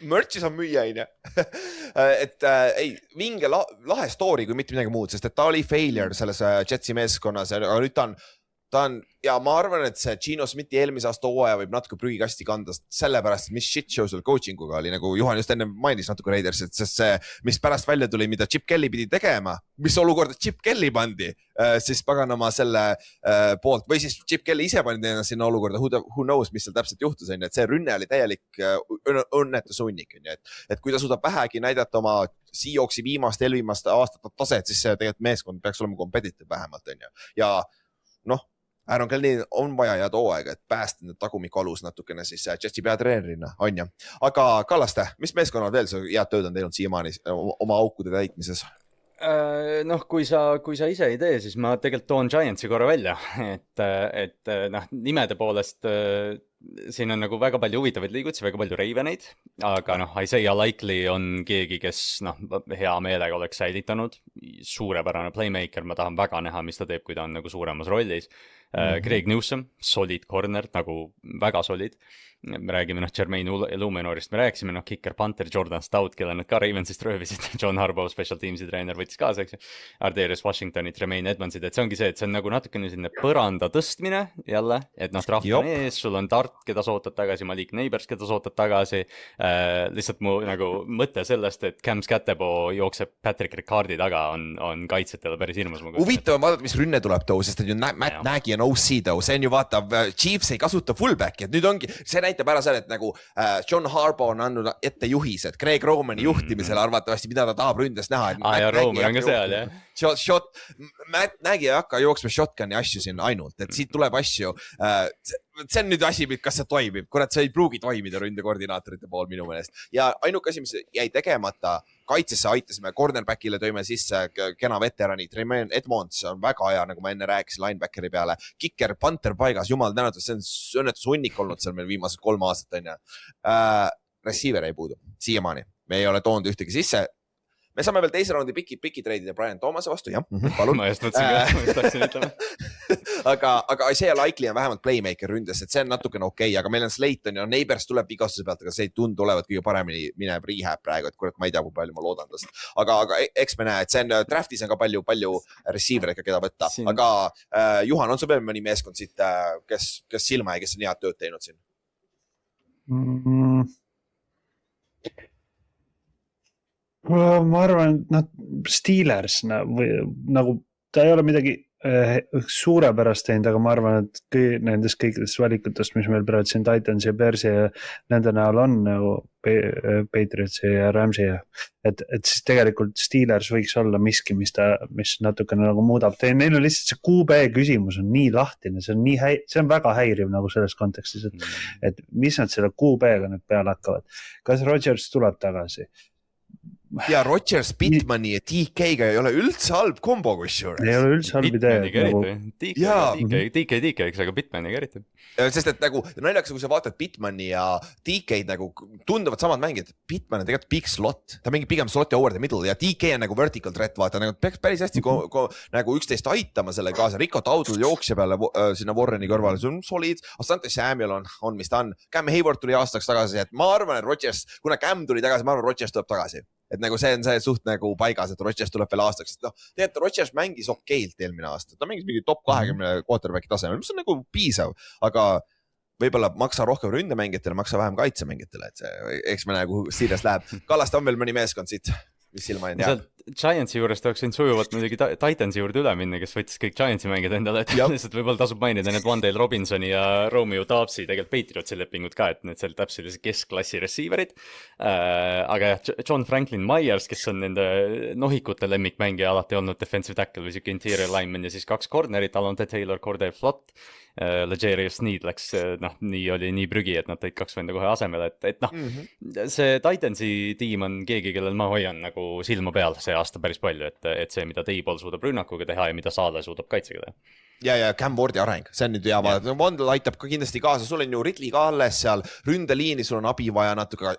Merch'i saab müüa, et ei, vinge lahe story, kui mitte midagi muud, sest et ta oli failure selles Jetsi meeskonnas, aga nüüd ta on, ja ma arvan, et see Gino Smithi eelmise aasta hooaja võib natuke prügikasti kanda sellepärast, mis shit show sul coachinguga oli, nagu Juhan just enne mainis natuke Raiders, et sest see, mis pärast välja tuli, mida Chip Kelly pidi tegema, mis olukorda Chip Kelly pandi, siis paganama selle poolt, või siis Chip Kelly ise pandi sinna olukorda, who knows, mis seal täpselt juhtus, et see rünne oli täielik õnnetus hunnik, et kui ta suudab vähegi näidata oma Seahawksi eelviimast aastat taset, siis see tegelikult meeskond peaks olema competitive vähemalt, ja noh, Aaron Glennie on vaja head hooaega, et päästa need tagumiku alus natukene siis Jetsi peatreenerina, on ju. Aga Kallaste, mis meeskonnad veel see head tööd on teinud siiamaani oma aukude täitmises? Noh, kui sa ise ei tee, siis ma tegelikult toon Giantsi korra välja, et noh, nimede poolest siin on nagu väga palju huvitavaid liigutusi, väga palju Raveneid, aga noh, Isaiah Likely on keegi, kes noh, hea meelega oleks säilitanud, suurepärane playmaker, ma tahan väga näha, mis ta teeb, kui ta on nagu suuremas rollis. Greg Newsom, solid corner, nagu väga solid. Me räägime Jermaine Illuminorist, me rääkisime kicker punter Jordan Stout, kelle nad ka Ravensist röövisid, John Harbaugh special teamsi treener võttis kaasa, eks ju, Ardarius Washingtonit, Tremaine Edmondsid, et see ongi see, et see on nagu natukene selline põranda tõstmine jälle, et noh, draft on ees, sul on Dart, keda sa ootad tagasi, Malik Neighbors, keda sa ootad tagasi, lihtsalt mu nagu mõte sellest, et Cam Scatterbo jookseb Patrick Ricardi taga on kaitsjatele päris hirmus. Huvitav on vaadata, mis rünne tuleb tõu, sest et ju Matt Nagy on OC tõu, see on ju vaata, Chiefs ei kasuta fullbacki, et nüüd ongi, see näitab ära selle, et nagu John Harbaugh on andnud ette juhised Greg Romani juhtimisel arvatavasti, mida ta tahab ründes näha. Ja Roman on ka seal, jah. Matt Nagy ei hakka jooksma shotgun'i asju siin ainult, et siit tuleb asju. See on nüüd asi, kas see toimib. Kurat, see ei pruugi toimida ründekoordinaatorite pool minu meelest. Ja ainuke asi, mis jäi tegemata, kaitsesse aitasime, cornerbackile tõime sisse kena veterani, Tremaine Edmonds on väga hea, nagu ma enne rääkisin, linebackeri peale, kicker, punter paigas, jumal tänatud, see on õnnetus hunnik olnud seal meil viimased 3 aastat, on ju. Receiver ei puudu, siiamaani, me ei ole toonud ühtegi sisse. Me saame veel teise raundi piki treidida Brian Thomase vastu, jah, palun. Ma just mõtlesin ka, ma just tahtsin ütlema. aga Isaiah Likely on vähemalt playmaker ründes, et see on natukene okei, aga meil on Slayton ja Neighbors tuleb vigastuse pealt, aga see ei tundu olevat kõige paremini minev rehab praegu, et kurat, ma ei tea, kui palju ma loodan tast. Aga eks me näe, et see on, draftis on ka palju receiver ikka, keda võtta. Aga Juhan, on sul veel mõni meeskond siit, kes silma ja kes on head tööd teinud siin? Ma arvan, et Steelers nagu ta ei ole midagi suurepärast teinud, aga ma arvan, et nendest kõikidest valikutest, mis meil praegu siin Titans ja Bearsi ja nende näol on nagu Patriotsi ja Ramsey, et siis tegelikult Steelers võiks olla miski, mis natukene nagu muudab. Neil on lihtsalt see QB küsimus on nii lahtine, see on väga häiriv nagu selles kontekstis, et mis nad selle QB-ga nüüd peale hakkavad. Kas Rodgers tuleb tagasi? Ja Rodgers, Pittmani ja DK-ga ei ole üldse halb kombo kusjuures. Ei ole üldse halb idee. DK, eks, aga Pittmaniga eriti. Sest et nagu naljakas, kui sa vaatad Pittmani ja DK-d nagu tunduvad samad mängijad. Pittman on tegelikult big slot, ta mängib pigem slot ja over the middle ja DK on nagu vertical threat, vaata, nagu peaks päris hästi nagu üksteist aitama selle kaasa. Rico Taudl jooksja peale sinna Warreni kõrvale, see on solid. Asante Samuel on mis ta on. Cam Hayward tuli aastaks tagasi, et ma arvan, et Rodgers, kuna Cam tuli tagasi, ma arvan, Rodgers tuleb tagasi. Et nagu see on see suht nagu paigas, et Rodgers tuleb veel aastaks, et noh, tegelikult Rodgers mängis okeilt eelmine aasta, ta mängis mingi top 20 quarterbacki tasemel, mis on nagu piisav, aga võib-olla maksa rohkem ründemängijatele, maksa vähem kaitsemängijatele, et see, eks me näe, kuhu Steelers läheb. Kallaste on veel mõni meeskond siit, mis silma on jääb. Giantsi juurest oleks võinud sujuvalt muidugi Titansi juurde üle minna, kes võttis kõik Giantsi mängida endale, et lihtsalt võib-olla tasub mainida need Wandale Robinsoni ja Romeo Doubsi tegelikult Patriotsi lepingud ka, et need seal täpselt keskklassi receiverid. Aga jah, John Franklin Myers, kes on nende nohikute lemmikmängija alati olnud defensive tackle või siuke interior lineman ja siis 2 cornerit, Alonte Taylor, Cordell Flott, Legarius Sneed läks, noh, nii oli nii prügi, et nad tõid 2 venda kohe asemele, et noh, see Titansi tiim on keegi, kellel ma hoian nagu silma peal see aasta päris palju, et see, mida Teibol suudab rünnakuga teha ja mida Saale suudab kaitsega teha. Ja Cam Wardi areng, see on nüüd hea vaadata. Wandel aitab ka kindlasti kaasa, sul on ju Ridley ka alles seal, ründeliini, sul on abi vaja natuke,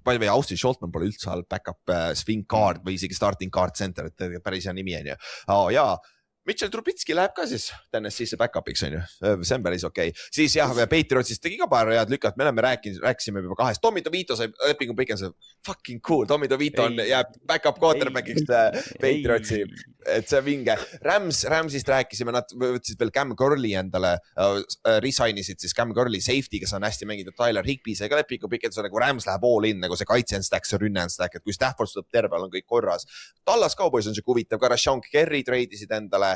palju või Austin Scholtman pole üldse all backup swing guard või isegi starting guard center, et päris hea nimi on ju. Ja Mitchell Trubitski läheb ka siis Tennessee'sse back-up'iks on ju, see on päris okei. Siis jah, Patriotsist tegi ka paar head lükat, me oleme rääkisime juba 2. Tommy DeVito sai lepingu pikenduse, fucking cool, Tommy DeVito jääb back-up quarterback'iks Patriotsi, et see vinge. Ramsist rääkisime, nad võtsid veel Cam Curley endale, resignisid siis Cam Curley safety, kes on hästi mänginud, Tyler Higbee sai ka lepingu pikenduse, nagu Rams läheb all in, nagu see kaitse on stack, see rünne on stack, et kui Stafford tuleb terve, on kõik korras. Dallas Cowboys on see huvitav, ka Rashawn Gary treidisid endale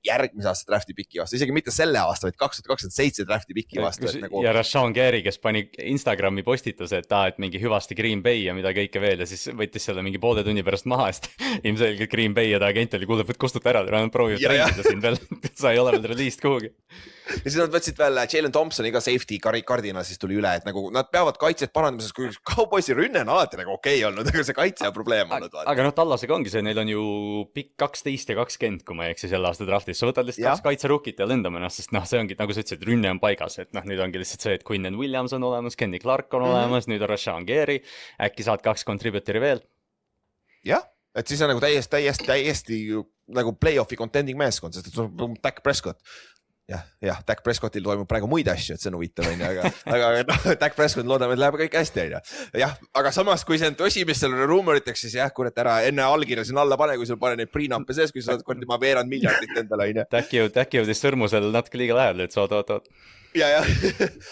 järgmise aasta drafti piki vastu, isegi mitte selle aasta, vaid 2027 drafti piki vastu. Nagu... Ja Rashawn Gary, kes pani Instagrami postituse, et mingi hüvasti Green Bay ja mida kõike veel ja siis võttis selle mingi poole tunni pärast maha, sest ilmselgelt Green Bay ja ta agent oli, kuule, võt kustuta ära, nad proovivad treidida sind veel, sa ei ole veel released kuhugi. Ja siis nad võtsid veel Jalen Thompsoni ka safety kardina, siis tuli üle, et nagu nad peavad kaitset parandamises, kui Cowboysi rünne on alati nagu okei olnud, aga see kaitse on probleem olnud. Aga Tallasega ongi see, neil on ju pikk 12 ja 20, kui ma ei eksi selle aasta draftis. Sa võtad lihtsalt 2 kaitserukit ja lendame ennast, sest see ongi, nagu sa ütlesid, rünne on paigas, et nüüd ongi lihtsalt see, et Quinnen Williams on olemas, Kenny Clark on olemas, nüüd on Rashawn Gary, äkki saad 2 contributor'i veel. Jah, et siis on nagu täiesti nagu play-offi contending meeskond, sest Dak Prescott. Jah, Dak Prescottil toimub praegu muid asju, et see on huvitav, aga Dak Prescott loodame, et läheb kõik hästi, jah, aga samas, kui see on tõsi, mis seal ruumoriteks, siis jah, kurat ära enne allkirja siin alla pane, kui sul pane neid prenump'e sees, kui sa saad kordi ma veerand miljardit endale, Täkki jõudis sõrmusel natuke liiga lähedal, et sa oot. Ja,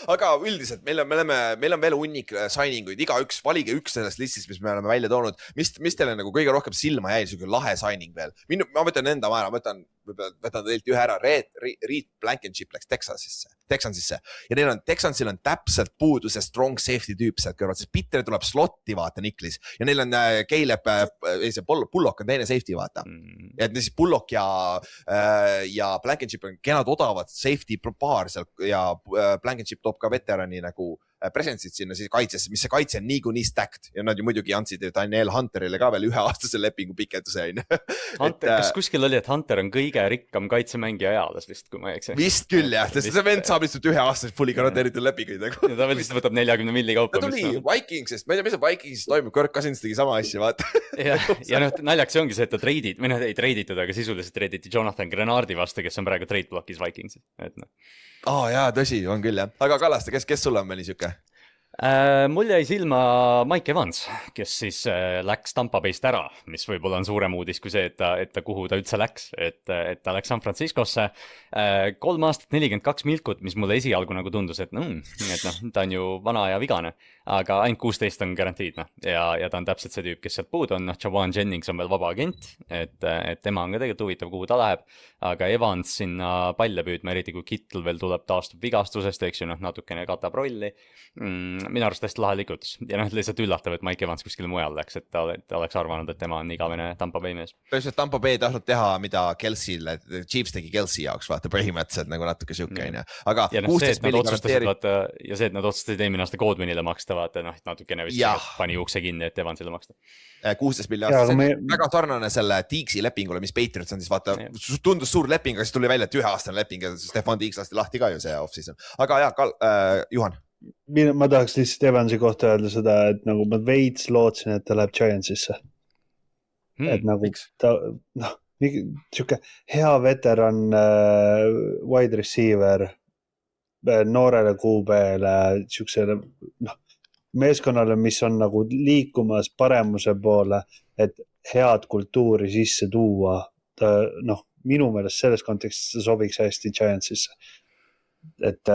aga üldiselt meil on veel hunnik signinguid, igaüks, valige üks sellest listist, mis me oleme välja toonud, mis teile nagu kõige rohkem silma jäi, selline lahe signing veel. Ma võtan enda maja, võtan teilt ühe ära, Reed Blankenship läks Texansisse ja Texansil on täpselt puudu see strong safety tüüp sealt kõrvalt, sest Peter tuleb slotti, vaata Niklis ja neil on Caleb, Bullock on teine safety, vaata. Ja et siis Bullock ja Blankenship on kenad odavad safety paar seal ja Blankenship toob ka veterani nagu presence'id sinna siis kaitsesse, mis see kaitse on nii stacked ja nad ju muidugi andsid Daniel Hunterile ka veel 1 aastase lepingu pikenduse. Kas kuskil oli, et Hunter on kõige rikkam kaitsemängija ajales vist, kui ma ei eksi? Vist küll jah, sest see vend saab lihtsalt 1 aastase fully garanteeritud lepinguid. Ja ta veel lihtsalt võtab 40 milli kaupa. Ta tuli Vikingsist, ma ei tea, mis Vikingsis toimub, Kirk Cousins tegi sama asja, vaata. Ja naljaks ongi see, et ta treidid, või ei treiditud, aga sisuliselt treiditi Jonathan Grenardi vastu, kes on praegu trade blockis Vikingsis. Jaa, tõsi, on küll jah. Aga Kallaste, kes sul on veel niisugune? Mul jäi silma Mike Evans, kes siis läks Tampa Bay'st ära, mis võib-olla on suurem uudis kui see, et ta kuhu ta üldse läks, et ta läks San Franciscosse 3 aastat 42 milkut, mis mulle esialgu nagu tundus, et ta on ju vana ja vigane, aga ainult 16 on garantiid ja ta on täpselt see tüüp, kes sealt puudu on, Jawan Jennings on veel vaba agent, et tema on ka tegelikult huvitav, kuhu ta läheb, aga Evans sinna palle püüdma, eriti kui Kittel veel tuleb taastub vigastusest, eks ju, natukene katab rolli. Minu arust hästi lahe likutus ja lihtsalt üllatav, et Mike Evans kuskile mujal läks, et ta oleks arvanud, et tema on igavene Tampa Bay mees. Põhimõtteliselt Tampa Bay tahtnud teha, mida Kelsey'le, Chiefs tegi Kelsey jaoks, vaata põhimõtteliselt nagu natuke siuke, aga ja see, et nad otsustasid eelmine aasta Godwinile maksta, vaata, natukene vist pani juukse kinni, et Evansile maksta. 16 miljonit, väga sarnane selle Deeksi lepingule, mis Patriots on siis vaata, tundus suur leping, aga siis tuli välja, et 1 aastane leping ja Stefan Deeks lasti lahti ka ju see off-season. Aga Juhan. Ma tahaks lihtsalt Evansi kohta öelda seda, et nagu ma veits lootsin, et ta läheb Giantsisse. Et nagu ta, siuke hea veteran wide receiver noorele QB-le, siuksele meeskonnale, mis on nagu liikumas paremuse poole, et head kultuuri sisse tuua. Ta, minu meelest selles kontekstis ta sobiks hästi Giantsisse. Et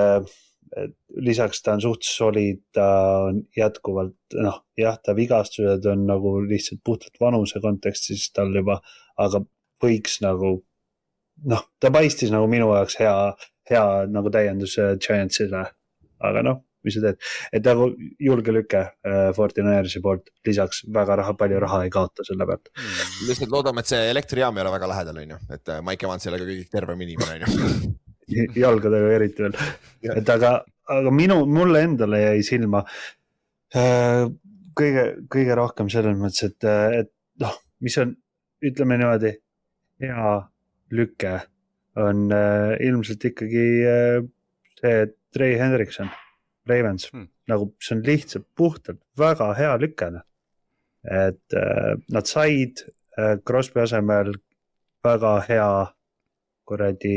lisaks ta on suht solid, ta on jätkuvalt, ta vigastused on nagu lihtsalt puhtalt vanuse kontekstis tal juba, aga võiks nagu, ta paistis nagu minu jaoks hea nagu täiendus Giantsile, aga mis sa teed, et nagu julge lüke 49ersi poolt, lisaks väga palju raha ei kaota selle pealt. Lihtsalt loodame, et see elektrijaam ei ole väga lähedal, et Mike Evans ei ole kõik terve minimum. Jalgadega eriti veel. Et aga mulle endale jäi silma kõige rohkem selles mõttes, et mis on, ütleme niimoodi, hea lüke on ilmselt ikkagi see Trey Hendrickson, Ravens, nagu see on lihtsalt puhtalt väga hea lükene. Et nad said Crosby asemel väga hea kuradi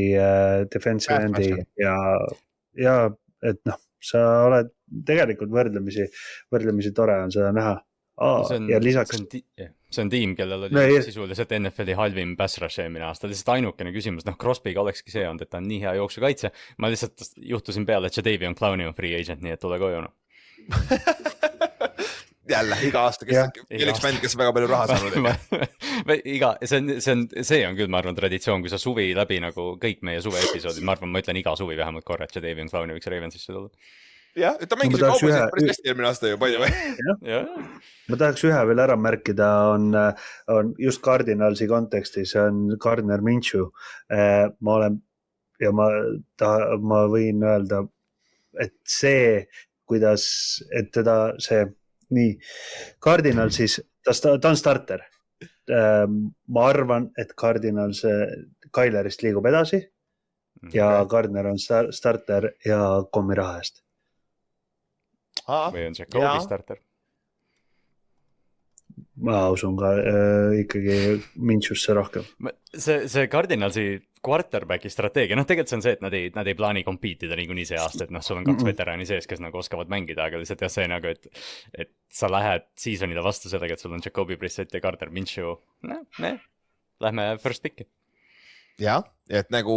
defensive endi ja et noh, sa oled tegelikult võrdlemisi tore on seda näha. Ja lisaks see on tiim, kellel oli sisuliselt NFL-i halvim pass rush eelmine aasta, lihtsalt ainukene küsimus, noh Crosby'ga olekski see olnud, et ta on nii hea jooksukaitse, ma lihtsalt juhtusin peale, et Jadeveon Clowney on free agent, nii et tule koju jälle iga aasta, üks bänd, kes väga palju raha saanud. see on küll, ma arvan, traditsioon, kui sa suvi läbi nagu kõik meie suve episoodid, ma arvan, ma ütlen iga suvi vähemalt korra, et Jadeveon Clowney võiks Ravensisse tulla. Jah, ta mängis kaubasid päris hästi eelmine aasta ju palju. Ma tahaks ühe veel ära märkida, on just Cardinalsi kontekstis, on Gardner Minshew. Ma võin öelda, et see, kuidas, et teda see, nii, Cardinalsis, ta on starter. Ma arvan, et Cardinals Kylerist liigub edasi ja Gardner on starter ja kommi raha eest. Või on Jacobi starter? Ma usun ka ikkagi Minshew'sse rohkem. See Cardinalsi quarterbacki strateegia, noh tegelikult see on see, et nad ei plaani kompiitida niikuinii see aasta, et noh, sul on 2 veterani sees, kes nagu oskavad mängida, aga lihtsalt jah, see nagu, et sa lähed seasonide vastu sellega, et sul on Jacobi Brissett ja Gardner Minshew, lähme first pick'i. Jah, et nagu,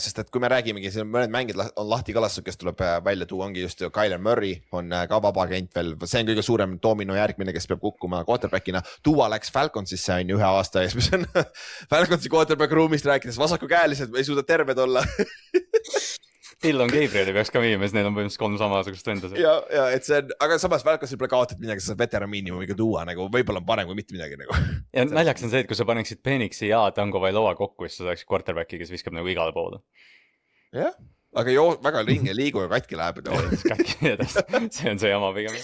sest et kui me räägimegi, siin mõned mängid on lahti kalastud, kes tuleb välja tuua, ongi just Kyler Murray on ka vaba agent veel, see on kõige suurem domino järgmine, kes peab kukkuma quarterbackina. Tua läks Falconsisse on ühe aasta ees, mis on Falconsi quarterback ruumist rääkides vasakukäelised, ei suuda terved olla. Dillon Gabrieli peaks ka viima, sest neil on põhimõtteliselt 3 samasugust vendas. Ja, et see on, aga samas Falconsil pole kaotat midagi, sa veteran miinimumiga tuua, nagu võib-olla on parem kui mitte midagi nagu. Ja naljaks on see, et kui sa paneksid Penixi ja Tango Vailoa kokku, siis sa saaks quarterbacki, kes viskab nagu igale poole. Jah, aga väga ringi liigu ja katki läheb. See on see jama pigem.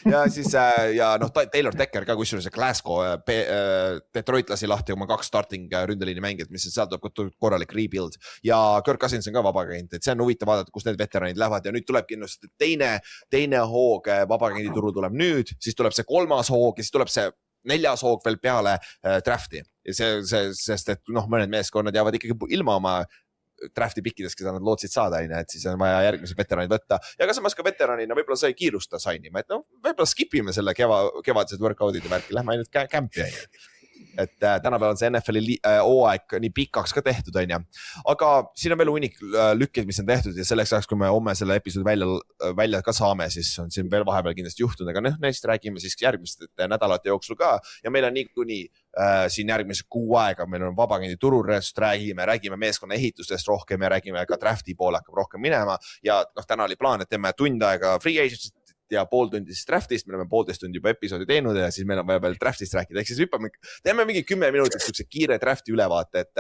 Ja siis, Taylor Decker ka, kusjuures Glasgow, Detroit lasi lahti oma 2 starting ründeliini mängijad, mis seal tuleb korralik rebuild ja Kirk Cousins on ka vabagent, et see on huvitav vaadata, kus need veteranid lähevad ja nüüd tuleb kindlasti teine hoog vabagendi turu tuleb nüüd, siis tuleb see 3. hoog ja siis tuleb see 4. hoog veel peale drafti. Sest et mõned meeskonnad jäävad ikkagi ilma oma drafti pikkides, keda nad lootsid saada, et siis on vaja järgmised veteranid võtta. Ja ka samas ka veteranina võib-olla sa ei kiirusta sainima, et võib-olla skipime selle kevadised workout'id ja värki, lähme ainult kämpi. Et tänapäeval on see NFL-i hooaeg nii pikaks ka tehtud, aga siin on veel hunnik lükkid, mis on tehtud ja selleks ajaks, kui me homme selle episoodi välja ka saame, siis on siin veel vahepeal kindlasti juhtunud, aga neist räägime siis järgmiste nädalate jooksul ka ja meil on niikuinii siin järgmise kuu aega, meil on vabagendi tururest, räägime meeskonna ehitustest rohkem ja räägime ka drafti poole hakkab rohkem minema ja täna oli plaan, et teeme tund aega free agency ja pool tundi siis draftist, me oleme 1,5 tundi juba episoodi teinud ja siis meil on vaja veel draftist rääkida, ehk siis teeme mingi 10 minutit siukse kiire drafti ülevaate, et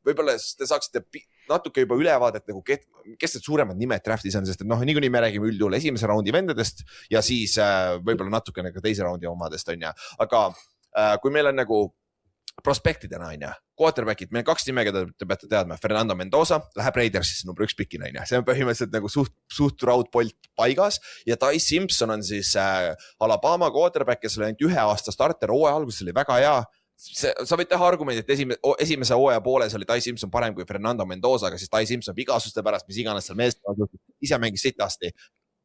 võib-olla te saaksite natuke juba ülevaadet, nagu kes need suuremad nimed draftis on, sest et niikuinii me räägime üldjuhul esimese raundi vendadest ja siis võib-olla natukene ka teise raundi omadest, aga kui meil on nagu prospektidena, quarterbackid, meil 2 nime, keda te peate teadma, Fernando Mendoza läheb Raidersisse number 1 pikina, see on põhimõtteliselt nagu suht raudpolt paigas ja Ty Simpson on siis Alabama quarterback, kes oli ainult 1 aasta starter, hooaja alguses oli väga hea. Sa võid teha argumendi, et esimese hooaja pooles oli Ty Simpson parem kui Fernando Mendoza, aga siis Ty Simpson vigasuste pärast, mis iganes seal meeskond ise mängis sitasti.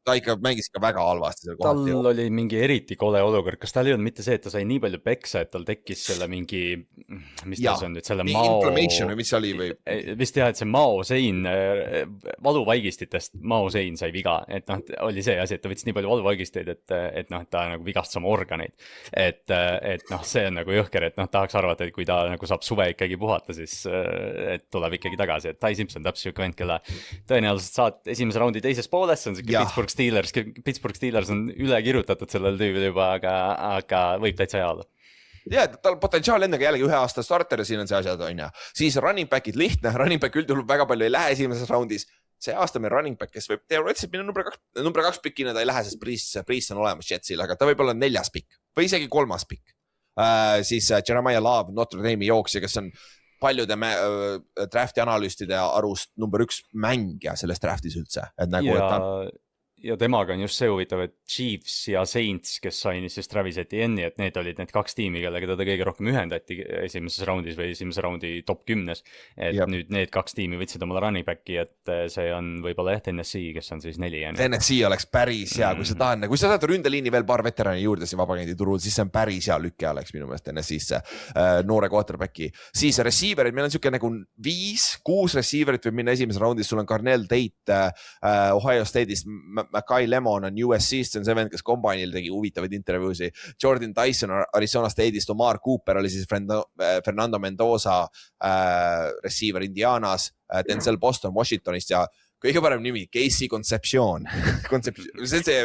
Ta ikka mängis ikka väga halvasti seal kohati. Tal oli mingi eriti kole olukord, kas tal ei olnud mitte see, et ta sai nii palju peksa, et tal tekkis selle mingi, mis ta see on nüüd, selle Mao... Inflammation või mis oli või? Vist jah, et see Mao sein, valuvaigistitest Mao sein sai viga, et oli see asi, et ta võttis nii palju valuvaigisteid, et ta nagu vigastas oma organeid. Et see on nagu jõhker, et tahaks arvata, et kui ta nagu saab suve ikkagi puhata, siis et tuleb ikkagi tagasi, et Ty Simpson täpselt siuke vend, kelle tõenäoliselt saad esimese raundi teises pooles, on see Pittsburgh Steelers on üle kirjutatud sellel tüübil juba, aga võib täitsa hea olla. Ja, tal potentsiaal endaga jällegi 1 aasta starter ja siin on see asjad, Siis running back'id lihtne, running back üldjuhul väga palju ei lähe esimeses raundis. See aasta meil running back, kes võib teoreetiliselt minna number 2 pikkina, ta ei lähe, sest Breeze on olemas Jetsil, aga ta võib olla 4. pikk või isegi 3. pikk. Siis Jeremiah Love, Notre Dame'i jooksja, kes on paljude drafti analüüstide arust number 1 mängija selles draftis üldse. Et nagu, ja temaga on just see huvitav, et Chiefs ja Saints, kes sainis siis Travis Etienne'i, et need olid need 2 tiimi, kellega teda kõige rohkem ühendati esimeses raundis või esimese raundi top 10. Et nüüd need 2 tiimi võtsid omale running back'i, et see on võib-olla Tennessee, kes on siis 4. Tennessee oleks päris hea, kui sa tahad, kui sa saad ründeliini veel paar veterani juurde siin vabagendi turul, siis see on päris hea lükke oleks minu meelest Tennessee'sse noore quarterback'i. Siis receiver'id, meil on siuke nagu 5-6 receiver'it võib minna esimeses raundis, sul on Carnell Tate Ohio State'ist, Mackay Lemon on USC-st, see on see vend, kes Combine'il tegi huvitavaid intervjuusi, Jordan Tyson Arizona State'ist, Omar Cooper oli siis Fernando Mendoza receiver Indianas, Denzel Boston Washingtonist ja kõige parem nimi, Casey Concepcion. See on see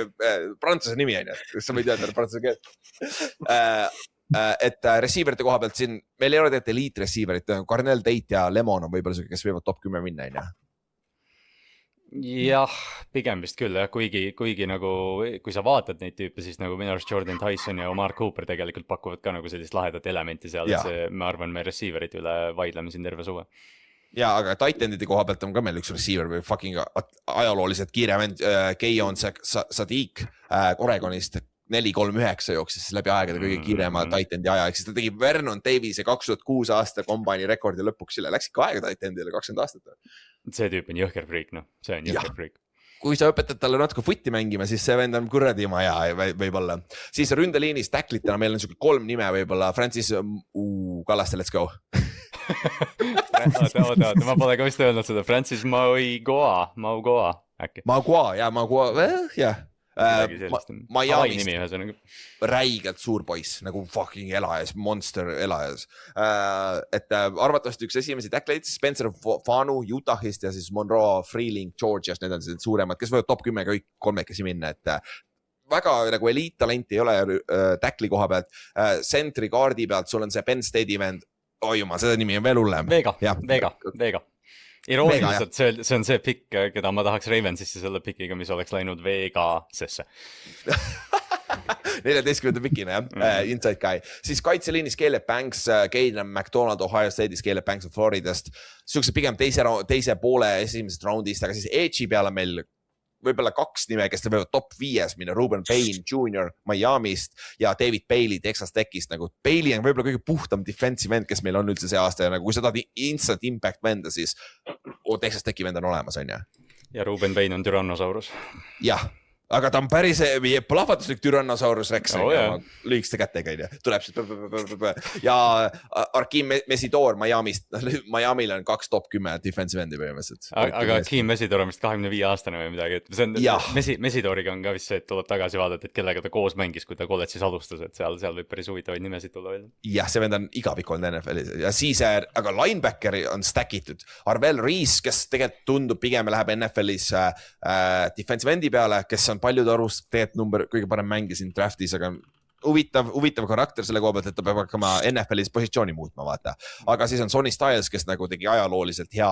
prantsuse nimi, kas sa võid öelda prantsuse keelt? Et receiverite koha pealt siin, meil ei ole tegelikult elite receiverit, Carnell Tate ja Lemon on võib-olla see, kes võivad top 10 minna. Jah, pigem vist küll, kuigi nagu, kui sa vaatad neid tüüpe, siis nagu minu arust Jordan Tyson ja Omar Cooper tegelikult pakuvad ka nagu sellist lahedat elementi seal, et see, ma arvan, me receiverite üle vaidleme siin terve suve. Ja, aga tight endide koha pealt on ka meil üks receiver või fucking ajalooliselt kiire vend, Keon Sadiq Oregonist 4-3-9 jooksis läbi aegade kõige kiirema tight endi aja, ehk siis ta tegi Vernon Davies 2006 aasta Combine'i rekordi lõpuks üle, läks ikka aega tight endile 20 aastat. See tüüp on jõhker freak, see on jõhker freak. Kui sa õpetad talle natuke footti mängima, siis see vend on kuradi oma hea võib-olla. Siis ründeliinis tacklitena meil on siuke 3 nime võib-olla, Francis Kallaste, let's go. Oota, ma pole ka vist öelnud seda, Francis Maugoa äkki. Maugoa, jah. Miami'st räigelt suur poiss, nagu fucking elajas, monster elajas. Et arvatavasti üks esimesi tackleid, Spencer Fanu Utah'ist ja siis Monroe Freeling Georgiast, need on sellised suuremad, kes võivad top 10 kõik 3 minna, et väga nagu eliittalent ei ole tackli koha pealt. Sentry kaardi pealt sul on see Penn State'i vend, oi jumal, seda nimi on veel hullem. Vega. Irooniliselt see on see pikk, keda ma tahaks Ravensisse selle pikiga, mis oleks läinud Vegasesse. 14. pikina, inside guy. Siis kaitseliinis Caleb Banks, Caden McDonald Ohio State'is, Caleb Banks Floridast. Siukse pigem teise poole esimesest roundist, aga siis Edge'i peale meil võib-olla 2 nime, kes võivad top 5 minna, Ruben Payne Jr. Miami'st ja David Bailey Texas Tech'ist. Nagu Bailey on võib-olla kõige puhtam defensive vend, kes meil on üldse see aasta ja nagu kui sa tahad instant impact venda, siis Texas Tech'i vend on olemas, on ja? Ja Ruben Payne on Tyrannosaurus. Jah. Aga ta on päris plahvatuslik Tyrannosaurus Rex, lühikeste kätega, tuleb siis ja Arkim Mesidor Miami'st, Miami'l on 2 top 10 defensive endi põhimõtteliselt. Aga Arkim Mesidor on vist 25 aastane või midagi, et see on Mesidoriga on ka vist see, et tuleb tagasi vaadata, et kellega ta koos mängis, kui ta kolledžis alustas, et seal võib päris huvitavaid nimesid tulla välja. Jah, see vend on igavik olnud NFL-is ja siis, aga linebackeri on stackitud. Arvel Rees, kes tegelikult tundub pigem läheb NFL-is defensive endi peale, kes on paljud arust tegelikult kõige parem mängisin draftis, aga huvitav karakter selle koha pealt, et ta peab hakkama NFL-is positsiooni muutma, vaata. Aga siis on Sonny Styles, kes nagu tegi ajalooliselt hea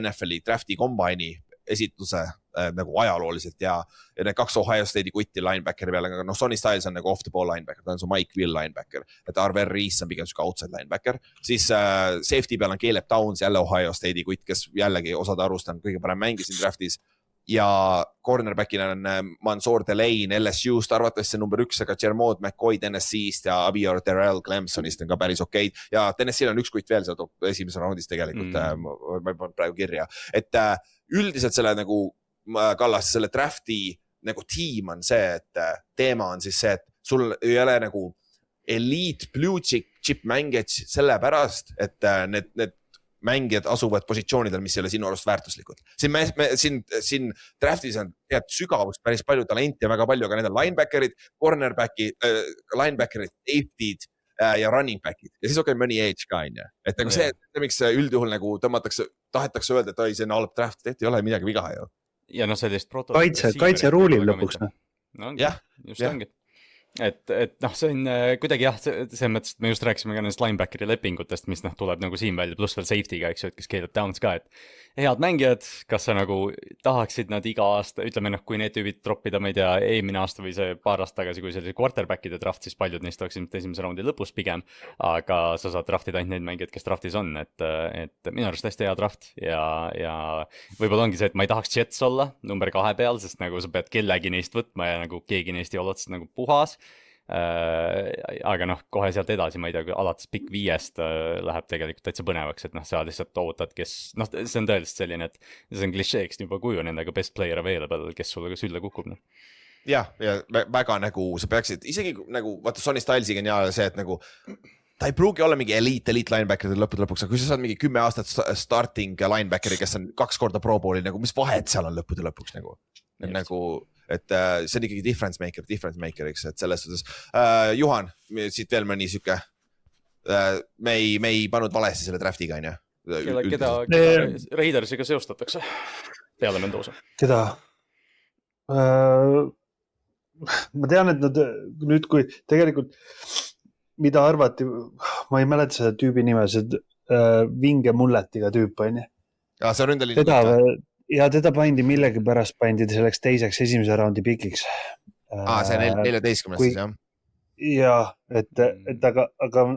NFL-i drafti Combine'i esitluse nagu ajalooliselt ja need 2 Ohio State'i kutti linebackeri peale, aga Sonny Styles on nagu off the ball linebacker, ta on su Mike Will linebacker, et Arvel Rees on pigem suke outside linebacker, siis safety peal on Caleb Downs, jälle Ohio State'i kutt, kes jällegi osade arust on kõige parem mängisin draftis ja cornerbackina on Mansour Delane LSU'st, arvatavasti number 1, aga Jermod McCoy Tennessee'st ja Abior Terrell Clemsonist on ka päris okeid ja Tennessee'l on üks kutt veel seal esimeses raundis tegelikult, ma ei pannud praegu kirja, et üldiselt selle nagu Kallas, selle drafti nagu tiim on see, et teema on siis see, et sul ei ole nagu elite blue chip mängijad sellepärast, et need mängijad asuvad positsioonidel, mis ei ole sinu arust väärtuslikud. Siin draftis on sügavust päris palju talenti ja väga palju, aga need on linebackerid, linebackerid, safety'd ja running back'id. Ja siis mõni edge ka, on ja. Et nagu see, miks üldjuhul nagu tahetakse öelda, et see on halb draft, et ei ole midagi viga ju. Ja sellist kaitse ruulib lõpuks. Jah, just ongi. et noh, see on kuidagi jah, selles mõttes, et me just rääkisime ka nendest linebackeri lepingutest, mis noh, tuleb nagu siin välja, pluss veel safety'ga, eks ju, et kes Caleb Downs ka, et head mängijad, kas sa nagu tahaksid nad iga aasta, ütleme noh, kui need tüübid droppida, ma ei tea, eelmine aasta või see paar aasta tagasi, kui see oli quarterback'ide draft, siis paljud neist oleksid esimese raundi lõpus pigem, aga sa saad draftida ainult need mängijad, kes draftis on, et minu arust hästi hea draft ja võib-olla ongi see, et ma ei tahaks Jets olla number 2 peal, sest nagu sa pead kellegi neist võtma ja nagu keegi neist ei ole otseselt nagu puhas. Aga noh, kohe sealt edasi, ma ei tea, kui alates pick 5 läheb tegelikult täitsa põnevaks, et noh, sa lihtsalt ootad, kes, noh, see on tõeliselt selline, et see on klišeeks juba kuju nendega best player available, kes sulle ka sülle kukub, noh. ja väga nagu sa peaksid, isegi nagu vaata Sonny Stylesiga on ja see, et nagu ta ei pruugi olla mingi elite linebacker'id lõppude lõpuks, aga kui sa saad mingi 10 aastat starting linebackeri, kes on 2 korda pro bowl'i, nagu mis vahet seal on lõppude lõpuks nagu, et see on ikkagi difference maker, eks, et selles suhtes Juhan, siit veel mõni siuke me ei pannud valesti selle draftiga, on ju? Keda Raidersiga seostatakse peale Mendoza? Keda? Ma tean, et nad nüüd, kui tegelikult mida arvati, ma ei mäleta seda tüübi nime, see vinge mulletiga tüüp, on ju? Ja see on ründeliin. Ja teda pandi millegi pärast pandi selleks teiseks esimese raundi pikiks. See 14. siis, jah? Jah, et aga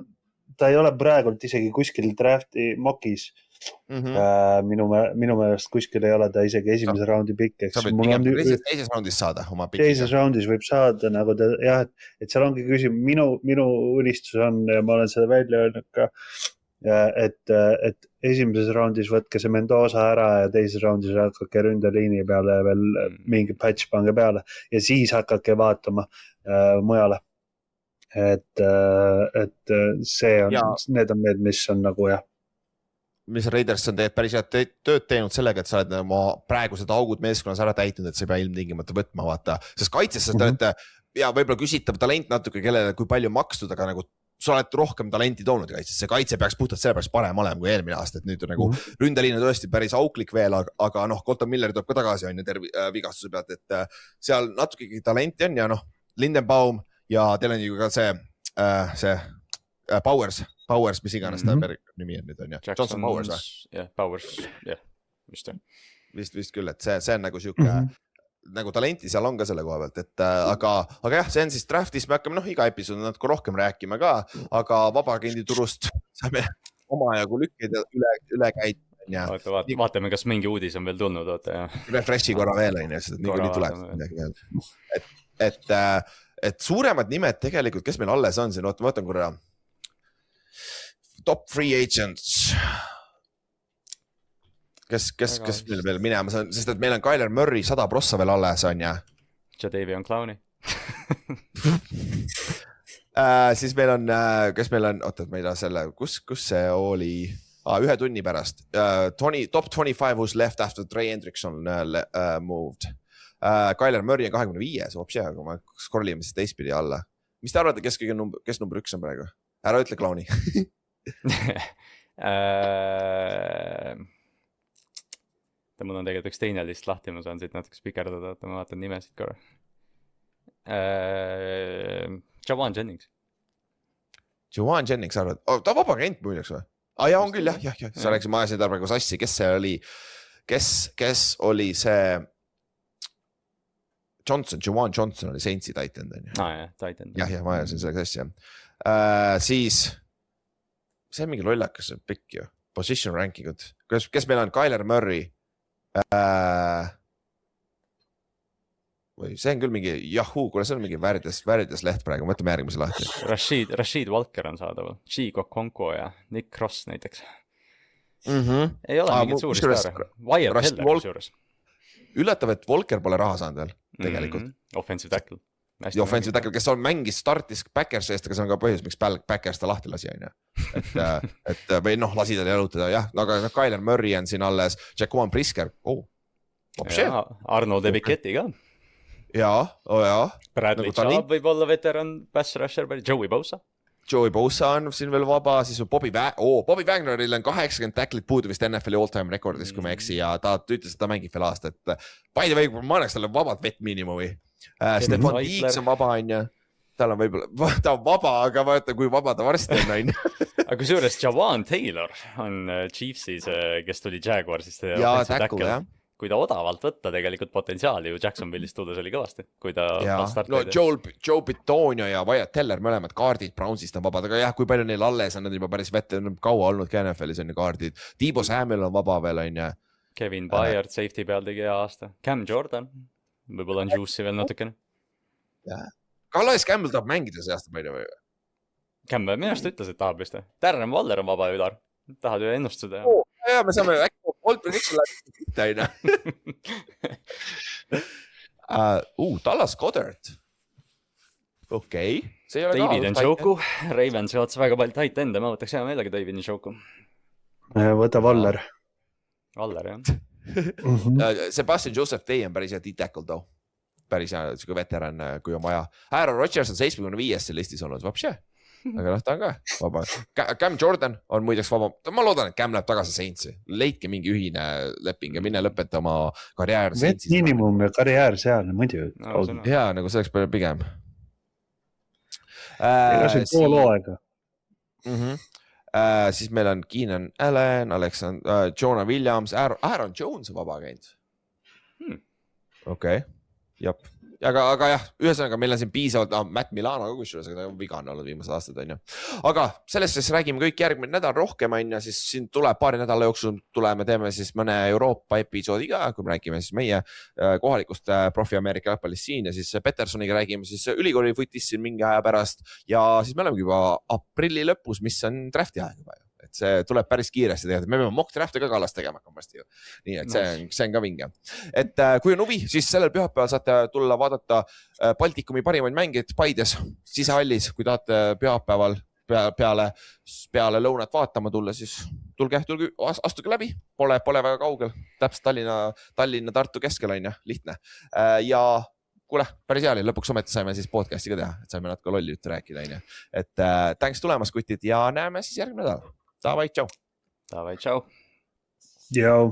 ta ei ole praegult isegi kuskil drafti mockis. Minu meelest kuskil ei ole ta isegi esimese raundi pikk. Sa võid pigem teises raundis saada oma pikki. Teises raundis võib saada, nagu ta, jah, et seal ongi küsimus, minu unistus on, ja ma olen seda välja öelnud ka, et esimeses raundis võtke see Mendoza ära ja teises raundis hakake ründeliini peale veel mingi patch pange peale ja siis hakake vaatama mujale. Et see on, need on need, mis on nagu jah. Mis Raiders on päris head tööd teinud sellega, et sa oled oma praegused augud meeskonnas ära täitnud, et sa ei pea ilmtingimata võtma, vaata. Sest kaitses sa olete, ja võib-olla küsitav talent natuke, kellele kui palju makstud, aga nagu sa oled rohkem talenti toonud kaitses. See kaitse peaks puhtalt sellepärast parem olema kui eelmine aasta, et nüüd on nagu ründeliin on tõesti päris auklik veel, aga noh, Colton Miller tuleb ka tagasi on ja vigastuse pealt, et seal natuke talenti on ja noh, Lindenbaum ja teil on ju ka see Powers, mis iganes ta nimi on nüüd on ja. Johnson Powers või? Jah, Powers, jah, vist jah. Vist küll, et see on nagu siuke nagu talenti seal on ka selle koha pealt, et aga jah, see on siis draftis, me hakkame iga episood natuke rohkem rääkima ka, aga vabaagendi turust saame omajagu lükkeid üle käid. Vaatame, kas mingi uudis on veel tulnud. Refreshi korra veel on ja seda nii tuleb. Et suuremad nimed tegelikult, kes meil alles on siin, vaatan korra top free agents. Kes meil veel minema on, sest et meil on Kyler Murray 100% veel alles on ja. Jadavion Clowney. Siis meil on, kes meil on, oota, ma ei tea selle, kus see oli, 1 tunni pärast. Top 25 who's left after Trey Hendrickson moved. Kyler Murray on 25, see aga ma scrollime siis teistpidi alla. Mis te arvate, kes number 1 on praegu? Ära ütle Clowni. Mul on tegelikult üks teine list lahti, ma saan siit natuke spikerdada, ma vaatan nimesid korra. Jawan Jennings. Jawan Jennings arvad, ta vaba agent muideks või? Jaa, on küll, jah. Sa rääkisid, ma ajasin tarpraegu sassi, kes see oli, kes oli see Jawan Johnson oli Saintsi titan. Jah, titan. Jah, ma ajasin sellega sassi, siis see on mingi lollakas pikk ju, position rankingud, kes meil on Kyler Murray, või see on küll mingi Yahoo, kuule see on mingi väärides leht praegu, võtame järgmise lahti. Rashid Walker on saadaval, Chico Konko ja Nick Cross näiteks. Ei ole mingit suuri staare. Wyatt Heller juures. Üllatav, et Walker pole raha saanud veel tegelikult. Offensive tackle. Offensive tackle, kes on mängis startis Packers eest, aga see on ka põhjus, miks Packers ta lahti lasi on ja. Et või noh, lasi tal jalutada, jah, aga Kyler Murray on siin alles, Jaquan Brisker, Arnold Ebiketti ka. Jaa. Bradley Chubb võib olla veteran pass rusher, Joey Bosa on siin veel vaba, siis Bobby Wagneril on 80 tacklit puudu vist NFL-i all-time rekordis, kui ma eksi, ja ta ütles, et ta mängib veel aasta, et by the way, ma annaks talle vabalt vet miinimumi. Stefan Diggs on vaba on ja. tal on võib-olla, ta on vaba, aga vaata, kui vaba ta varsti on, on ju. aga kusjuures Jawan Taylor on Chiefsis, kes tuli Jaguarsist. ja tackle, jah. Kui ta odavalt võtta tegelikult potentsiaali ju Jacksonville'ist tulles oli kõvasti, kui ta no Joe Bitonio ja Wyatt Teller, mõlemad kaardid Brownsist on vabad, aga jah, kui palju neil alles on, nad juba päris vette, kaua olnud ka NFL-is on ju kaardid. Debo Samuel on vaba veel, on ju. Kevin Byard safety peal tegi hea aasta. Cam Jordan, võib-olla on juice'i veel natukene. Calais Campbell tahab mängida see aasta palju või? Campbell minu arust ütles, et tahab vist. Darren Waller on vaba Ülar. Tahad ju ennustada? Ja me saame äkki Old Prediction läbi Dallas Goddard. Okei. David Njoku, Ravensi otsa väga palju tight ende, ma võtaks hea meelega David Njoku. Võta Waller. Waller, jah. Sebastian Joseph Day on päris hea D-tackle too. Päris hea, siuke veteran, kui on vaja. Aaron Rodgers on 75 listis olnud, vapše. Aga ta on ka vaba. Cam Jordan on muideks vaba. Ma loodan, et Cam läheb tagasi Saintsi. Leidke mingi ühine leping ja minne lõpeta oma karjäär Saintsis. Miinimum ja karjäär seal, muidu. Hea, nagu selleks pigem. Ega see on pool hooaega. Siis meil on Keenan Allen, Jonah Williams, Aaron Jones on vaba käinud. Okei, jep. Aga jah, ühesõnaga meil on siin piisavalt, Matt Milano kusjuures, aga ta on viga olnud viimased aastad, on ju. Aga sellest siis räägime kõik järgmine nädal rohkem, on ju, siis siin tuleb paari nädala jooksul tuleme, teeme siis mõne Euroopa episoodi ka, kui me räägime siis meie kohalikust profi Ameerika jalgpallist siin ja siis Petersoniga räägime siis ülikooli footis siin mingi aja pärast ja siis me oleme juba aprilli lõpus, mis on drafti aeg juba ju. Et see tuleb päris kiiresti tegelikult, me peame mock draft'i ka kallas tegema hakkamaasti ju. Nii, et see on ka vinge. Et kui on huvi, siis sellel pühapäeval saate tulla vaadata Baltikumi parimaid mängid Paides, sisehallis, kui tahate pühapäeval peale lõunat vaatama tulla, siis tulge, astuge läbi, pole väga kaugel, täpselt Tallinna Tartu keskel on ju, lihtne. Ja kuule, päris hea oli, lõpuks ometi saime siis podcasti ka teha, et saime natuke lolli juttu rääkida, on ju. Et thanks tulemas, kutid, ja näeme siis järgmine nädal. Davai, tšau. Davai, tšau. Joo.